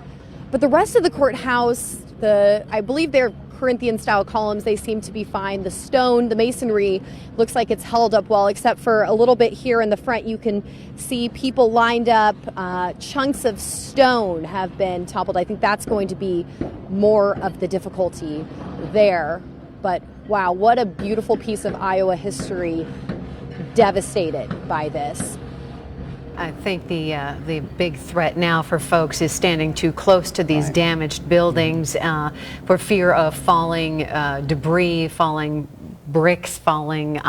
But the rest of the courthouse, I believe they're Corinthian style columns, they seem to be fine. The stone, the masonry looks like it's held up well, except for a little bit here in the front. You can see people lined up. Chunks of stone have been toppled. I think that's going to be more of the difficulty there. But wow, what a beautiful piece of Iowa history devastated by this. I think the big threat now for folks is standing too close to these damaged buildings for fear of falling debris, falling bricks, falling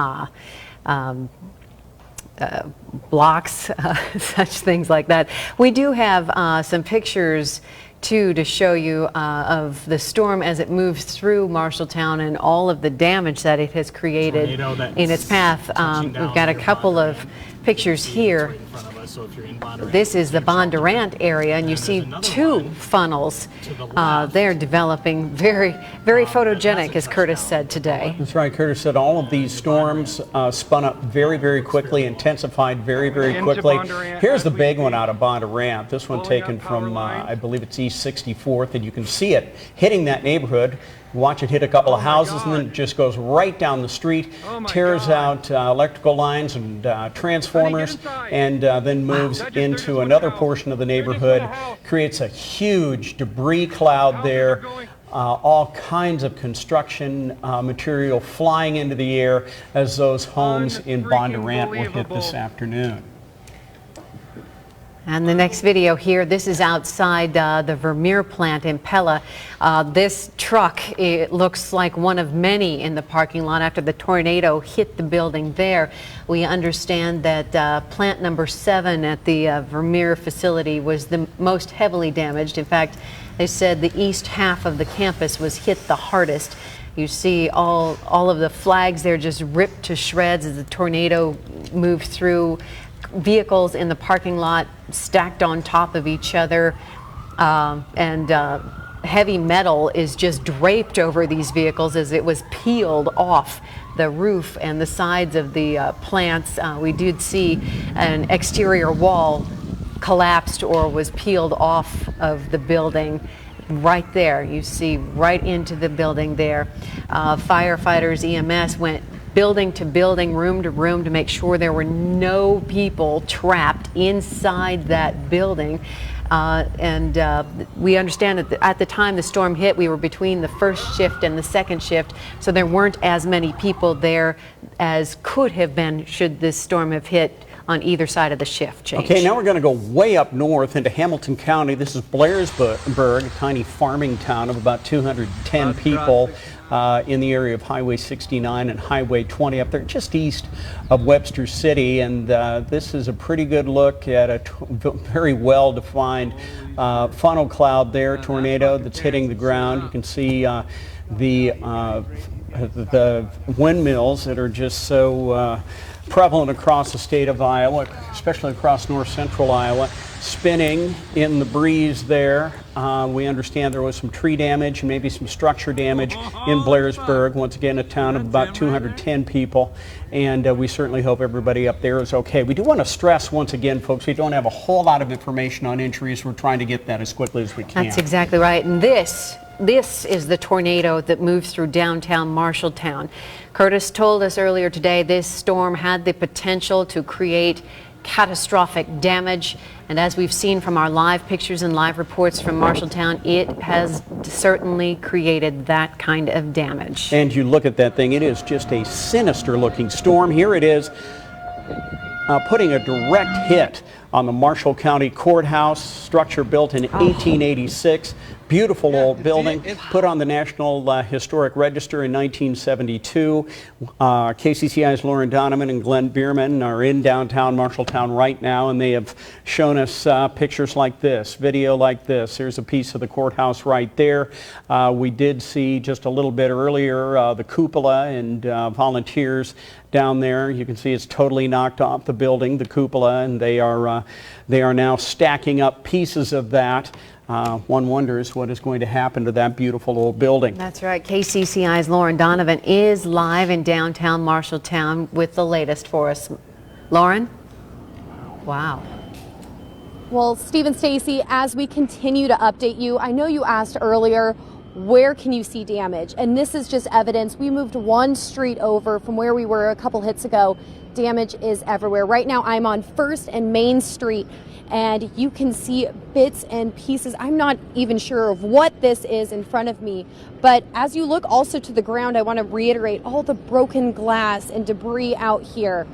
blocks, such things like that. We do have some pictures too to show you of the storm as it moves through Marshalltown and all of the damage that it has created in its path. We've got a couple of pictures here. This is the Bondurant area, and you see two funnels. They're developing very, very photogenic, as Curtis said today. That's right. Curtis said all of these storms spun up very, very quickly, intensified very, very quickly. Here's the big one out of Bondurant. This one taken from, I believe it's East 64th, and you can see it hitting that neighborhood. Watch it hit a couple of houses, and then it just goes right down the street, tears out electrical lines and transformers, and then moves into another portion of the neighborhood, creates a huge debris cloud there. All kinds of construction material flying into the air as those homes in Bondurant were hit this afternoon. And the next video here, this is outside the Vermeer plant in Pella. This truck, it looks like one of many in the parking lot after the tornado hit the building there. We understand that plant number 7 at the Vermeer facility was the most heavily damaged. In fact, they said the east half of the campus was hit the hardest. You see all of the flags there just ripped to shreds as the tornado moved through. Vehicles in the parking lot stacked on top of each other, and heavy metal is just draped over these vehicles as it was peeled off the roof and the sides of the plants. We did see an exterior wall collapsed or was peeled off of the building. Right there, you see right into the building there. Firefighters, EMS went building to building, room to room to make sure there were no people trapped inside that building. We understand that at the time the storm hit, we were between the first shift and the second shift, so there weren't as many people there as could have been should this storm have hit on either side of the shift change. Okay, now we're going to go way up north into Hamilton County. This is Blairsburg, a tiny farming town of about 210 people in the area of Highway 69 and Highway 20 up there just east of Webster City. And this is a pretty good look at a very well-defined funnel cloud there, tornado that's hitting the ground. You can see the windmills that are just so prevalent across the state of Iowa, especially across north central Iowa, spinning in the breeze there. We understand there was some tree damage and maybe some structure damage in Blairsburg, once again a town of about 210 people, and we certainly hope everybody up there is okay. We do want to stress once again, folks, we don't have a whole lot of information on injuries. We're trying to get that as quickly as we can. That's exactly right. And this is the tornado that moves through downtown Marshalltown. Curtis told us earlier today this storm had the potential to create catastrophic damage. And as we've seen from our live pictures and live reports from Marshalltown, it has certainly created that kind of damage. And you look at that thing, it is just a sinister looking storm. Here it is, putting a direct hit on the Marshall County Courthouse, structure built in 1886. Beautiful old building, put on the National Historic Register in 1972. KCCI's Lauren Donovan and Glenn Bierman are in downtown Marshalltown right now, and they have shown us pictures like this, video like this. Here's a piece of the courthouse right there. We did see just a little bit earlier the cupola and volunteers down there. You can see it's totally knocked off the building, the cupola, and they are now stacking up pieces of that. One wonders what is going to happen to that beautiful old building. That's right. KCCI's Lauren Donovan is live in downtown Marshalltown with the latest for us. Lauren? Wow. Well, Steve and Stacy, as we continue to update you, I know you asked earlier, where can you see damage? And this is just evidence. We moved one street over from where we were a couple hits ago. Damage is everywhere. Right now, I'm on 1st and Main Street, and you can see bits and pieces. I'm not even sure of what this is in front of me, but as you look also to the ground, I want to reiterate all the broken glass and debris out here.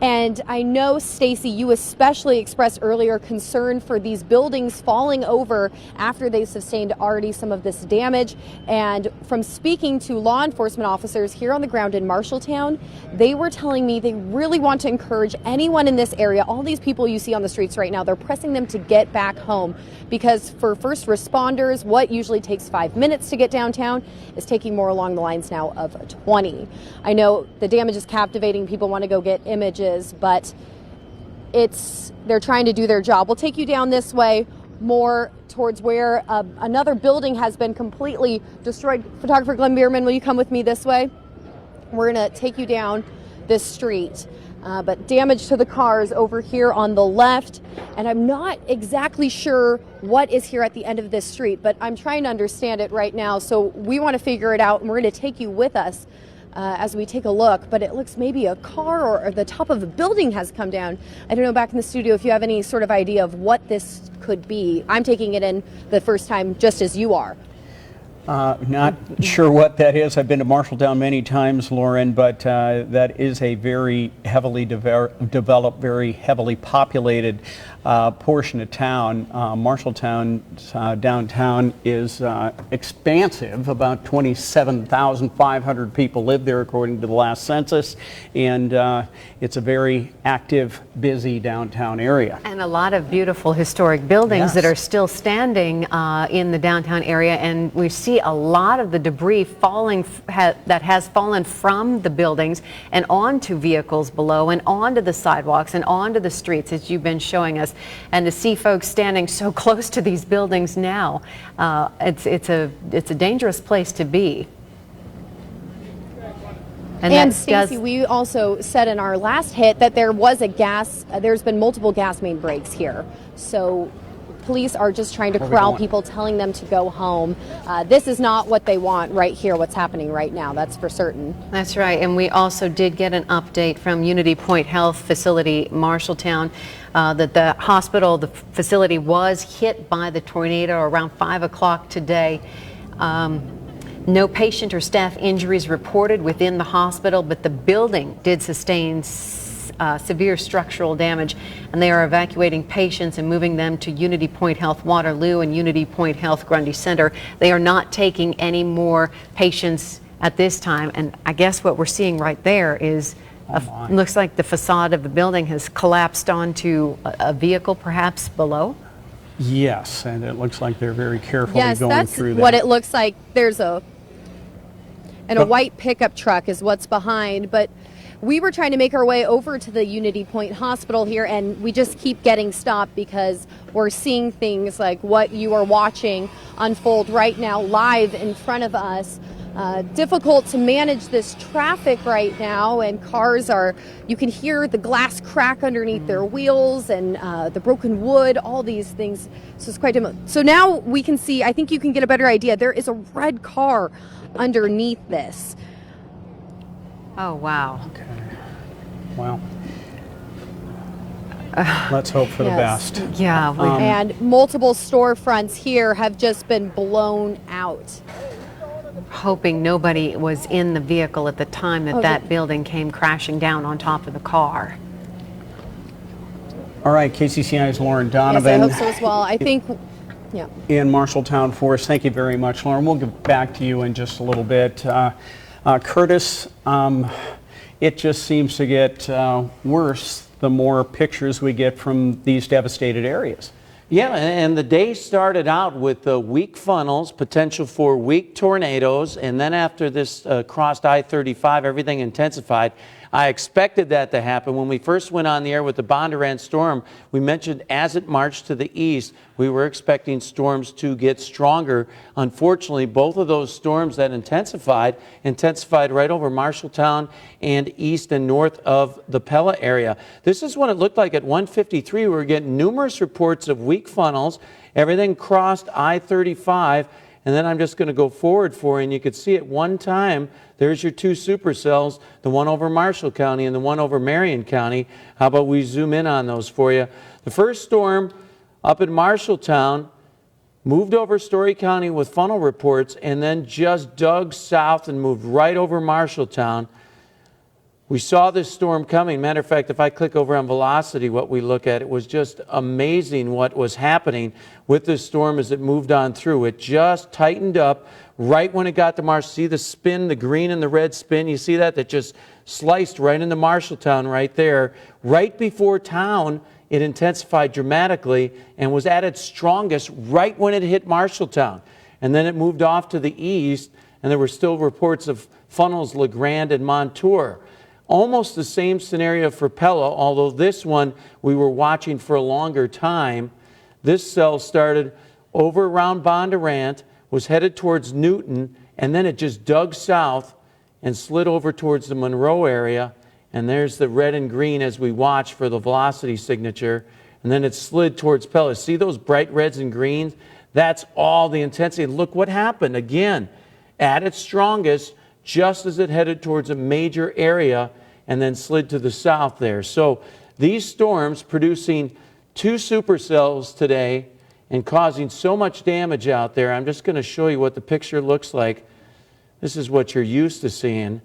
And I know, Stacy, you especially expressed earlier concern for these buildings falling over after they sustained already some of this damage. And from speaking to law enforcement officers here on the ground in Marshalltown, they were telling me they really want to encourage anyone in this area, all these people you see on the streets right now, they're pressing them to get back home, because for first responders, what usually takes 5 minutes to get downtown is taking more along the lines now of 20. I know the damage is captivating. People want to go get images, but they're trying to do their job. We'll take you down this way, more towards where another building has been completely destroyed. Photographer Glenn Bierman, will you come with me this way? We're going to take you down this street. But damage to the cars over here on the left, and I'm not exactly sure what is here at the end of this street, but I'm trying to understand it right now, so we want to figure it out, and we're going to take you with us as we take a look. But it looks maybe a car or the top of a building has come down. I don't know, back in the studio, if you have any sort of idea of what this could be. I'm taking it in the first time, just as you are. Not sure what that is. I've been to Marshalltown many times, Lauren, but that is a very heavily developed, very heavily populated portion of town. Marshalltown downtown is expansive. About 27,500 people live there according to the last census, and it's a very active, busy downtown area. And a lot of beautiful historic buildings that are still standing in the downtown area, and we see a lot of the debris falling that has fallen from the buildings and onto vehicles below and onto the sidewalks and onto the streets, as you've been showing us. And to see folks standing so close to these buildings now, it's a dangerous place to be. And Stacey, we also said in our last hit that there was there's been multiple gas main breaks here. So police are just trying to corral people, telling them to go home. This is not what they want right here, what's happening right now, that's for certain. That's right, and we also did get an update from Unity Point Health Facility, Marshalltown, that the hospital, the facility was hit by the tornado around 5 o'clock today. No patient or staff injuries reported within the hospital, but the building did sustain severe structural damage, and they are evacuating patients and moving them to Unity Point Health Waterloo and Unity Point Health Grundy Center. They are not taking any more patients at this time, and I guess what we're seeing right there is looks like the facade of the building has collapsed onto a vehicle perhaps below. Yes, and it looks like they're very carefully going through that. Yes, that's what it looks like. There's a white pickup truck is what's behind, but we were trying to make our way over to the Unity Point Hospital here, and we just keep getting stopped because we're seeing things like what you are watching unfold right now live in front of us. Difficult to manage this traffic right now, and cars you can hear the glass crack underneath their wheels and the broken wood, all these things. So it's quite difficult. So now we can see, I think you can get a better idea. There is a red car underneath this. Oh, wow. Okay. Well, Let's hope for the Yes. best. Yeah. And multiple storefronts here have just been blown out. Hoping nobody was in the vehicle at the time that that building came crashing down on top of the car. All right, KCCI's Lauren Yes, Donovan. I hope so as well. I think, yeah. In Marshalltown for us. Thank you very much, Lauren. We'll get back to you in just a little bit. Curtis, it just seems to get worse the more pictures we get from these devastated areas. Yeah, and the day started out with weak funnels, potential for weak tornadoes, and then after this crossed I-35, everything intensified. I expected that to happen. When we first went on the air with the Bondurant storm, we mentioned as it marched to the east, we were expecting storms to get stronger. Unfortunately, both of those storms that intensified right over Marshalltown and east and north of the Pella area. This is what it looked like at 1:53. We were getting numerous reports of weak funnels. Everything crossed I-35. And then I'm just going to go forward for you, and you could see at one time, there's your two supercells, the one over Marshall County and the one over Marion County. How about we zoom in on those for you? The first storm up in Marshalltown moved over Story County with funnel reports and then just dug south and moved right over Marshalltown. We saw this storm coming. Matter of fact, if I click over on velocity, what we look at, it was just amazing what was happening with this storm as it moved on through. It just tightened up right when it got to Marshall. See the spin, the green and the red spin? You see that? That just sliced right into Marshalltown right there. Right before town, it intensified dramatically and was at its strongest right when it hit Marshalltown. And then it moved off to the east, and there were still reports of funnels, LeGrand and Montour. Almost the same scenario for Pella, although this one we were watching for a longer time. This cell started over around Bondurant, was headed towards Newton, and then it just dug south and slid over towards the Monroe area. And there's the red and green as we watch for the velocity signature. And then it slid towards Pella. See those bright reds and greens? That's all the intensity. Look what happened again. At its strongest, just as it headed towards a major area and then slid to the south there. So these storms producing two supercells today and causing so much damage out there. I'm just going to show you what the picture looks like. This is what you're used to seeing.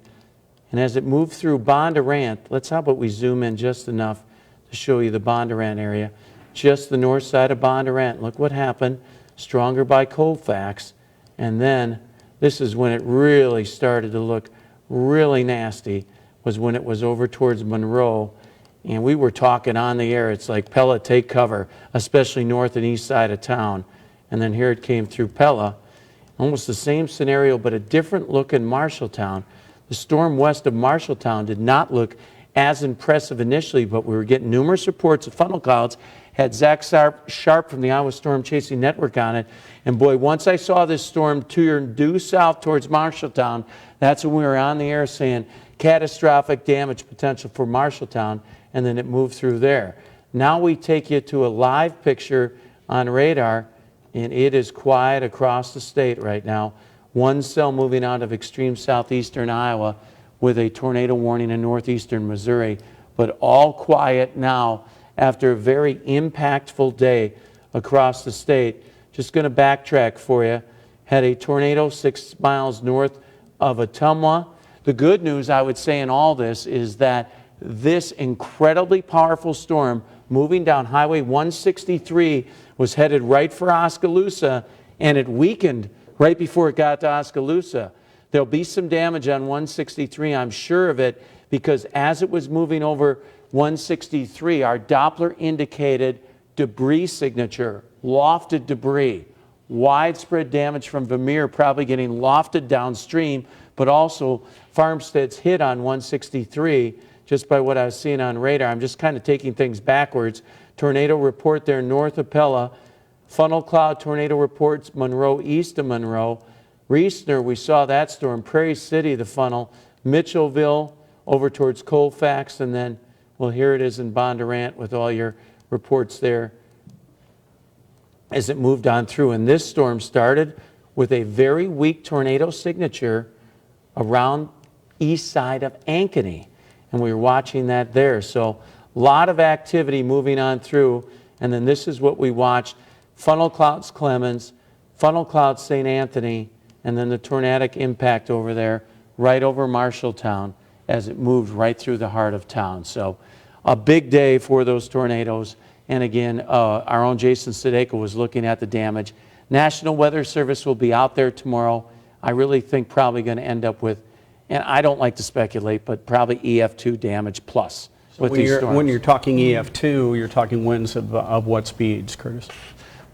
And as it moved through Bondurant, how about we zoom in just enough to show you the Bondurant area. Just the north side of Bondurant. Look what happened. Stronger by Colfax. And then this is when it really started to look really nasty, was when it was over towards Monroe. And we were talking on the air, it's like, Pella, take cover, especially north and east side of town. And then here it came through Pella. Almost the same scenario, but a different look in Marshalltown. The storm west of Marshalltown did not look as impressive initially, but we were getting numerous reports of funnel clouds. Had Zach Sharp from the Iowa Storm Chasing Network on it. And boy, once I saw this storm turn due south towards Marshalltown, that's when we were on the air saying catastrophic damage potential for Marshalltown, and then it moved through there. Now we take you to a live picture on radar, and it is quiet across the state right now. One cell moving out of extreme southeastern Iowa with a tornado warning in northeastern Missouri, but all quiet now after a very impactful day across the state. Just going to backtrack for you. Had a tornado 6 miles north of Ottumwa. The good news, I would say, in all this is that this incredibly powerful storm moving down Highway 163 was headed right for Oskaloosa, and it weakened right before it got to Oskaloosa. There'll be some damage on 163, I'm sure of it, because as it was moving over 163, our Doppler indicated debris signature, lofted debris, widespread damage from Vermeer probably getting lofted downstream, but also farmsteads hit on 163 just by what I was seeing on radar. I'm just kind of taking things backwards. Tornado report there north of Pella. Funnel cloud tornado reports Monroe east of Monroe. Reesner, we saw that storm. Prairie City, the funnel. Mitchellville over towards Colfax, and then, well, here it is in Bondurant with all your reports there as it moved on through. And this storm started with a very weak tornado signature around east side of Ankeny. And we were watching that there. So lot of activity moving on through, and then this is what we watched: funnel clouds Clemens, funnel clouds St. Anthony, and then the tornadic impact over there, right over Marshalltown, as it moved right through the heart of town. So a big day for those tornadoes. And again, our own Jason Sadeko was looking at the damage. National Weather Service will be out there tomorrow. I really think probably going to end up with, and I don't like to speculate, but probably EF2 damage plus with these storms. When you're talking EF2, you're talking winds of what speeds, Curtis?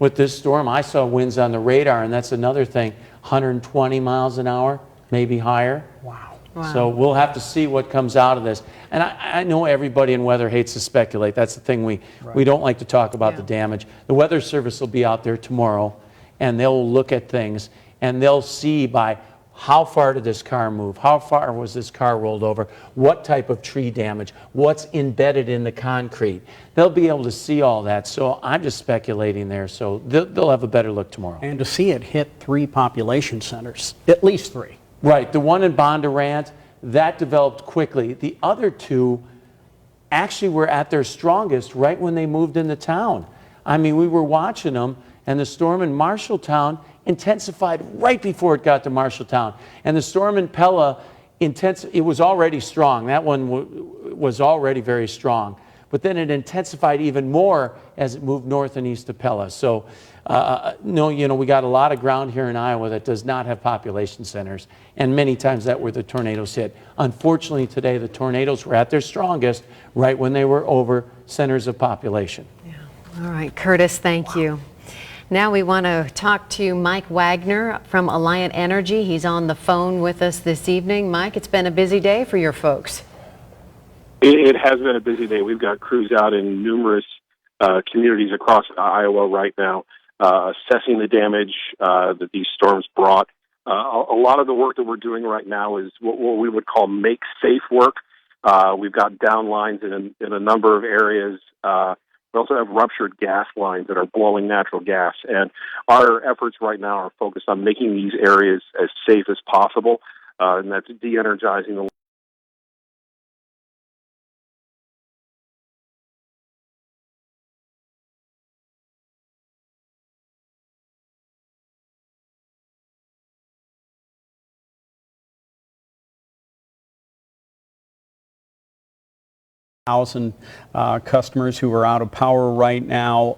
With this storm, I saw winds on the radar, and that's another thing, 120 miles an hour, maybe higher. Wow. So we'll have to see what comes out of this. And I know everybody in weather hates to speculate. That's the thing, we don't like to talk about the damage. The Weather Service will be out there tomorrow, and they'll look at things, and they'll see by how far did this car move, how far was this car rolled over, what type of tree damage, what's embedded in the concrete. They'll be able to see all that. So I'm just speculating there. So they'll have a better look tomorrow. And to see it hit 3 population centers, at least 3. Right, the one in Bondurant, that developed quickly. The other 2 actually were at their strongest right when they moved into town. I mean, we were watching them, and the storm in Marshalltown intensified right before it got to Marshalltown. And the storm in Pella, it was already strong. That one was already very strong. But then it intensified even more as it moved north and east of Pella. So, no, we got a lot of ground here in Iowa that does not have population centers, and many times that where the tornadoes hit. Unfortunately, today the tornadoes were at their strongest right when they were over centers of population. Yeah. All right, Curtis, thank you. Now we want to talk to Mike Wagner from Alliant Energy. He's on the phone with us this evening. Mike, it's been a busy day for your folks. It has been a busy day. We've got crews out in numerous communities across Iowa right now, assessing the damage that these storms brought. A lot of the work that we're doing right now is what we would call make safe work. We've got down lines in a number of areas. We also have ruptured gas lines that are blowing natural gas. And our efforts right now are focused on making these areas as safe as possible, and that's de-energizing the customers who are out of power right now.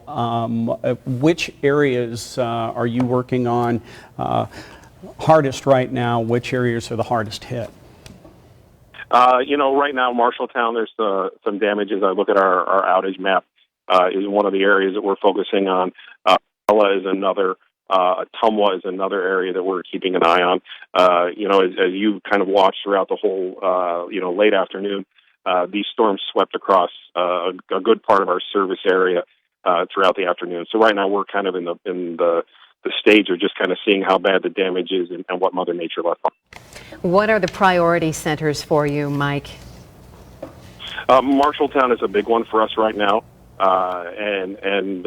Which areas are you working on hardest right now? Which areas are the hardest hit? Right now, Marshalltown, there's some damage. As I look at our outage map, is one of the areas that we're focusing on. Pella is another. Ottumwa is another area that we're keeping an eye on. As you kind of watched throughout the whole, late afternoon, these storms swept across a good part of our service area throughout the afternoon. So right now we're kind of in the stage of just kind of seeing how bad the damage is and what Mother Nature left on. What are the priority centers for you, Mike? Marshalltown is a big one for us right now, and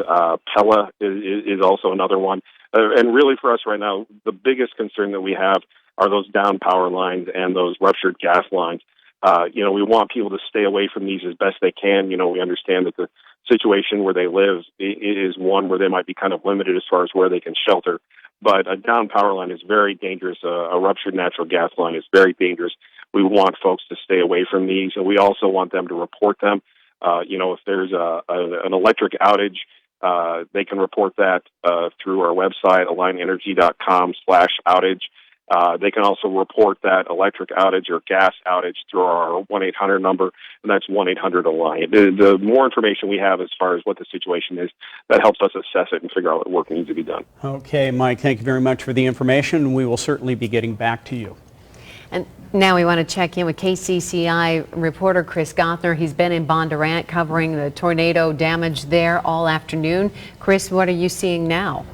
Pella is also another one. And really for us right now, the biggest concern that we have are those down power lines and those ruptured gas lines. We want people to stay away from these as best they can. We understand that the situation where they live is one where they might be kind of limited as far as where they can shelter. But a down power line is very dangerous. A ruptured natural gas line is very dangerous. We want folks to stay away from these, and we also want them to report them. If there's an electric outage, they can report that through our website, alliantenergy.com/outage. They can also report that electric outage or gas outage through our 1-800 number, and that's 1-800-ALLIANT. The more information we have as far as what the situation is, that helps us assess it and figure out what work needs to be done. Okay, Mike, thank you very much for the information. We will certainly be getting back to you. And now we want to check in with KCCI reporter Chris Gothner. He's been in Bondurant covering the tornado damage there all afternoon. Chris, what are you seeing now?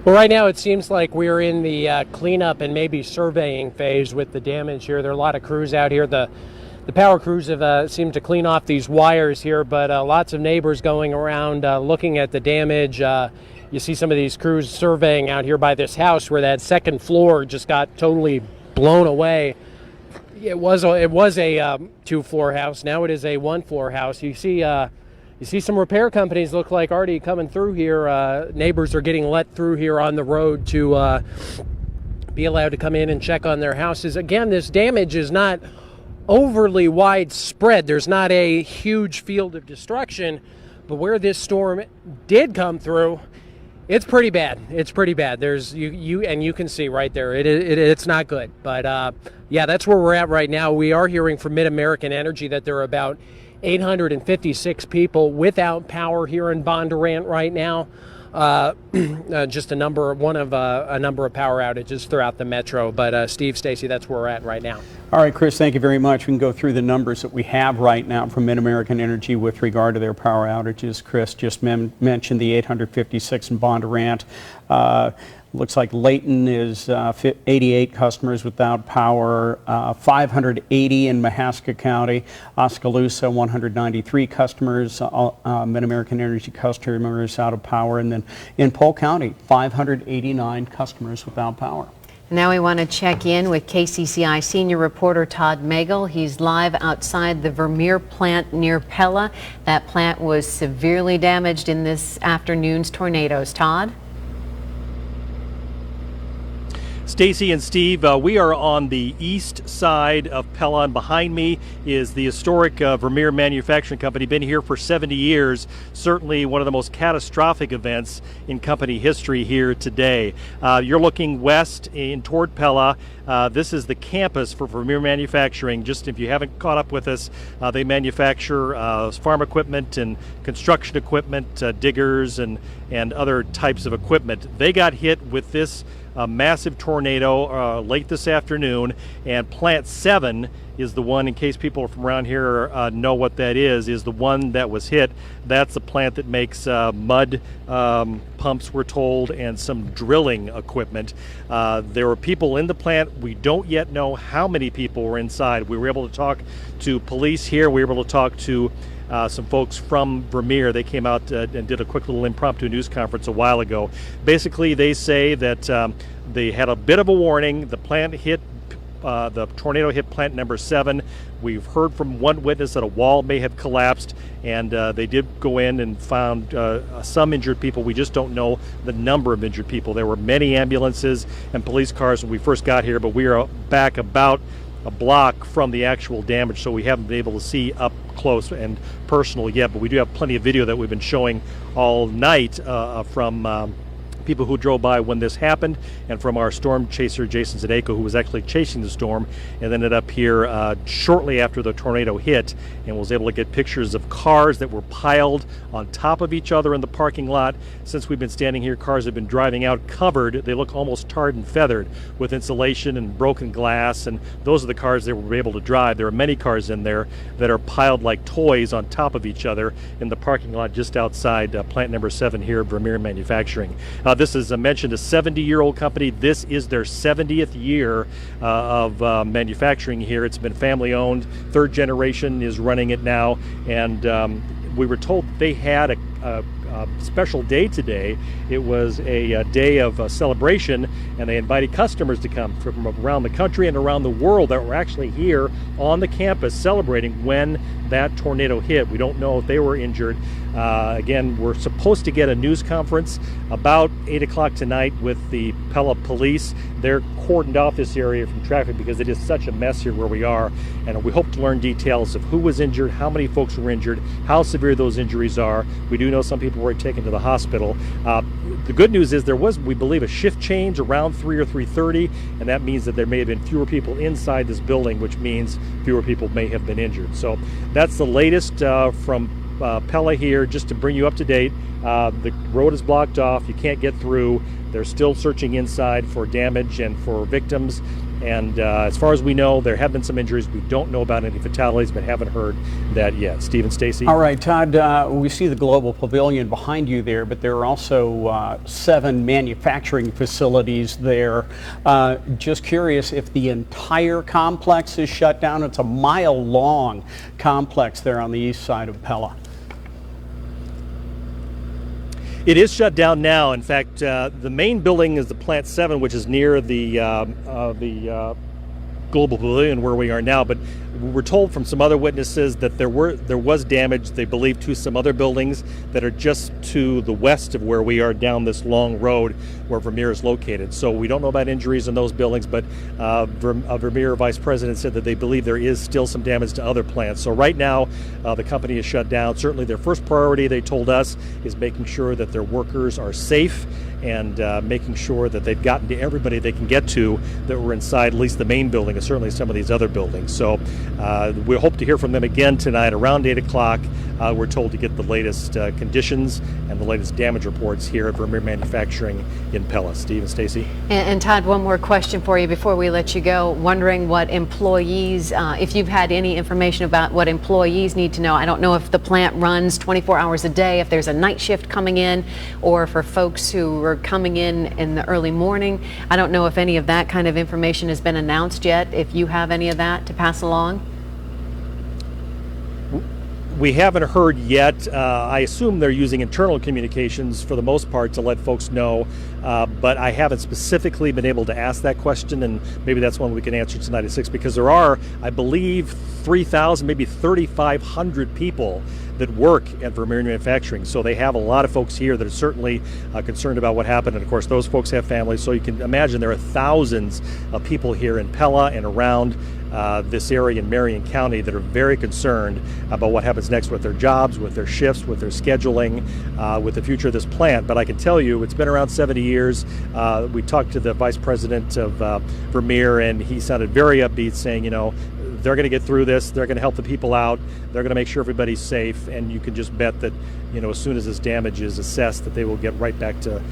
Well, right now it seems like we're in the cleanup and maybe surveying phase with the damage here. There are a lot of crews out here. The power crews have seemed to clean off these wires here, but lots of neighbors going around looking at the damage. You see some of these crews surveying out here by this house where that second floor just got totally blown away. It was a two-floor house. Now it is a one-floor house. You see some repair companies look like already coming through here. Neighbors are getting let through here on the road to be allowed to come in and check on their houses. Again, this damage is not overly widespread. There's not a huge field of destruction, but where this storm did come through, it's pretty bad. It's pretty bad. There's you can see right there. It's not good. But yeah, that's where we're at right now. We are hearing from Mid-American Energy that there are about 856 people without power here in Bondurant right now. Just a number of power outages throughout the metro. But Steve, Stacy, that's where we're at right now. All right, Chris, thank you very much. We can go through the numbers that we have right now from Mid-American Energy with regard to their power outages. Chris just mentioned the 856 in Bondurant. Looks like Layton is 88 customers without power, 580 in Mahaska County, Oskaloosa 193 customers, Mid-American Energy customers out of power, and then in Polk County 589 customers without power. Now we want to check in with KCCI senior reporter Todd Magel. He's live outside the Vermeer plant near Pella. That plant was severely damaged in this afternoon's tornadoes. Todd? Stacy and Steve, we are on the east side of Pella, and behind me is the historic Vermeer Manufacturing Company. Been here for 70 years. Certainly one of the most catastrophic events in company history here today. You're looking west toward Pella. This is the campus for Vermeer Manufacturing. Just if you haven't caught up with us, they manufacture farm equipment and construction equipment, diggers and other types of equipment. They got hit with this massive tornado late this afternoon, and Plant 7 is the one, in case people from around here know what that is the one that was hit. That's the plant that makes mud pumps, we're told, and some drilling equipment. There were people in the plant. We don't yet know how many people were inside. We were able to talk to police here. We were able to talk to some folks from Vermeer. They came out and did a quick little impromptu news conference a while ago. Basically, they say that they had a bit of a warning. The tornado hit plant number 7. We've heard from one witness that a wall may have collapsed, and they did go in and found some injured people. We just don't know the number of injured people. There were many ambulances and police cars when we first got here, but we are back about a block from the actual damage, so we haven't been able to see up close and personal yet, but we do have plenty of video that we've been showing all night from people who drove by when this happened, and from our storm chaser Jason Zadeko, who was actually chasing the storm and ended up here shortly after the tornado hit, and was able to get pictures of cars that were piled on top of each other in the parking lot. Since we've been standing here, cars have been driving out covered. They look almost tarred and feathered with insulation and broken glass, and those are the cars that were able to drive. There are many cars in there that are piled like toys on top of each other in the parking lot just outside plant number 7 here at Vermeer Manufacturing. This is, I mentioned, a 70-year-old company. This is their 70th year of manufacturing here. It's been family-owned. Third generation is running it now, and we were told they had a special day today. It was a day of celebration, and they invited customers to come from around the country and around the world that were actually here on the campus celebrating when that tornado hit. We don't know if they were injured. Again, we're supposed to get a news conference about 8 o'clock tonight with the Pella police. They're cordoned off this area from traffic because it is such a mess here where we are, and we hope to learn details of who was injured, how many folks were injured, how severe those injuries are. We do know some people were taken to the hospital. The good news is there was, we believe, a shift change around 3 or 3:30, and that means that there may have been fewer people inside this building, which means fewer people may have been injured. So that's the latest from Pella here, just to bring you up to date. The road is blocked off. You can't get through. They're still searching inside for damage and for victims. And as far as we know, there have been some injuries. We don't know about any fatalities, but haven't heard that yet. Steve and Stacy? All right, Todd, we see the Global Pavilion behind you there, but there are also 7 manufacturing facilities there. Just curious if the entire complex is shut down. It's a mile-long complex there on the east side of Pella. It is shut down now. In fact, the main building is the Plant 7, which is near the global pavilion where we are now, but we're told from some other witnesses that there was damage, they believe, to some other buildings that are just to the west of where we are down this long road where Vermeer is located. So we don't know about injuries in those buildings, but Vermeer vice president said that they believe there is still some damage to other plants. So right now the company is shut down. Certainly their first priority, they told us, is making sure that their workers are safe and making sure that they've gotten to everybody they can get to that were inside at least the main building and certainly some of these other buildings. So we hope to hear from them again tonight around 8 o'clock. We're told to get the latest conditions and the latest damage reports here at Vermeer Manufacturing in Pella. Steve and Stacy. And Todd, one more question for you before we let you go. Wondering what employees, if you've had any information about what employees need to know. I don't know if the plant runs 24 hours a day, if there's a night shift coming in, or for folks who are coming in the early morning. I don't know if any of that kind of information has been announced yet, if you have any of that to pass along. We haven't heard yet. I assume they're using internal communications for the most part to let folks know, but I haven't specifically been able to ask that question, and maybe that's one we can answer tonight at 6, because there are, I believe, 3,000, maybe 3,500 people that work at Vermeer Manufacturing. So they have a lot of folks here that are certainly concerned about what happened, and of course those folks have families, so you can imagine there are thousands of people here in Pella and around this area in Marion County that are very concerned about what happens next with their jobs, with their shifts, with their scheduling, with the future of this plant. But I can tell you, it's been around 70 years. We talked to the vice president of Vermeer, and he sounded very upbeat, saying, you know, they're going to get through this. They're going to help the people out. They're going to make sure everybody's safe. And you can just bet that, you know, as soon as this damage is assessed, that they will get right back to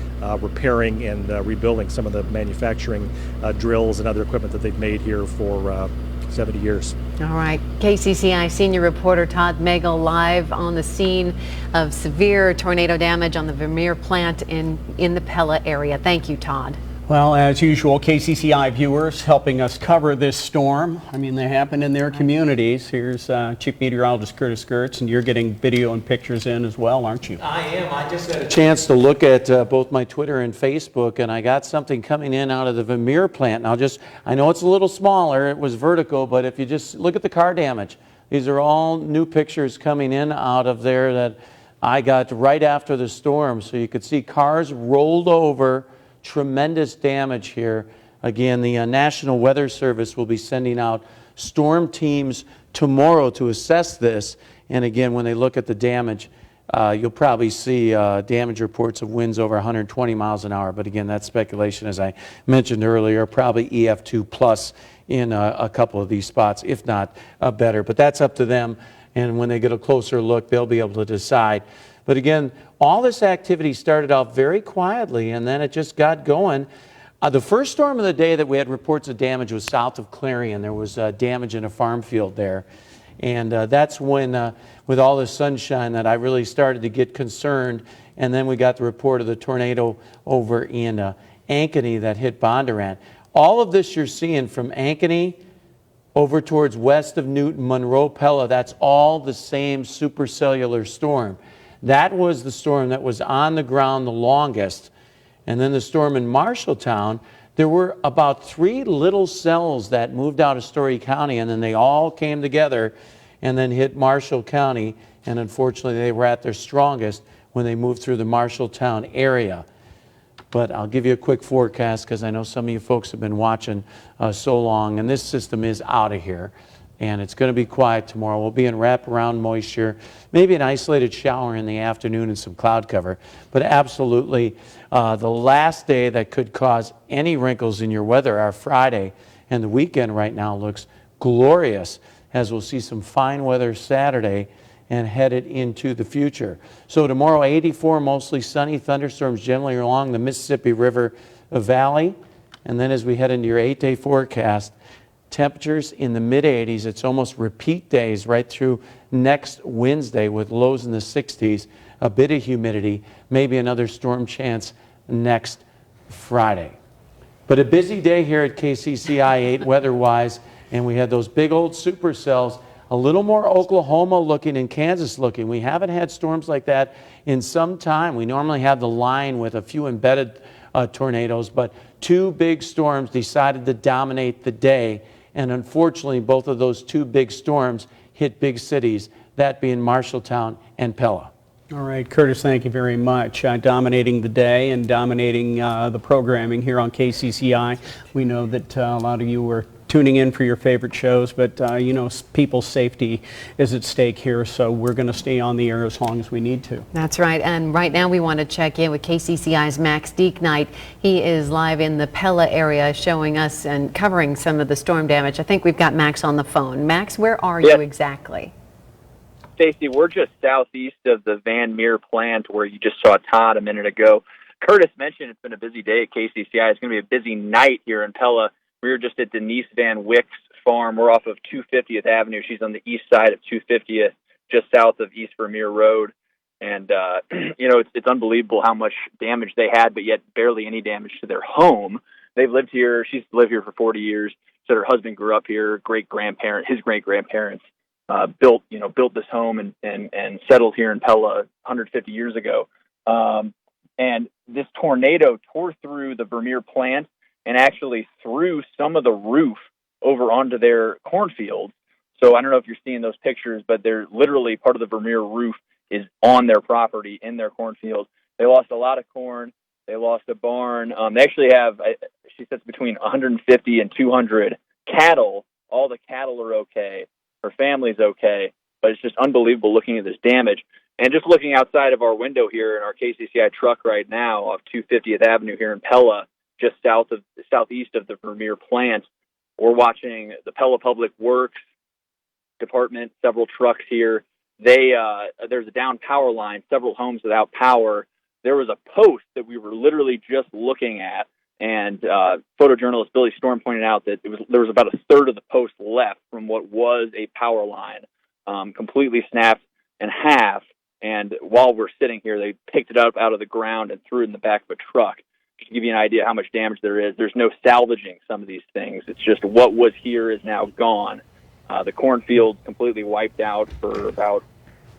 repairing and rebuilding some of the manufacturing drills and other equipment that they've made here for 70 years. All right. KCCI senior reporter Todd Magel live on the scene of severe tornado damage on the Vermeer plant in the Pella area. Thank you, Todd. Well, as usual, KCCI viewers helping us cover this storm. I mean, they happen in their communities. Here's Chief Meteorologist Curtis Gertz, and you're getting video and pictures in as well, aren't you? I am. I just had a chance to look at both my Twitter and Facebook, and I got something coming in out of the Vermeer plant. Now, I know it's a little smaller. It was vertical, but if you just look at the car damage, these are all new pictures coming in out of there that I got right after the storm. So you could see cars rolled over. Tremendous damage here. Again, the National Weather Service will be sending out storm teams tomorrow to assess this. And again, when they look at the damage, you'll probably see damage reports of winds over 120 miles an hour. But again, that's speculation, as I mentioned earlier, probably EF2 plus in a couple of these spots, if not better. But that's up to them. And when they get a closer look, they'll be able to decide. But again, all this activity started out very quietly, and then it just got going. The first storm of the day that we had reports of damage was south of Clarion. There was damage in a farm field there. And that's when, with all the sunshine, that I really started to get concerned. And then we got the report of the tornado over in Ankeny that hit Bondurant. All of this you're seeing from Ankeny over towards west of Newton, Monroe, Pella, that's all the same supercellular storm. That was the storm that was on the ground the longest. And then the storm in Marshalltown, there were about 3 little cells that moved out of Story County, and then they all came together and then hit Marshall County. And unfortunately, they were at their strongest when they moved through the Marshalltown area. But I'll give you a quick forecast because I know some of you folks have been watching so long, and this system is out of here. And it's going to be quiet tomorrow. We'll be in wraparound moisture, maybe an isolated shower in the afternoon and some cloud cover. But absolutely, the last day that could cause any wrinkles in your weather are Friday. And the weekend right now looks glorious, as we'll see some fine weather Saturday and headed into the future. So tomorrow, 84, mostly sunny, thunderstorms generally along the Mississippi River Valley. And then as we head into your 8-day forecast, temperatures in the mid-80s. It's almost repeat days right through next Wednesday with lows in the 60s, a bit of humidity, maybe another storm chance next Friday. But a busy day here at KCCI 8 weather-wise, and we had those big old supercells, a little more Oklahoma looking and Kansas looking. We haven't had storms like that in some time. We normally have the line with a few embedded tornadoes, but 2 big storms decided to dominate the day. And unfortunately, both of those two big storms hit big cities, that being Marshalltown and Pella. All right, Curtis, thank you very much. Dominating the day and dominating the programming here on KCCI. We know that a lot of you were tuning in for your favorite shows, but you know, people's safety is at stake here, so we're going to stay on the air as long as we need to. That's right, and right now we want to check in with KCCI's Max Deeknight. He is live in the Pella area showing us and covering some of the storm damage. I think we've got Max on the phone. Max, where are you exactly? Stacey, we're just southeast of the Van Meer plant where you just saw Todd a minute ago. Curtis mentioned it's been a busy day at KCCI. It's going to be a busy night here in Pella. We were just at Denise Van Wyck's farm. We're off of 250th Avenue. She's on the east side of 250th, just south of East Vermeer Road. And, you know, it's unbelievable how much damage they had, but yet barely any damage to their home. They've lived here. She's lived here for 40 years. Said her husband grew up here, his great-grandparents. Built this home and settled here in Pella 150 years ago. And this tornado tore through the Vermeer plant and actually threw some of the roof over onto their cornfield. So I don't know if you're seeing those pictures, but they're literally part of the Vermeer roof is on their property in their cornfield. They lost a lot of corn. They lost a barn. They actually have, she says, between 150 and 200 cattle. All the cattle are okay. Her family's okay, but it's just unbelievable looking at this damage. And just looking outside of our window here in our KCCI truck right now off 250th Avenue here in Pella, just southeast of the Vermeer plant, we're watching the Pella Public Works Department, several trucks here. There's a down power line, several homes without power. There was a post that we were literally just looking at, and photojournalist Billy Storm pointed out that there was about a third of the post left from what was a power line, completely snapped in half. And while we're sitting here, they picked it up out of the ground and threw it in the back of a truck. Just to give you an idea how much damage there is, there's no salvaging some of these things. It's just what was here is now gone. The cornfield's completely wiped out for about,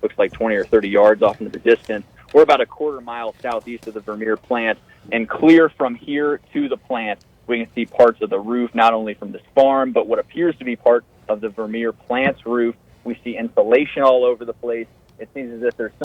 looks like 20 or 30 yards off into the distance. We're about a quarter mile southeast of the Vermeer plant, and clear from here to the plant, we can see parts of the roof, not only from this farm, but what appears to be part of the Vermeer plant's roof. We see insulation all over the place. It seems as if there's some